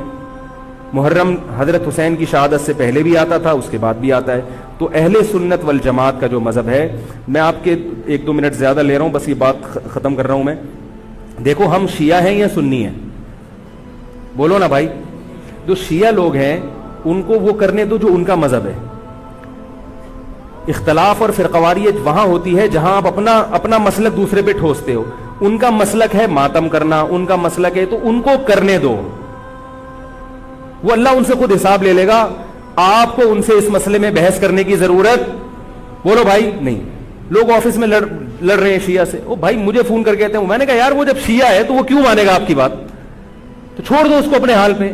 محرم حضرت حسین کی شہادت سے پہلے بھی آتا تھا، اس کے بعد بھی آتا ہے. تو اہل سنت والجماعت کا جو مذہب ہے، میں آپ کے 1-2 منٹ زیادہ لے رہا ہوں، بس یہ بات ختم کر رہا ہوں میں. دیکھو ہم شیعہ ہیں یا سنی ہیں؟ بولو نا بھائی. جو شیعہ لوگ ہیں ان کو وہ کرنے دو جو ان کا مذہب ہے. اختلاف اور فرقواریت وہاں ہوتی ہے جہاں آپ اپنا مسلک دوسرے پہ ٹھوستے ہو. ان کا مسلک ہے ماتم کرنا، ان کا مسلک ہے تو ان کو کرنے دو، وہ اللہ ان سے خود حساب لے لے گا. آپ کو ان سے اس مسئلے میں بحث کرنے کی ضرورت بولو بھائی نہیں. لوگ آفس میں لڑ رہے ہیں شیعہ سے، او بھائی مجھے فون کر کے کہتے ہیں، میں نے کہا یار وہ جب شیعہ ہے تو وہ کیوں مانے گا آپ کی بات؟ تو چھوڑ دو اس کو اپنے حال پہ.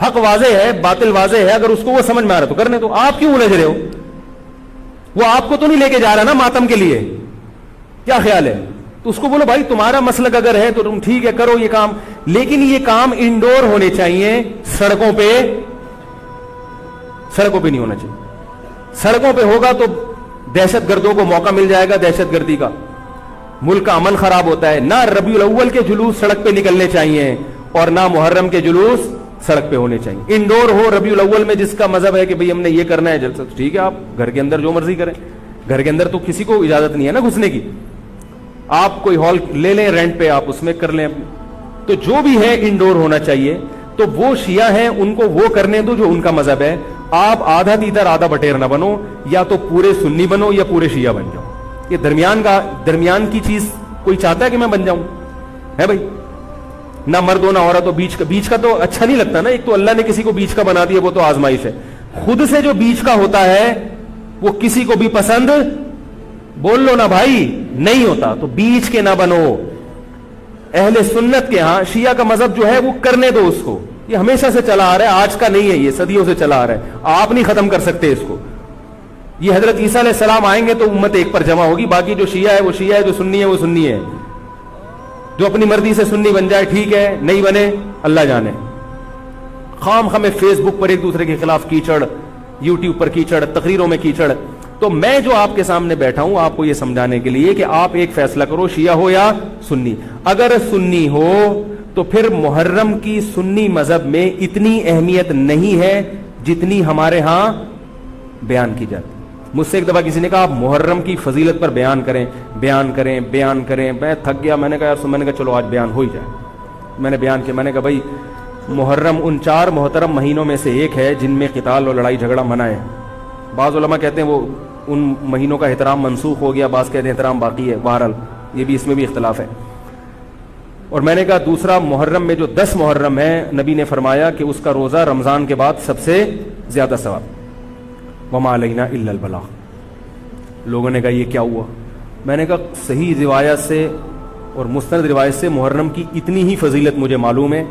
حق واضح ہے، باطل واضح ہے، اگر اس کو وہ سمجھ میں آ رہا تو کرنے دو. آپ کیوں الجھ رہے ہو؟ وہ آپ کو تو نہیں لے کے جا رہا نا ماتم کے لیے. کیا خیال ہے؟ تو اس کو بولو بھائی تمہارا مسلک اگر ہے تو تم ٹھیک ہے کرو یہ کام، لیکن یہ کام انڈور ہونے چاہیے، سڑکوں پہ نہیں ہونا چاہیے. سڑکوں پہ ہوگا تو دہشت گردوں کو موقع مل جائے گا دہشت گردی کا. ملک کا امن خراب ہوتا ہے. نہ ربیع الاول کے جلوس سڑک پہ نکلنے چاہیے اور نہ محرم کے جلوس سڑک پہ ہونے چاہیے. انڈور ہو ربیع الاول میں, جس کا مذہب ہے کہ بھئی ہم نے یہ کرنا ہے جلسہ, ٹھیک ہے, آپ گھر کے اندر جو مرضی کریں. گھر کے اندر تو کسی کو اجازت نہیں ہے نا گھسنے کی. آپ کوئی ہال لے لیں رینٹ پہ, آپ اس میں کر لیں. تو جو بھی ہے انڈور ہونا چاہیے. تو وہ شیعہ ہیں, ان کو وہ کرنے دو جو ان کا مذہب ہے. آپ آدھا تیتر آدھا بٹیر نہ بنو, یا تو پورے سنی بنو یا پورے شیعہ بن جاؤ. یہ درمیان کی چیز کوئی چاہتا ہے کہ میں بن جاؤں؟ ہے بھائی, نہ مرد ہو نہ عورت ہو. بیچ کا تو اچھا نہیں لگتا نا. ایک تو اللہ نے کسی کو بیچ کا بنا دیا, وہ تو آزمائش ہے. خود سے جو بیچ کا ہوتا ہے وہ کسی کو بھی پسند, بول لو نا بھائی, نہیں ہوتا. تو بیچ کے نہ بنو. اہل سنت کے ہاں شیعہ کا مذہب جو ہے وہ کرنے دو اس کو. یہ ہمیشہ سے چلا آ رہا ہے, آج کا نہیں ہے, یہ صدیوں سے چلا آ رہا ہے. آپ نہیں ختم کر سکتے اس کو. یہ حضرت عیسیٰ علیہ السلام آئیں گے تو امت ایک پر جمع ہوگی. باقی جو شیعہ ہے وہ شیعہ ہے, جو سنی ہے وہ سنی ہے. جو اپنی مرضی سے سنی بن جائے ٹھیک ہے, نہیں بنے اللہ جانے. خام خامے فیس بک پر ایک دوسرے کے خلاف کیچڑ, یوٹیوب پر کیچڑ, تقریروں میں کیچڑ. تو میں جو آپ کے سامنے بیٹھا ہوں آپ کو یہ سمجھانے کے لیے کہ آپ ایک فیصلہ کرو, شیعہ ہو یا سنی. اگر سنی ہو تو پھر محرم کی سنی مذہب میں اتنی اہمیت نہیں ہے جتنی ہمارے ہاں بیان کی جاتی. مجھ سے ایک دفعہ کسی نے کہا آپ محرم کی فضیلت پر بیان کریں. میں تھک گیا. میں نے کہا یار, میں نے کہا چلو آج بیان ہو ہی جائے. میں نے بیان کیا. میں نے کہا بھائی محرم ان 4 محترم مہینوں میں سے ایک ہے جن میں قتال اور لڑائی جھگڑا منع ہے. بعض علماء کہتے ہیں وہ ان مہینوں کا احترام منسوخ ہو گیا, بعض کہتے ہیں احترام باقی ہے. بہرحال یہ بھی, اس میں بھی اختلاف ہے. اور میں نے کہا دوسرا محرم میں جو 10 محرم ہے, نبی نے فرمایا کہ اس کا روزہ رمضان کے بعد سب سے زیادہ ثواب. وما علینا الا البلاغ. لوگوں نے کہا یہ کیا ہوا؟ میں نے کہا صحیح روایت سے اور مستند روایت سے محرم کی اتنی ہی فضیلت مجھے معلوم ہے.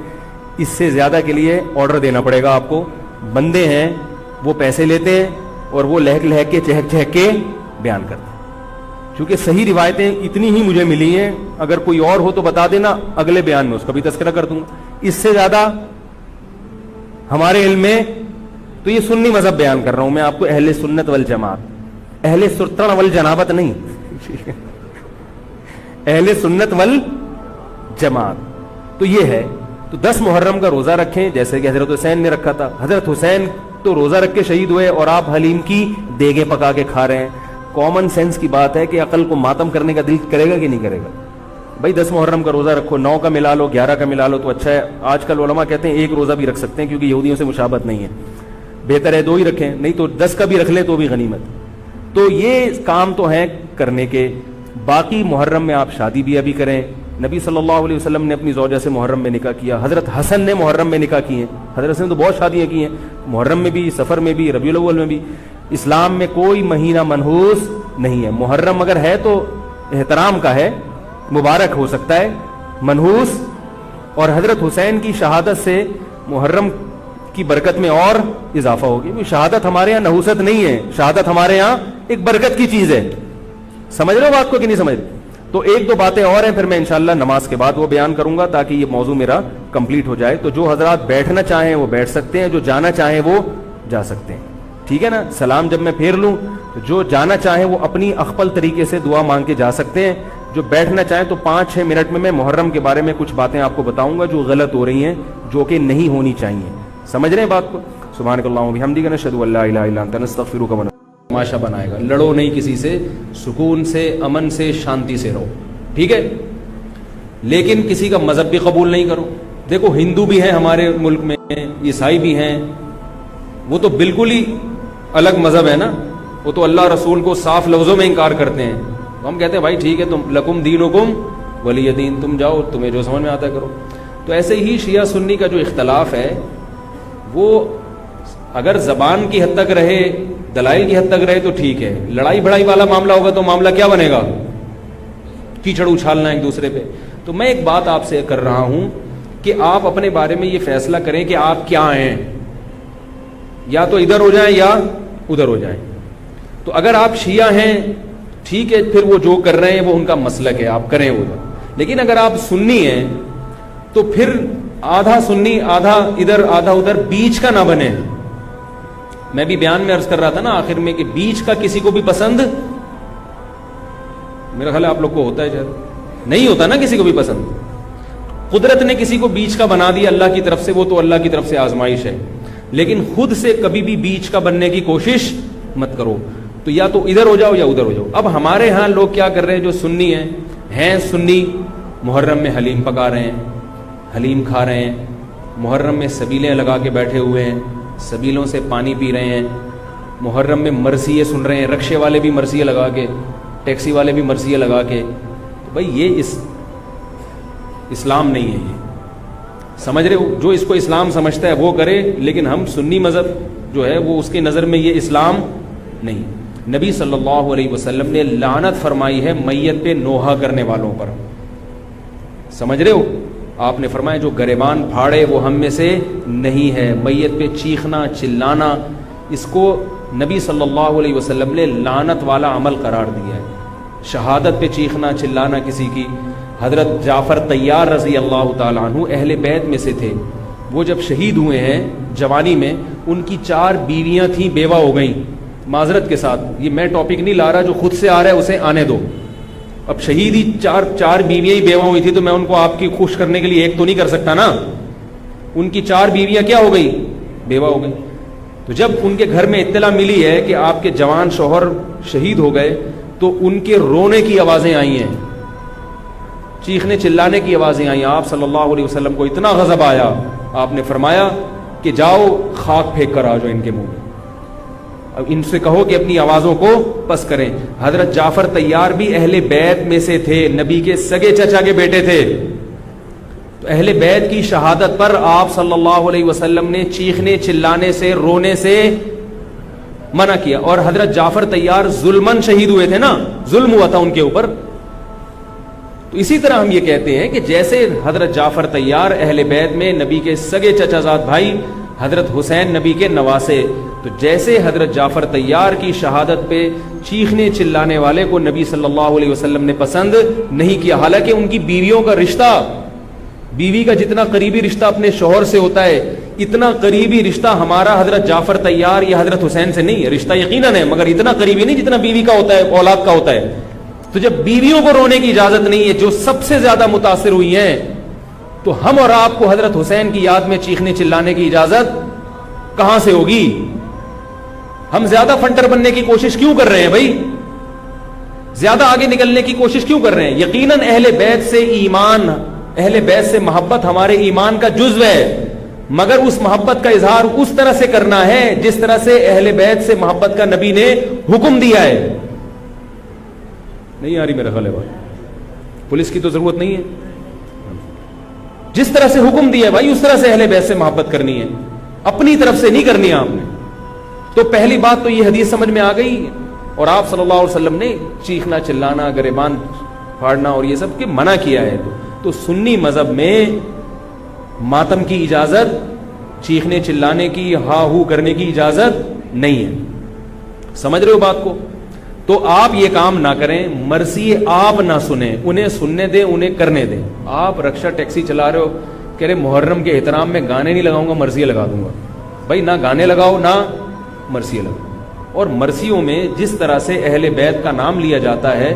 اس سے زیادہ کے لیے آرڈر دینا پڑے گا آپ کو. بندے ہیں وہ پیسے لیتے ہیں اور وہ لہک لہک کے چہک چہک کے بیان کرتے ہیں. چونکہ صحیح روایتیں اتنی ہی مجھے ملی ہیں, اگر کوئی اور ہو تو بتا دینا, اگلے بیان میں اس کا بھی تذکرہ کر دوں گا. اس سے زیادہ ہمارے علم میں تو یہ سنی مذہب بیان کر رہا ہوں میں آپ کو, اہل سنت والجماعت, اہل سرتن والجنابت نہیں, اہل سنت والجماعت. تو یہ ہے. تو 10 محرم کا روزہ رکھیں جیسے کہ حضرت حسین نے رکھا تھا. حضرت حسین تو روزہ رکھ کے شہید ہوئے اور آپ حلیم کی دیگیں پکا کے کھا رہے ہیں. کامن سینس کی بات ہے کہ عقل کو ماتم کرنے کا دل کرے گا کہ نہیں کرے گا؟ بھائی 10 محرم کا روزہ رکھو, 9 کا ملا لو, 11 کا ملا لو تو اچھا ہے. آج کل علماء کہتے ہیں 1 روزہ بھی رکھ سکتے ہیں کیونکہ یہودیوں سے مشابہت نہیں ہے. بہتر ہے 2 ہی رکھیں, نہیں تو 10 کا بھی رکھ لیں تو بھی غنیمت. تو یہ کام تو ہیں کرنے کے. باقی محرم میں آپ شادی بھی ابھی کریں. نبی صلی اللہ علیہ وسلم نے اپنی زوجہ سے محرم میں نکاح کیا. حضرت حسن نے محرم میں نکاح کیے. حضرت حسن نے تو بہت شادیاں کی ہیں, محرم میں بھی, سفر میں بھی, ربیع الاول میں بھی. اسلام میں کوئی مہینہ منحوس نہیں ہے. محرم اگر ہے تو احترام کا ہے, مبارک ہو سکتا ہے, منحوس. اور حضرت حسین کی شہادت سے محرم کی برکت میں اور اضافہ ہوگی. شہادت ہمارے یہاں نحوست نہیں ہے, شہادت ہمارے یہاں ایک برکت کی چیز ہے. سمجھ رہے ہو بات کو کہ نہیں سمجھ رہے؟ تو 1-2 باتیں اور ہیں, پھر میں انشاءاللہ نماز کے بعد وہ بیان کروں گا تاکہ یہ موضوع میرا کمپلیٹ ہو جائے. تو جو حضرات بیٹھنا چاہیں وہ بیٹھ سکتے ہیں, جو جانا چاہیں وہ جا سکتے ہیں. ٹھیک ہے نا؟ سلام جب میں پھیر لوں تو جو جانا چاہیں وہ اپنی اخپل طریقے سے دعا مانگ کے جا سکتے ہیں. جو بیٹھنا چاہیں تو 5-6 منٹ میں محرم کے بارے میں کچھ باتیں آپ کو بتاؤں گا جو غلط ہو رہی ہیں, جو کہ نہیں ہونی چاہیے. سمجھ رہے ہیں بات کو؟ سبحانک اللہم و بحمدک نشہد ان لا الہ الا انت نستغفرک و نتوب. تماشا بنائے گا, لڑو نہیں کسی سے, سکون سے, امن سے, شانتی سے رہو. ٹھیک ہے؟ لیکن کسی کا مذہب بھی قبول نہیں کرو. دیکھو ہندو بھی ہیں ہمارے ملک میں, عیسائی بھی ہیں, وہ تو بالکل ہی الگ مذہب ہے نا. وہ تو اللہ رسول کو صاف لفظوں میں انکار کرتے ہیں. ہم کہتے ہیں بھائی ٹھیک ہے, تم لکم دینکم ولی دین, تم جاؤ, تمہیں جو سمجھ میں آتا ہے کرو. تو ایسے ہی شیعہ سنی کا جو اختلاف ہے وہ اگر زبان کی حد تک رہے, دلائل کی حد تک رہے تو ٹھیک ہے. لڑائی بڑائی والا معاملہ ہوگا تو معاملہ کیا بنے گا؟ کیچڑ اچھالنا ایک دوسرے پہ. تو میں ایک بات آپ سے کر رہا ہوں کہ آپ اپنے بارے میں یہ فیصلہ کریں کہ آپ کیا ہیں, یا تو ادھر ہو جائیں یا ادھر ہو جائیں. تو اگر آپ شیعہ ہیں ٹھیک ہے, پھر وہ جو کر رہے ہیں وہ ان کا مسلک ہے, آپ کریں وہ. لیکن اگر آپ سنی ہیں تو پھر آدھا سنی آدھا ادھر آدھا ادھر, بیچ کا نہ بنے. میں بھی بیان میں عرض کر رہا تھا نا آخر میں کہ بیچ کا کسی کو بھی پسند میرا خیال ہے آپ لوگ کو ہوتا ہے شاید نہیں ہوتا نا کسی کو بھی پسند. قدرت نے کسی کو بیچ کا بنا دیا اللہ کی طرف سے, وہ تو اللہ کی طرف سے آزمائش ہے, لیکن خود سے کبھی بھی بیچ کا بننے کی کوشش مت کرو. تو یا تو ادھر ہو جاؤ یا ادھر ہو جاؤ. اب ہمارے ہاں لوگ کیا کر رہے ہیں, جو سنی ہیں سنی, محرم میں حلیم پکا رہے ہیں, حلیم کھا رہے ہیں, محرم میں سبیلیں لگا کے بیٹھے ہوئے ہیں, سبیلوں سے پانی پی رہے ہیں, محرم میں مرثیے سن رہے ہیں, رکشے والے بھی مرثیے لگا کے, ٹیکسی والے بھی مرثیے لگا کے. تو بھائی یہ اسلام نہیں ہے, یہ سمجھ رہے ہو. جو اس کو اسلام سمجھتا ہے وہ کرے, لیکن ہم سنی مذہب جو ہے وہ اس کی نظر میں یہ اسلام نہیں. نبی صلی اللہ علیہ وسلم نے لعنت فرمائی ہے میت پہ نوحہ کرنے والوں پر, سمجھ رہے ہو. آپ نے فرمایا جو گریبان پھاڑے وہ ہم میں سے نہیں ہے. میت پہ چیخنا چلانا, اس کو نبی صلی اللہ علیہ وسلم نے لعنت والا عمل قرار دیا ہے. شہادت پہ چیخنا چلانا کسی کی. حضرت جعفر طیار رضی اللہ تعالیٰ عنہ اہل بیت میں سے تھے. وہ جب شہید ہوئے ہیں جوانی میں, ان کی 4 بیویاں تھیں, بیوہ ہو گئیں. معذرت کے ساتھ یہ میں ٹاپک نہیں لا رہا, جو خود سے آ رہا ہے اسے آنے دو. اب شہید ہی 4 بیویاں ہی بیوہ ہوئی تھی, تو میں ان کو آپ کی خوش کرنے کے لیے ایک تو نہیں کر سکتا نا. ان کی 4 بیویاں کیا ہو گئی, بیوہ ہو گئی. تو جب ان کے گھر میں اطلاع ملی ہے کہ آپ کے جوان شوہر شہید ہو گئے, تو ان کے رونے کی آوازیں آئی ہیں, چیخنے چلانے کی آوازیں آئیں. آپ صلی اللہ علیہ وسلم کو اتنا غضب آیا, آپ نے فرمایا کہ جاؤ خاک پھینک کر آ جاؤ ان کے منہ میں, اب ان سے کہو کہ اپنی آوازوں کو پس کریں. حضرت جعفر طیار بھی اہل بیت میں سے تھے, نبی کے سگے چچا کے بیٹے تھے. تو اہل بیت کی شہادت پر آپ صلی اللہ علیہ وسلم نے چیخنے چلانے سے, رونے سے منع کیا. اور حضرت جعفر طیار ظلمن شہید ہوئے تھے نا, ظلم ہوا تھا ان کے اوپر. تو اسی طرح ہم یہ کہتے ہیں کہ جیسے حضرت جعفر طیار اہل بیت میں نبی کے سگے چچا زاد بھائی, حضرت حسین نبی کے نواسے, تو جیسے حضرت جعفر طیار کی شہادت پہ چیخنے چلانے والے کو نبی صلی اللہ علیہ وسلم نے پسند نہیں کیا. حالانکہ ان کی بیویوں کا رشتہ, بیوی کا جتنا قریبی رشتہ اپنے شوہر سے ہوتا ہے, اتنا قریبی رشتہ ہمارا حضرت جعفر طیار یا حضرت حسین سے نہیں ہے. رشتہ یقیناً ہے, مگر اتنا قریبی نہیں جتنا بیوی کا ہوتا ہے, اولاد کا ہوتا ہے. تو جب بیویوں کو رونے کی اجازت نہیں ہے, جو سب سے زیادہ متاثر ہوئی ہیں, تو ہم اور آپ کو حضرت حسین کی یاد میں چیخنے چلانے کی اجازت کہاں سے ہوگی؟ ہم زیادہ فنٹر بننے کی کوشش کیوں کر رہے ہیں بھائی, زیادہ آگے نکلنے کی کوشش کیوں کر رہے ہیں؟ یقیناً اہل بیت سے ایمان, اہل بیت سے محبت ہمارے ایمان کا جزو ہے, مگر اس محبت کا اظہار اس طرح سے کرنا ہے جس طرح سے اہل بیت سے محبت کا نبی نے حکم دیا ہے. نہیں آ رہی میرا خیال ہے بھائی, پولیس کی تو ضرورت نہیں ہے. جس طرح سے حکم دیا ہے بھائی اس طرح سے اہل بیت سے محبت کرنی ہے, اپنی طرف سے نہیں کرنی ہے آپ نے. تو پہلی بات تو یہ حدیث سمجھ میں آ گئی, اور آپ صلی اللہ علیہ وسلم نے چیخنا چلانا, گریبان پھاڑنا اور یہ سب کے منع کیا ہے. تو سنی مذہب میں ماتم کی اجازت, چیخنے چلانے کی, ہا ہو کرنے کی اجازت نہیں ہے. سمجھ رہے ہو بات کو؟ تو آپ یہ کام نہ کریں, مرثی آپ نہ سنیں, انہیں سننے دیں, انہیں کرنے دیں. آپ رکشہ ٹیکسی چلا رہے ہو, کہہ رہے محرم کے احترام میں گانے نہیں لگاؤں گا, مرثیے لگا دوں گا. بھائی نہ گانے لگاؤ نہ مرثیے لگاؤ. اور مرثیوں میں جس طرح سے اہل بیت کا نام لیا جاتا ہے,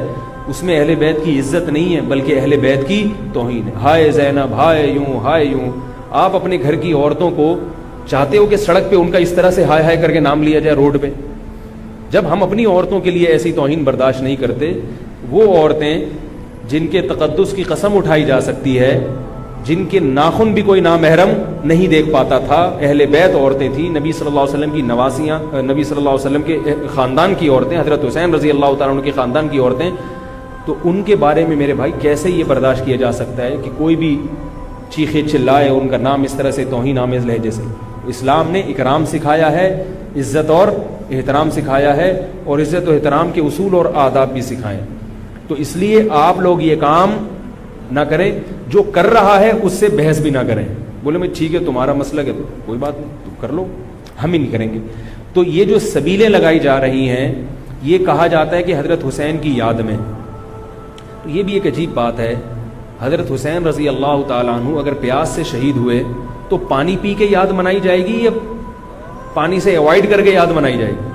اس میں اہل بیت کی عزت نہیں ہے بلکہ اہل بیت کی توہین ہے. ہائے زینب, ہائے یوں, ہائے یوں. آپ اپنے گھر کی عورتوں کو چاہتے ہو کہ سڑک پہ ان کا اس طرح سے ہائے ہائے کر کے نام لیا جائے روڈ پہ؟ جب ہم اپنی عورتوں کے لیے ایسی توہین برداشت نہیں کرتے, وہ عورتیں جن کے تقدس کی قسم اٹھائی جا سکتی ہے, جن کے ناخن بھی کوئی نامحرم نہیں دیکھ پاتا تھا, اہل بیت عورتیں تھیں, نبی صلی اللہ علیہ وسلم کی نواسیاں, نبی صلی اللہ علیہ وسلم کے خاندان کی عورتیں, حضرت حسین رضی اللہ تعالیٰ عنہ کے خاندان کی عورتیں, تو ان کے بارے میں میرے بھائی کیسے یہ برداشت کیا جا سکتا ہے کہ کوئی بھی چیخے چلائے, ان کا نام اس طرح سے توہین آمیز لہجے سے؟ اسلام نے اکرام سکھایا ہے, عزت اور احترام سکھایا ہے, اور عزت و احترام کے اصول اور آداب بھی سکھائیں. تو اس لیے آپ لوگ یہ کام نہ کریں, جو کر رہا ہے اس سے بحث بھی نہ کریں. بولے میں ٹھیک ہے تمہارا مسلک ہے تو کوئی بات نہیں, تم کر لو, ہم ہی نہیں کریں گے. تو یہ جو سبیلیں لگائی جا رہی ہیں, یہ کہا جاتا ہے کہ حضرت حسین کی یاد میں. تو یہ بھی ایک عجیب بات ہے. حضرت حسین رضی اللہ تعالیٰ عنہ اگر پیاس سے شہید ہوئے تو پانی پی کے یاد منائی جائے گی یا پانی سے اوائڈ کر کے یاد منائی جائے گی؟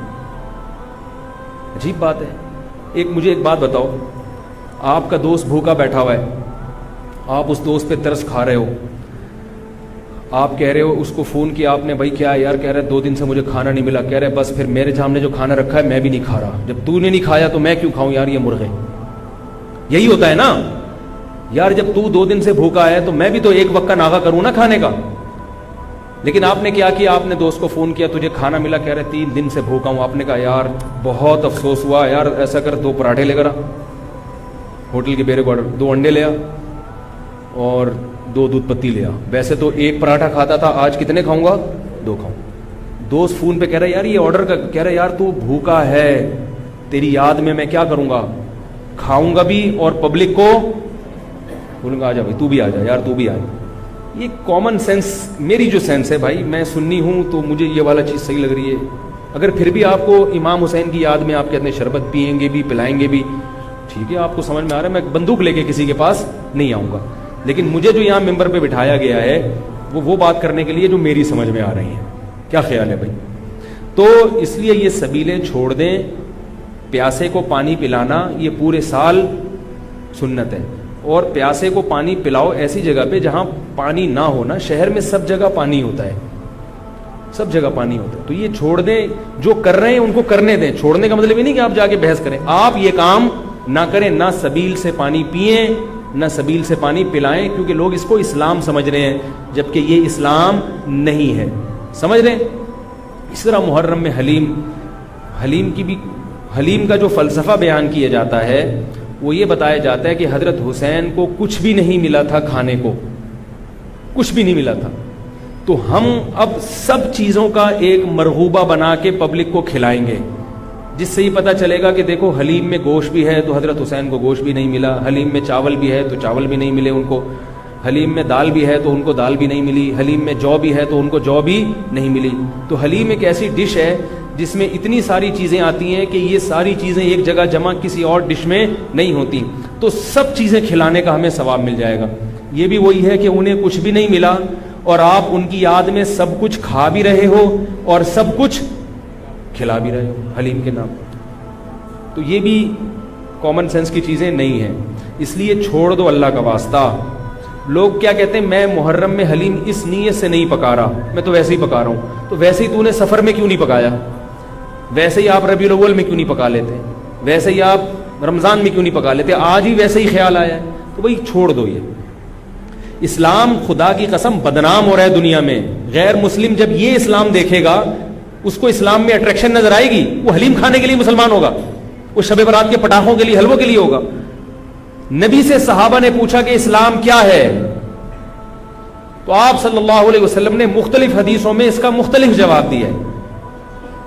عجیب بات ہے. مجھے ایک بات بتاؤ, آپ کا دوست بھوکا بیٹھا ہوا ہے, آپ اس دوست پہ ترس کھا رہے ہو, آپ کہہ رہے ہو, اس کو فون کیا آپ نے, بھائی کیا یار, کہہ رہے 2 دن سے مجھے کھانا نہیں ملا, کہہ رہے بس پھر میرے سامنے جو کھانا رکھا ہے میں بھی نہیں کھا رہا, جب تو نے نہیں کھایا تو میں کیوں کھاؤں یار یہ مرغے. یہی ہوتا ہے نا یار, جب تو 2 دن سے بھوکا ہے تو میں بھی تو ایک وقت کا ناغہ کروں نا کھانے کا. لیکن آپ نے کیا کیا, آپ نے دوست کو فون کیا, تجھے کھانا ملا, کہہ رہے 3 دن سے بھوکا ہوں. آپ نے کہا یار بہت افسوس ہوا یار, ایسا کر 2 پراٹھے لے کر آ, ہوٹل کے بیرے کو آرڈر, 2 انڈے لے آ اور 2 دودھ پتی لے آ. ویسے تو 1 پراٹھا کھاتا تھا, آج کتنے کھاؤں گا, 2 کھاؤں. دوست فون پہ کہہ رہا ہے یار یہ آرڈر کا, کہہ رہا یار تو بھوکا ہے, تیری یاد میں کیا کروں گا, کھاؤں گا بھی اور پبلک کو بولوں گا آ جا بھائی تو بھی آ جا, یار تو بھی آ جا. یہ کامن سینس, میری جو سینس ہے بھائی, میں سنی ہوں تو مجھے یہ والا چیز صحیح لگ رہی ہے. اگر پھر بھی آپ کو امام حسین کی یاد میں آپ کہتے ہیں شربت پئیں گے بھی, پلائیں گے بھی, ٹھیک ہے, آپ کو سمجھ میں آ رہا ہے, میں بندوق لے کے کسی کے پاس نہیں آؤں گا. لیکن مجھے جو یہاں ممبر پہ بٹھایا گیا ہے وہ بات کرنے کے لیے جو میری سمجھ میں آ رہی ہیں. کیا خیال ہے بھائی؟ تو اس لیے یہ سبیلیں چھوڑ دیں. پیاسے کو پانی پلانا یہ پورے سال سنت ہے, اور پیاسے کو پانی پلاؤ ایسی جگہ پہ جہاں پانی نہ ہونا. شہر میں سب جگہ پانی ہوتا ہے, سب جگہ پانی ہوتا ہے. تو یہ چھوڑ دیں, جو کر رہے ہیں ان کو کرنے دیں. چھوڑنے کا مطلب یہ نہیں کہ آپ جا کے بحث کریں, آپ یہ کام نہ کریں, نہ سبیل سے پانی پئیں نہ سبیل سے پانی پلائیں, کیونکہ لوگ اس کو اسلام سمجھ رہے ہیں جبکہ یہ اسلام نہیں ہے. سمجھ رہے ہیں؟ اس طرح محرم میں حلیم کا جو فلسفہ بیان کیا جاتا ہے وہ یہ بتایا جاتا ہے کہ حضرت حسین کو کچھ بھی نہیں ملا تھا, کھانے کو کچھ بھی نہیں ملا تھا, تو ہم اب سب چیزوں کا ایک مرغوبہ بنا کے پبلک کو کھلائیں گے, جس سے یہ پتہ چلے گا کہ دیکھو حلیم میں گوشت بھی ہے تو حضرت حسین کو گوشت بھی نہیں ملا, حلیم میں چاول بھی ہے تو چاول بھی نہیں ملے ان کو, حلیم میں دال بھی ہے تو ان کو دال بھی نہیں ملی, حلیم میں جو بھی ہے تو ان کو جو بھی نہیں ملی. تو حلیم ایک ایسی ڈش ہے جس میں اتنی ساری چیزیں آتی ہیں کہ یہ ساری چیزیں ایک جگہ جمع کسی اور ڈش میں نہیں ہوتی, تو سب چیزیں کھلانے کا ہمیں ثواب مل جائے گا. یہ بھی وہی ہے کہ انہیں کچھ بھی نہیں ملا اور آپ ان کی یاد میں سب کچھ کھا بھی رہے ہو اور سب کچھ کھلا بھی رہے ہو حلیم کے نام. تو یہ بھی کامن سینس کی چیزیں نہیں ہیں, اس لیے چھوڑ دو اللہ کا واسطہ. لوگ کیا کہتے ہیں, میں محرم میں حلیم اس نیت سے نہیں پکا رہا, میں تو ویسے ہی پکا رہا ہوں. تو ویسے ہی تو نے سفر میں کیوں نہیں پکایا, ویسے ہی آپ ربیع الاول میں کیوں نہیں پکا لیتے, ویسے ہی آپ رمضان میں کیوں نہیں پکا لیتے, آج ہی ویسے ہی خیال آیا ہے. تو بھائی چھوڑ دو. یہ اسلام خدا کی قسم بدنام ہو رہا ہے دنیا میں. غیر مسلم جب یہ اسلام دیکھے گا اس کو اسلام میں اٹریکشن نظر آئے گی, وہ حلیم کھانے کے لیے مسلمان ہوگا, وہ شب برات کے پٹاخوں کے لیے, حلووں کے لیے ہوگا. نبی سے صحابہ نے پوچھا کہ اسلام کیا ہے, تو آپ صلی اللہ علیہ وسلم نے مختلف حدیثوں میں اس کا مختلف جواب دیا ہے.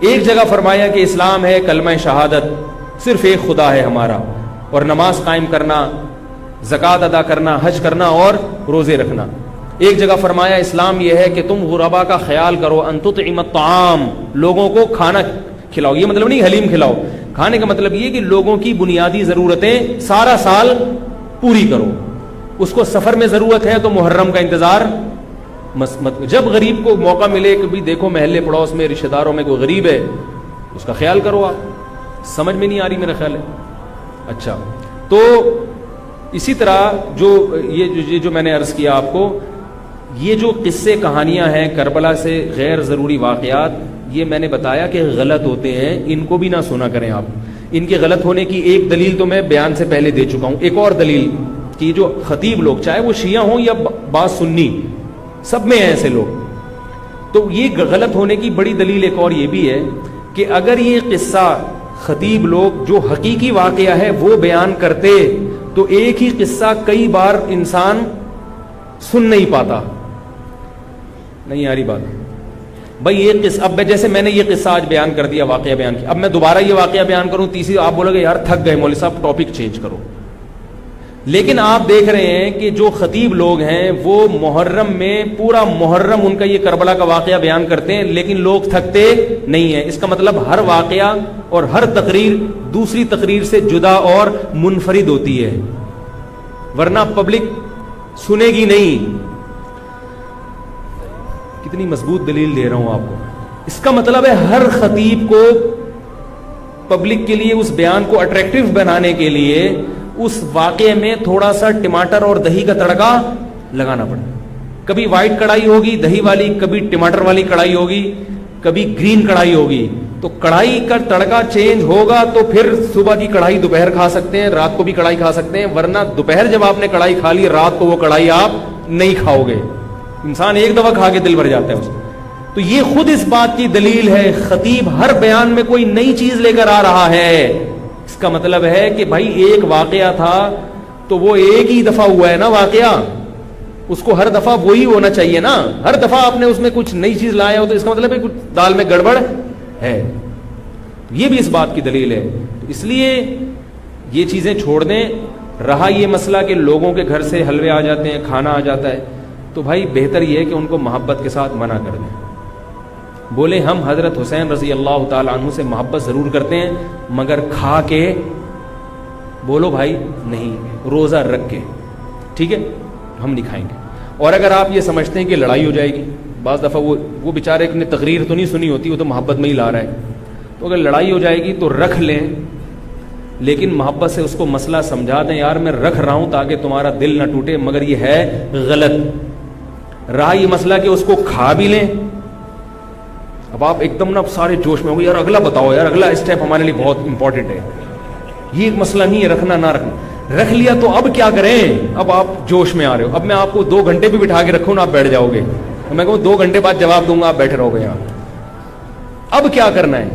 ایک جگہ فرمایا کہ اسلام ہے کلمہ شہادت, صرف ایک خدا ہے ہمارا, اور نماز قائم کرنا, زکوٰۃ ادا کرنا, حج کرنا اور روزے رکھنا. ایک جگہ فرمایا اسلام یہ ہے کہ تم غربا کا خیال کرو, ان تطعم الطعام, لوگوں کو کھانا کھلاؤ. یہ مطلب نہیں حلیم کھلاؤ, کھانے کا مطلب یہ کہ لوگوں کی بنیادی ضرورتیں سارا سال پوری کرو. اس کو سفر میں ضرورت ہے تو محرم کا انتظار مت. جب غریب کو موقع ملے کہ بھی دیکھو محلے پڑوس میں رشتہ داروں میں کوئی غریب ہے, اس کا خیال کرو. آپ سمجھ میں نہیں آ رہی میرا خیال ہے. اچھا, تو اسی طرح جو میں نے عرض کیا آپ کو, یہ جو قصے کہانیاں ہیں کربلا سے غیر ضروری واقعات, یہ میں نے بتایا کہ غلط ہوتے ہیں, ان کو بھی نہ سنا کریں آپ. ان کے غلط ہونے کی ایک دلیل تو میں بیان سے پہلے دے چکا ہوں. ایک اور دلیل کہ جو خطیب لوگ, چاہے وہ شیعہ ہوں یا بعض سنی, سب میں ہیں ایسے لوگ, تو یہ غلط ہونے کی بڑی دلیل ایک اور یہ بھی ہے کہ اگر یہ قصہ خطیب لوگ جو حقیقی واقعہ ہے وہ بیان کرتے تو ایک ہی قصہ کئی بار انسان سن نہیں پاتا. نہیں آ رہی بات بھائی؟ یہ قصہ, اب جیسے میں نے یہ قصہ آج بیان کر دیا, واقعہ بیان کیا, اب میں دوبارہ یہ واقعہ بیان کروں, تیسری آپ بولو گے یار تھک گئے مولوی صاحب, ٹاپک چینج کرو. لیکن آپ دیکھ رہے ہیں کہ جو خطیب لوگ ہیں وہ محرم میں پورا محرم ان کا یہ کربلا کا واقعہ بیان کرتے ہیں, لیکن لوگ تھکتے نہیں ہیں. اس کا مطلب ہر واقعہ اور ہر تقریر دوسری تقریر سے جدا اور منفرد ہوتی ہے, ورنہ پبلک سنے گی نہیں. کتنی مضبوط دلیل دے رہا ہوں آپ کو. اس کا مطلب ہے ہر خطیب کو پبلک کے لیے اس بیان کو اٹریکٹیو بنانے کے لیے اس واقعے میں تھوڑا سا ٹماٹر اور دہی کا تڑکا لگانا پڑا. کبھی وائٹ کڑھائی ہوگی دہی والی, کبھی ٹماٹر والی کڑھائی ہوگی, کبھی گرین کڑھائی ہوگی. تو کڑھائی کا تڑکا چینج ہوگا تو پھر صبح کی کڑھائی دوپہر کھا سکتے ہیں, رات کو بھی کڑھائی کھا سکتے ہیں, ورنہ دوپہر جب آپ نے کڑھائی کھا لی رات کو وہ کڑھائی آپ نہیں کھاؤ گے. انسان ایک دفعہ کھا کے دل بھر جاتا ہے اس. تو یہ خود اس بات کی دلیل ہے. خطیب ہر بیان میں کوئی نئی چیز لے کر آ رہا ہے. اس کا مطلب ہے کہ بھائی ایک واقعہ تھا تو وہ ایک ہی دفعہ ہوا ہے نا واقعہ, اس کو ہر دفعہ وہی ہونا چاہیے نا. ہر دفعہ آپ نے اس میں کچھ نئی چیز لایا ہو تو اس کا مطلب ہے کچھ دال میں گڑبڑ ہے. یہ بھی اس بات کی دلیل ہے. اس لیے یہ چیزیں چھوڑ دیں. رہا یہ مسئلہ کہ لوگوں کے گھر سے حلوے آ جاتے ہیں, کھانا آ جاتا ہے, تو بھائی بہتر یہ ہے کہ ان کو محبت کے ساتھ منع کر دیں. بولے ہم حضرت حسین رضی اللہ تعالی عنہ سے محبت ضرور کرتے ہیں مگر کھا کے بولو بھائی نہیں, روزہ رکھ کے ٹھیک ہے ہم نہیں کھائیں گے. اور اگر آپ یہ سمجھتے ہیں کہ لڑائی ہو جائے گی, بعض دفعہ وہ بیچارے نے تقریر تو نہیں سنی ہوتی, وہ تو محبت میں ہی لا رہا ہے, تو اگر لڑائی ہو جائے گی تو رکھ لیں, لیکن محبت سے اس کو مسئلہ سمجھا دیں, یار میں رکھ رہا ہوں تاکہ تمہارا دل نہ ٹوٹے مگر یہ ہے غلط. رہا یہ مسئلہ کہ اس کو کھا بھی لیں. اب آپ ایک دم نا سارے جوش میں ہو گئے, یار اگلا بتاؤ, یار اگلا اسٹیپ ہمارے لیے بہت امپورٹنٹ ہے. یہ ایک مسئلہ نہیں ہے رکھنا نہ رکھنا. رکھ لیا تو اب کیا کریں؟ اب آپ جوش میں آ رہے ہو. اب میں آپ کو 2 گھنٹے بھی بٹھا کے رکھوں نا آپ بیٹھ جاؤ گے, میں کہوں 2 گھنٹے بعد جواب دوں گا آپ بیٹھے رہو گے یہاں. اب کیا کرنا ہے؟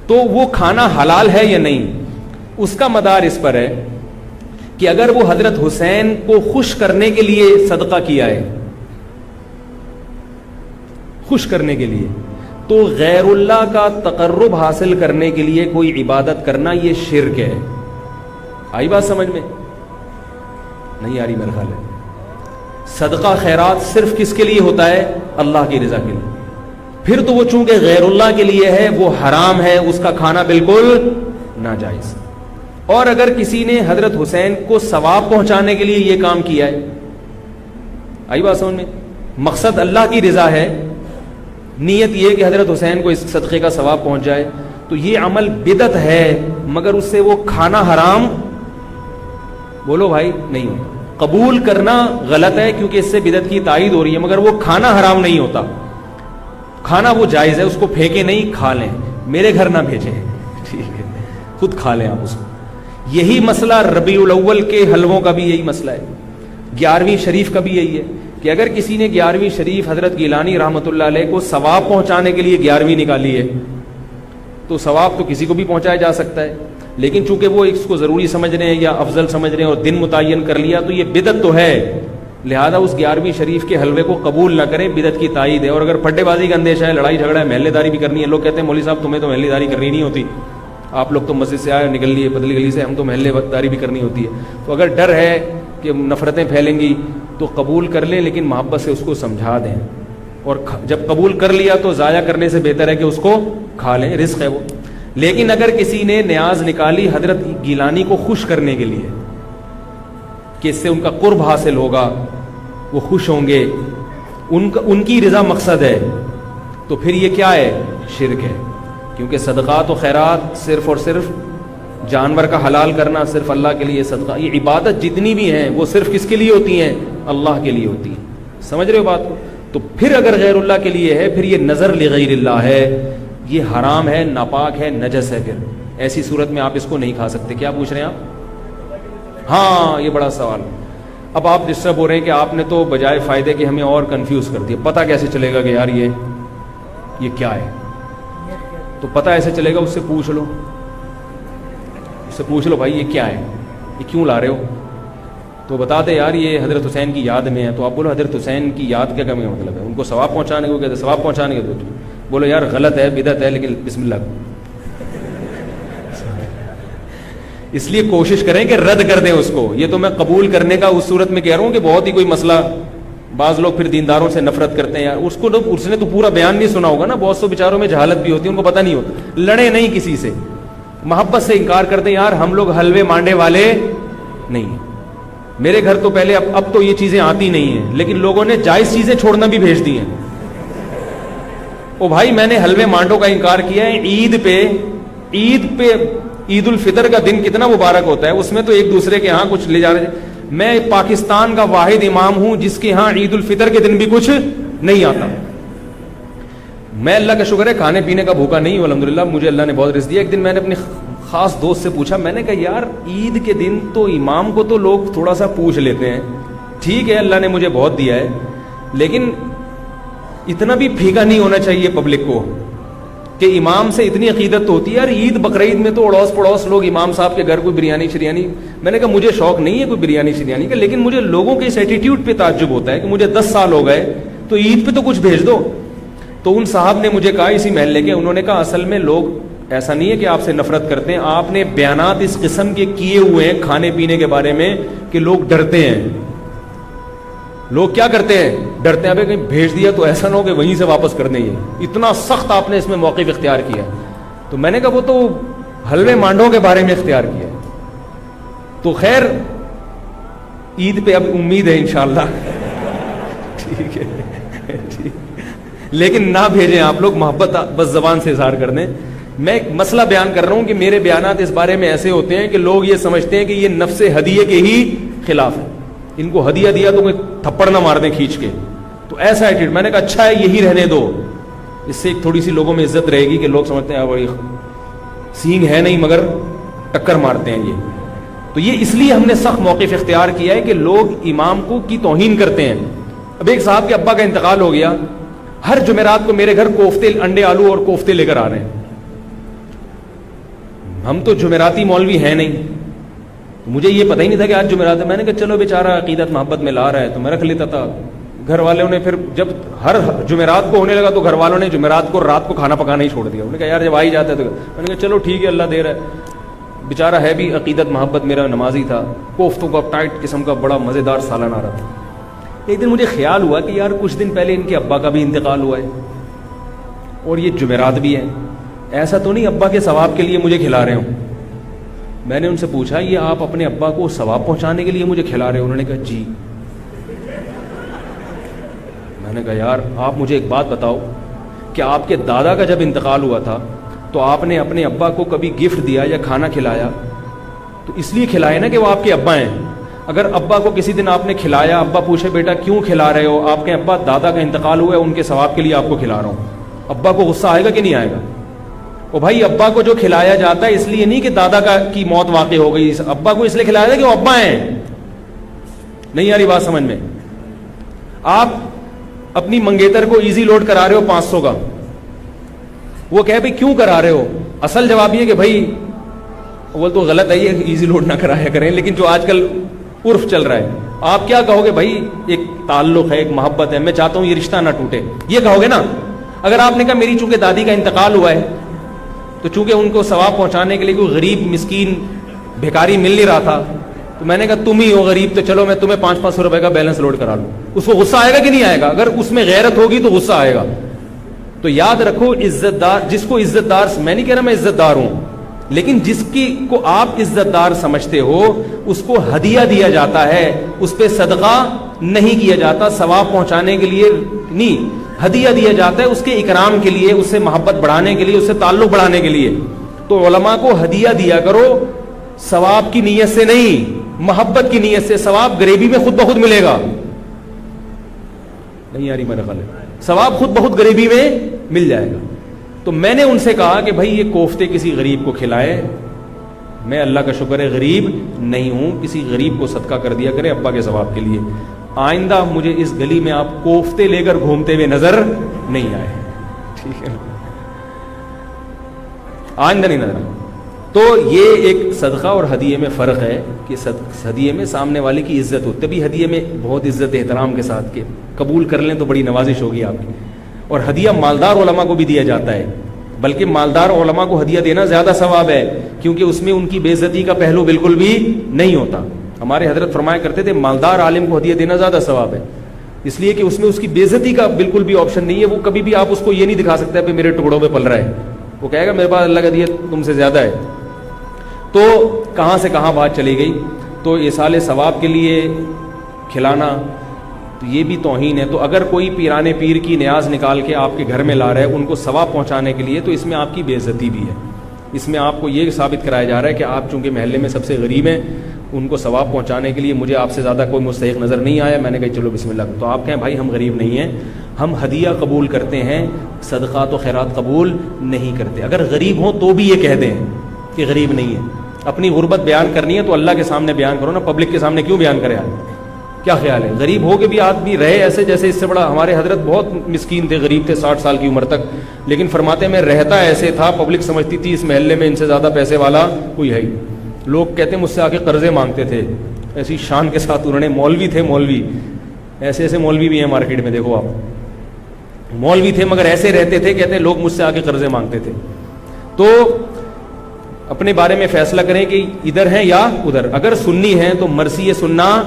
تو وہ کھانا حلال ہے یا نہیں, اس کا مدار اس پر ہے کہ اگر وہ حضرت حسین کو خوش کرنے کے لیے صدقہ کیا ہے, خوش کرنے کے لیے, تو غیر اللہ کا تقرب حاصل کرنے کے لیے کوئی عبادت کرنا یہ شرک ہے. آئی بات سمجھ میں؟ نہیں آ رہی میرا خیال ہے. صدقہ خیرات صرف کس کے لیے ہوتا ہے؟ اللہ کی رضا کے لیے. پھر تو وہ چونکہ غیر اللہ کے لیے ہے وہ حرام ہے, اس کا کھانا بالکل ناجائز. اور اگر کسی نے حضرت حسین کو ثواب پہنچانے کے لیے یہ کام کیا ہے, آئی بات سمجھ میں, مقصد اللہ کی رضا ہے, نیت یہ کہ حضرت حسین کو اس صدقے کا ثواب پہنچ جائے, تو یہ عمل بدعت ہے مگر اس سے وہ کھانا حرام بولو بھائی نہیں ہوتا. قبول کرنا غلط ہے کیونکہ اس سے بدعت کی تائید ہو رہی ہے, مگر وہ کھانا حرام نہیں ہوتا. کھانا وہ جائز ہے, اس کو پھینکے نہیں, کھا لیں, میرے گھر نہ بھیجیں, ٹھیک ہے, خود کھا لیں آپ اس کو. یہی مسئلہ ربیع الاول کے حلووں کا بھی یہی مسئلہ ہے, 11ویں شریف کا بھی یہی ہے کہ اگر کسی نے 11ویں شریف حضرت گیلانی رحمۃ اللہ علیہ کو ثواب پہنچانے کے لیے 11ویں نکالی ہے تو ثواب تو کسی کو بھی پہنچایا جا سکتا ہے, لیکن چونکہ وہ اس کو ضروری سمجھ رہے ہیں یا افضل سمجھ رہے ہیں اور دن متعین کر لیا تو یہ بدعت تو ہے, لہذا اس 11ویں شریف کے حلوے کو قبول نہ کریں, بدعت کی تائید ہے. اور اگر پھڈے بازی کا اندیشہ ہے, لڑائی جھگڑا ہے, محلے داری بھی کرنی ہے, لوگ کہتے ہیں مولوی صاحب تمہیں تو محلے داری کرنی نہیں ہوتی, آپ لوگ تو مسجد سے آئے نکل لیے پتلی گلی سے, ہم تو محلے داری بھی کرنی ہوتی ہے. تو اگر ڈر ہے کہ نفرتیں پھیلیں گی تو قبول کر لیں, لیکن محبت سے اس کو سمجھا دیں, اور جب قبول کر لیا تو ضائع کرنے سے بہتر ہے کہ اس کو کھا لیں, رزق ہے وہ. لیکن اگر کسی نے نیاز نکالی حضرت گیلانی کو خوش کرنے کے لیے کہ اس سے ان کا قرب حاصل ہوگا, وہ خوش ہوں گے, ان کی رضا مقصد ہے, تو پھر یہ کیا ہے؟ شرک ہے. کیونکہ صدقات و خیرات صرف اور صرف جانور کا حلال کرنا صرف اللہ کے لیے صدقہ, یہ عبادت جتنی بھی ہیں وہ صرف کس کے لیے ہوتی ہیں؟ اللہ کے لیے ہوتی ہیں. سمجھ رہے ہو بات کو؟ تو پھر اگر غیر اللہ کے لیے ہے پھر یہ نظر لغیر اللہ ہے, یہ حرام ہے, ناپاک ہے, نجس ہے. پھر ایسی صورت میں آپ اس کو نہیں کھا سکتے. کیا پوچھ رہے ہیں آپ؟ ہاں یہ بڑا سوال. اب آپ ڈسٹرب ہو رہے ہیں کہ آپ نے تو بجائے فائدے کے ہمیں اور کنفیوز کر دیا. پتہ کیسے چلے گا کہ یار یہ کیا ہے؟ تو پتہ ایسے چلے گا, اس سے پوچھ لو, اس سے پوچھ لو بھائی یہ کیا ہے, یہ کیوں لا رہے ہو, تو بتا دے یار یہ حضرت حسین کی یاد میں ہے. تو آپ بولو حضرت حسین کی یاد کیا کا مطلب ہے؟ ان کو ثواب پہنچانے کو کہتے ہیں, ثواب پہنچانے کے تو بولو یار غلط ہے, بدعت ہے, لیکن بسم اللہ. اس لیے کوشش کریں کہ رد کر دیں اس کو. یہ تو میں قبول کرنے کا اس صورت میں کہہ رہا ہوں کہ بہت ہی کوئی مسئلہ, بعض لوگ پھر دینداروں سے نفرت کرتے ہیں, یار اس نے تو پورا بیان نہیں سنا ہوگا نا, بہت سو بیچاروں میں جہالت بھی ہوتی ہے, ان کو پتہ نہیں ہوتا. لڑے نہیں کسی سے, محبت سے انکار کرتے ہیں, یار ہم لوگ حلوے مانڈے والے نہیں, میرے گھر تو پہلے اب تو یہ چیزیں آتی نہیں ہیں, لیکن لوگوں نے جائز چیزیں چھوڑنا بھی بھیج دی ہیں. او بھائی میں نے حلوے مانڈوں کا انکار کیا ہے, عید پہ عید الفطر کا دن کتنا مبارک ہوتا ہے, اس میں تو ایک دوسرے کے ہاں کچھ لے جا رہے ہیں. میں پاکستان کا واحد امام ہوں جس کے ہاں عید الفطر کے دن بھی کچھ نہیں آتا. میں اللہ کا شکر ہے کھانے پینے کا بھوکا نہیں ہوں الحمدللہ, مجھے اللہ نے بہت رزق دیا. ایک دن میں نے اپنے خاص دوست سے پوچھا, میں نے کہا یار عید کے دن تو امام کو تو لوگ تھوڑا سا پوچھ لیتے ہیں, ٹھیک ہے اللہ نے مجھے بہت دیا ہے, لیکن اتنا بھی پھیکا نہیں ہونا چاہیے پبلک کو کہ امام سے اتنی عقیدت تو ہوتی ہے. یار عید بقرعید میں تو اڑوس پڑوس لوگ امام صاحب کے گھر کوئی بریانی شریانی, میں نے کہا مجھے شوق نہیں ہے کوئی بریانی شریانی کا, لیکن مجھے لوگوں کے اس ایٹیٹیوڈ پہ تعجب ہوتا ہے کہ مجھے 10 سال ہو گئے تو عید پہ تو کچھ بھیج دو. تو ان صاحب نے مجھے کہا اسی محلے کے, انہوں نے کہا اصل میں لوگ ایسا نہیں ہے کہ آپ سے نفرت کرتے ہیں, آپ نے بیانات اس قسم کے کیے ہوئے ہیں کھانے پینے کے بارے میں کہ لوگ ڈرتے ہیں. لوگ کیا کرتے ہیں, ڈرتے ہیں ابھی کہیں بھیج دیا تو ایسا نہ ہو کہ وہیں سے واپس کر دیں. یہ اتنا سخت آپ نے اس میں موقف اختیار کیا. تو میں نے کہا وہ تو حلوے مانڈوں کے بارے میں اختیار کیا. تو خیر عید پہ اب امید ہے انشاءاللہ ٹھیک ہے لیکن نہ بھیجیں آپ لوگ, محبت بس زبان سے اظہار کر دیں. میں ایک مسئلہ بیان کر رہا ہوں کہ میرے بیانات اس بارے میں ایسے ہوتے ہیں کہ لوگ یہ سمجھتے ہیں کہ یہ نفس ہدیے کے ہی خلاف ہے, ان کو ہدیہ دیا تو کوئی تھپڑ نہ مار دیں کھینچ کے. تو ایسا ایٹیٹیوڈ, میں نے کہا اچھا ہے یہی رہنے دو, اس سے ایک تھوڑی سی لوگوں میں عزت رہے گی کہ لوگ سمجھتے ہیں بڑی سینگ ہے نہیں مگر ٹکر مارتے ہیں یہ. تو یہ اس لیے ہم نے سخت موقف اختیار کیا ہے کہ لوگ امام کو کی توہین کرتے ہیں. اب ایک صاحب کے ابا کا انتقال ہو گیا, ہر جمعرات کو میرے گھر کوفتے, انڈے آلو اور کوفتے لے کر آ رہے ہیں. ہم تو جمعراتی مولوی ہیں نہیں, مجھے یہ پتہ ہی نہیں تھا کہ آج جمعرات ہے. میں نے کہا چلو بیچارہ عقیدت محبت میں لا رہا ہے تو میں رکھ لیتا تھا. گھر والوں نے پھر جب ہر جمعرات کو ہونے لگا تو گھر والوں نے جمعرات کو رات کو کھانا پکانا ہی چھوڑ دیا. انہوں نے کہا یار جب آ ہی جاتا ہے تو میں نے کہا چلو ٹھیک ہے اللہ دے رہا ہے. بیچارہ ہے بھی عقیدت محبت میرا نمازی تھا, کوفتوں کا ٹائٹ قسم کا بڑا مزیدار سالن آ رہا تھا. ایک دن مجھے خیال ہوا کہ یار کچھ دن پہلے ان کے ابا کا بھی انتقال ہوا ہے اور یہ جمعرات بھی ہے, ایسا تو نہیں ابا کے ثواب کے لیے مجھے کھلا رہے ہوں. میں نے ان سے پوچھا یہ آپ اپنے ابا کو ثواب پہنچانے کے لیے مجھے کھلا رہے ہو؟ انہوں نے کہا جی. میں نے کہا یار آپ مجھے ایک بات بتاؤ کہ آپ کے دادا کا جب انتقال ہوا تھا تو آپ نے اپنے ابا کو کبھی گفٹ دیا یا کھانا کھلایا؟ تو اس لیے کھلائے نا کہ وہ آپ کے ابا ہیں. اگر ابا کو کسی دن آپ نے کھلایا, ابا پوچھے بیٹا کیوں کھلا رہے ہو, آپ کے ابا دادا کا انتقال ہوا ہے ان کے ثواب کے لیے آپ کو کھلا رہا ہوں, ابا کو غصہ آئے گا کہ نہیں آئے گا؟ اور بھائی ابا کو جو کھلایا جاتا ہے اس لیے نہیں کہ دادا کی موت واقع ہو گئی, ابا کو اس لیے کھلایا جاتا ہے کہ وہ ابا ہیں. نہیں آ رہی بات سمجھ میں؟ آپ اپنی منگیتر کو ایزی لوڈ کرا رہے ہو 500 کا, وہ کہے بھائی کیوں کرا رہے ہو؟ اصل جواب یہ کہ بھائی وہ تو غلط ہے یہ ایزی لوڈ نہ کرایا کریں, لیکن جو آج کل عرف چل رہا ہے آپ کیا کہو گے؟ بھائی ایک تعلق ہے, ایک محبت ہے, میں چاہتا ہوں یہ رشتہ نہ ٹوٹے, یہ کہو گے نا. اگر آپ نے کہا میری چونکہ دادی کا انتقال ہوا ہے تو چونکہ ان کو ثواب پہنچانے کے لیے کوئی غریب مسکین بھیکاری مل نہیں رہا تھا تو میں نے کہا تم ہی ہو غریب تو چلو میں تمہیں 500 روپے کا بیلنس لوڈ کرا لوں, اس کو غصہ آئے گا کہ نہیں آئے گا؟ اگر اس میں غیرت ہوگی تو غصہ آئے گا. تو یاد رکھو عزت دار, جس کو عزت دار, میں نہیں کہہ رہا میں عزت دار ہوں, لیکن جس کی کو آپ عزت دار سمجھتے ہو اس کو ہدیہ دیا جاتا ہے, اس پہ صدقہ نہیں کیا جاتا, ثواب پہنچانے کے لیے نہیں, ہدیہ دیا جاتا ہے اس کے اکرام کے لیے, اس سے محبت بڑھانے کے لیے, اس سے تعلق بڑھانے کے لیے. تو علماء کو ہدیہ دیا کرو ثواب کی نیت سے نہیں, محبت کی نیت سے. ثواب غریبی میں خود بخود ملے گا. نہیں آ رہی میرا خیال ہے, ثواب خود بخود غریبی میں مل جائے گا. تو میں نے ان سے کہا کہ بھائی یہ کوفتے کسی غریب کو کھلائے, میں اللہ کا شکر ہے غریب نہیں ہوں, کسی غریب کو صدقہ کر دیا کرے ابا کے ثواب کے لیے. آئندہ مجھے اس گلی میں آپ کوفتے لے کر گھومتے ہوئے نظر نہیں آئے, ٹھیک ہے؟ آئندہ نہیں نظر. تو یہ ایک صدقہ اور ہدیے میں فرق ہے کہ ہدیے میں سامنے والے کی عزت ہو, تبھی ہدیے میں بہت عزت احترام کے ساتھ کہ قبول کر لیں تو بڑی نوازش ہوگی آپ کی. اور ہدیہ مالدار علماء کو بھی دیا جاتا ہے, بلکہ مالدار علماء کو ہدیہ دینا زیادہ ثواب ہے کیونکہ اس میں ان کی بے عزتی کا پہلو بالکل بھی نہیں ہوتا. ہمارے حضرت فرمایا کرتے تھے مالدار عالم کو ہدیہ دینا زیادہ ثواب ہے, اس لیے کہ اس میں اس کی بے عزتی کا بالکل بھی آپشن نہیں ہے. وہ کبھی بھی آپ اس کو یہ نہیں دکھا سکتے کہ میرے ٹکڑوں پہ پل رہا ہے, وہ کہے گا میرے پاس اللہ کا ہدیہ تم سے زیادہ ہے. تو کہاں سے کہاں بات چلی گئی. تو ایصال ثواب کے لیے کھلانا تو یہ بھی توہین ہے. تو اگر کوئی پیرانے پیر کی نیاز نکال کے آپ کے گھر میں لا رہا ہے ان کو ثواب پہنچانے کے لیے, تو اس میں آپ کی بے عزتی بھی ہے. اس میں آپ کو یہ ثابت کرایا جا رہا ہے کہ آپ چونکہ محلے میں سب سے غریب ہیں، ان کو ثواب پہنچانے کے لیے مجھے آپ سے زیادہ کوئی مستحق نظر نہیں آیا، میں نے کہا چلو بسم اللہ۔ تو آپ کہیں بھائی ہم غریب نہیں ہیں، ہم ہدیہ قبول کرتے ہیں، صدقات و خیرات قبول نہیں کرتے۔ اگر غریب ہوں تو بھی یہ کہہ دیں کہ غریب نہیں ہے۔ اپنی غربت بیان کرنی ہے تو اللہ کے سامنے بیان کرو نا، پبلک کے سامنے کیوں بیان کرے آپ؟ کیا خیال ہے؟ غریب ہو کے بھی آدمی رہے ایسے جیسے اس سے بڑا، ہمارے حضرت بہت مسکین تھے، غریب تھے 60 سال کی عمر تک، لیکن فرماتے میں رہتا ایسے تھا، پبلک سمجھتی تھی اس محلے میں ان سے زیادہ پیسے والا کوئی ہے ہی۔ لوگ کہتے ہیں مجھ سے آ کے قرضے مانگتے تھے، ایسی شان کے ساتھ انہوں نے، مولوی تھے، مولوی ایسے ایسے مولوی بھی ہیں مارکیٹ میں، دیکھو آپ، مولوی تھے مگر ایسے رہتے تھے، کہتے ہیں لوگ مجھ سے آ کے قرضے مانگتے تھے۔ تو اپنے بارے میں فیصلہ کریں کہ ادھر ہیں یا ادھر۔ اگر سنی ہیں تو مرثی سننا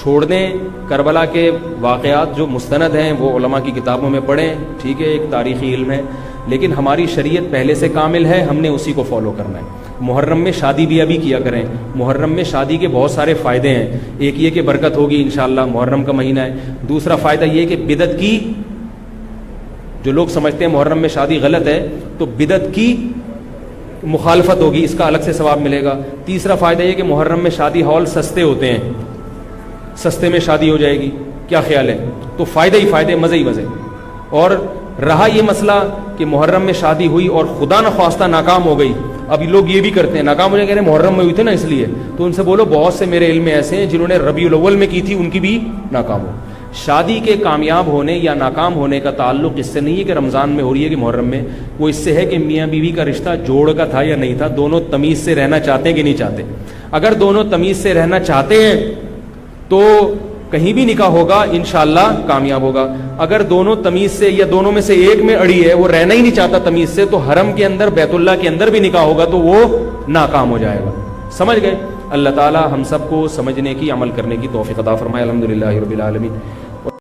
چھوڑ دیں، کربلا کے واقعات جو مستند ہیں وہ علماء کی کتابوں میں پڑھیں، ٹھیک ہے، ایک تاریخی علم ہے، لیکن ہماری شریعت پہلے سے کامل ہے، ہم نے اسی کو فالو کرنا ہے۔ محرم میں شادی بھی ابھی کیا کریں، محرم میں شادی کے بہت سارے فائدے ہیں، ایک یہ کہ برکت ہوگی انشاءاللہ، محرم کا مہینہ ہے۔ دوسرا فائدہ یہ کہ بدعت کی، جو لوگ سمجھتے ہیں محرم میں شادی غلط ہے تو بدعت کی مخالفت ہوگی، اس کا الگ سے ثواب ملے گا۔ تیسرا فائدہ یہ کہ محرم میں شادی ہال سستے ہوتے ہیں، سستے میں شادی ہو جائے گی، کیا خیال ہے؟ تو فائدے ہی فائدے، مزے ہی مزے۔ اور رہا یہ مسئلہ کہ محرم میں شادی ہوئی اور خدا نخواستہ ناکام ہو گئی، ابھی لوگ یہ بھی کرتے ہیں، ناکام ہو جائے، کہہ رہے ہیں محرم میں ہوئی تھی نا اس لیے، تو ان سے بولو بہت سے میرے علم میں ایسے ہیں جنہوں نے ربیع الاول میں کی تھی، ان کی بھی ناکام ہو۔ شادی کے کامیاب ہونے یا ناکام ہونے کا تعلق اس سے نہیں ہے کہ رمضان میں ہو رہی ہے کہ محرم میں، وہ اس سے ہے کہ میاں بیوی کا رشتہ جوڑ کا تھا یا نہیں تھا، دونوں تمیز سے رہنا چاہتے ہیں کہ نہیں چاہتے۔ اگر دونوں تمیز سے رہنا چاہتے ہیں تو کہیں بھی نکاح ہوگا انشاءاللہ کامیاب ہوگا۔ اگر دونوں تمیز سے یا دونوں میں سے ایک میں اڑی ہے، وہ رہنا ہی نہیں چاہتا تمیز سے، تو حرم کے اندر بیت اللہ کے اندر بھی نکاح ہوگا تو وہ ناکام ہو جائے گا۔ سمجھ گئے؟ اللہ تعالی ہم سب کو سمجھنے کی، عمل کرنے کی توفیق عطا فرمائے۔ الحمدللہ رب العالمین۔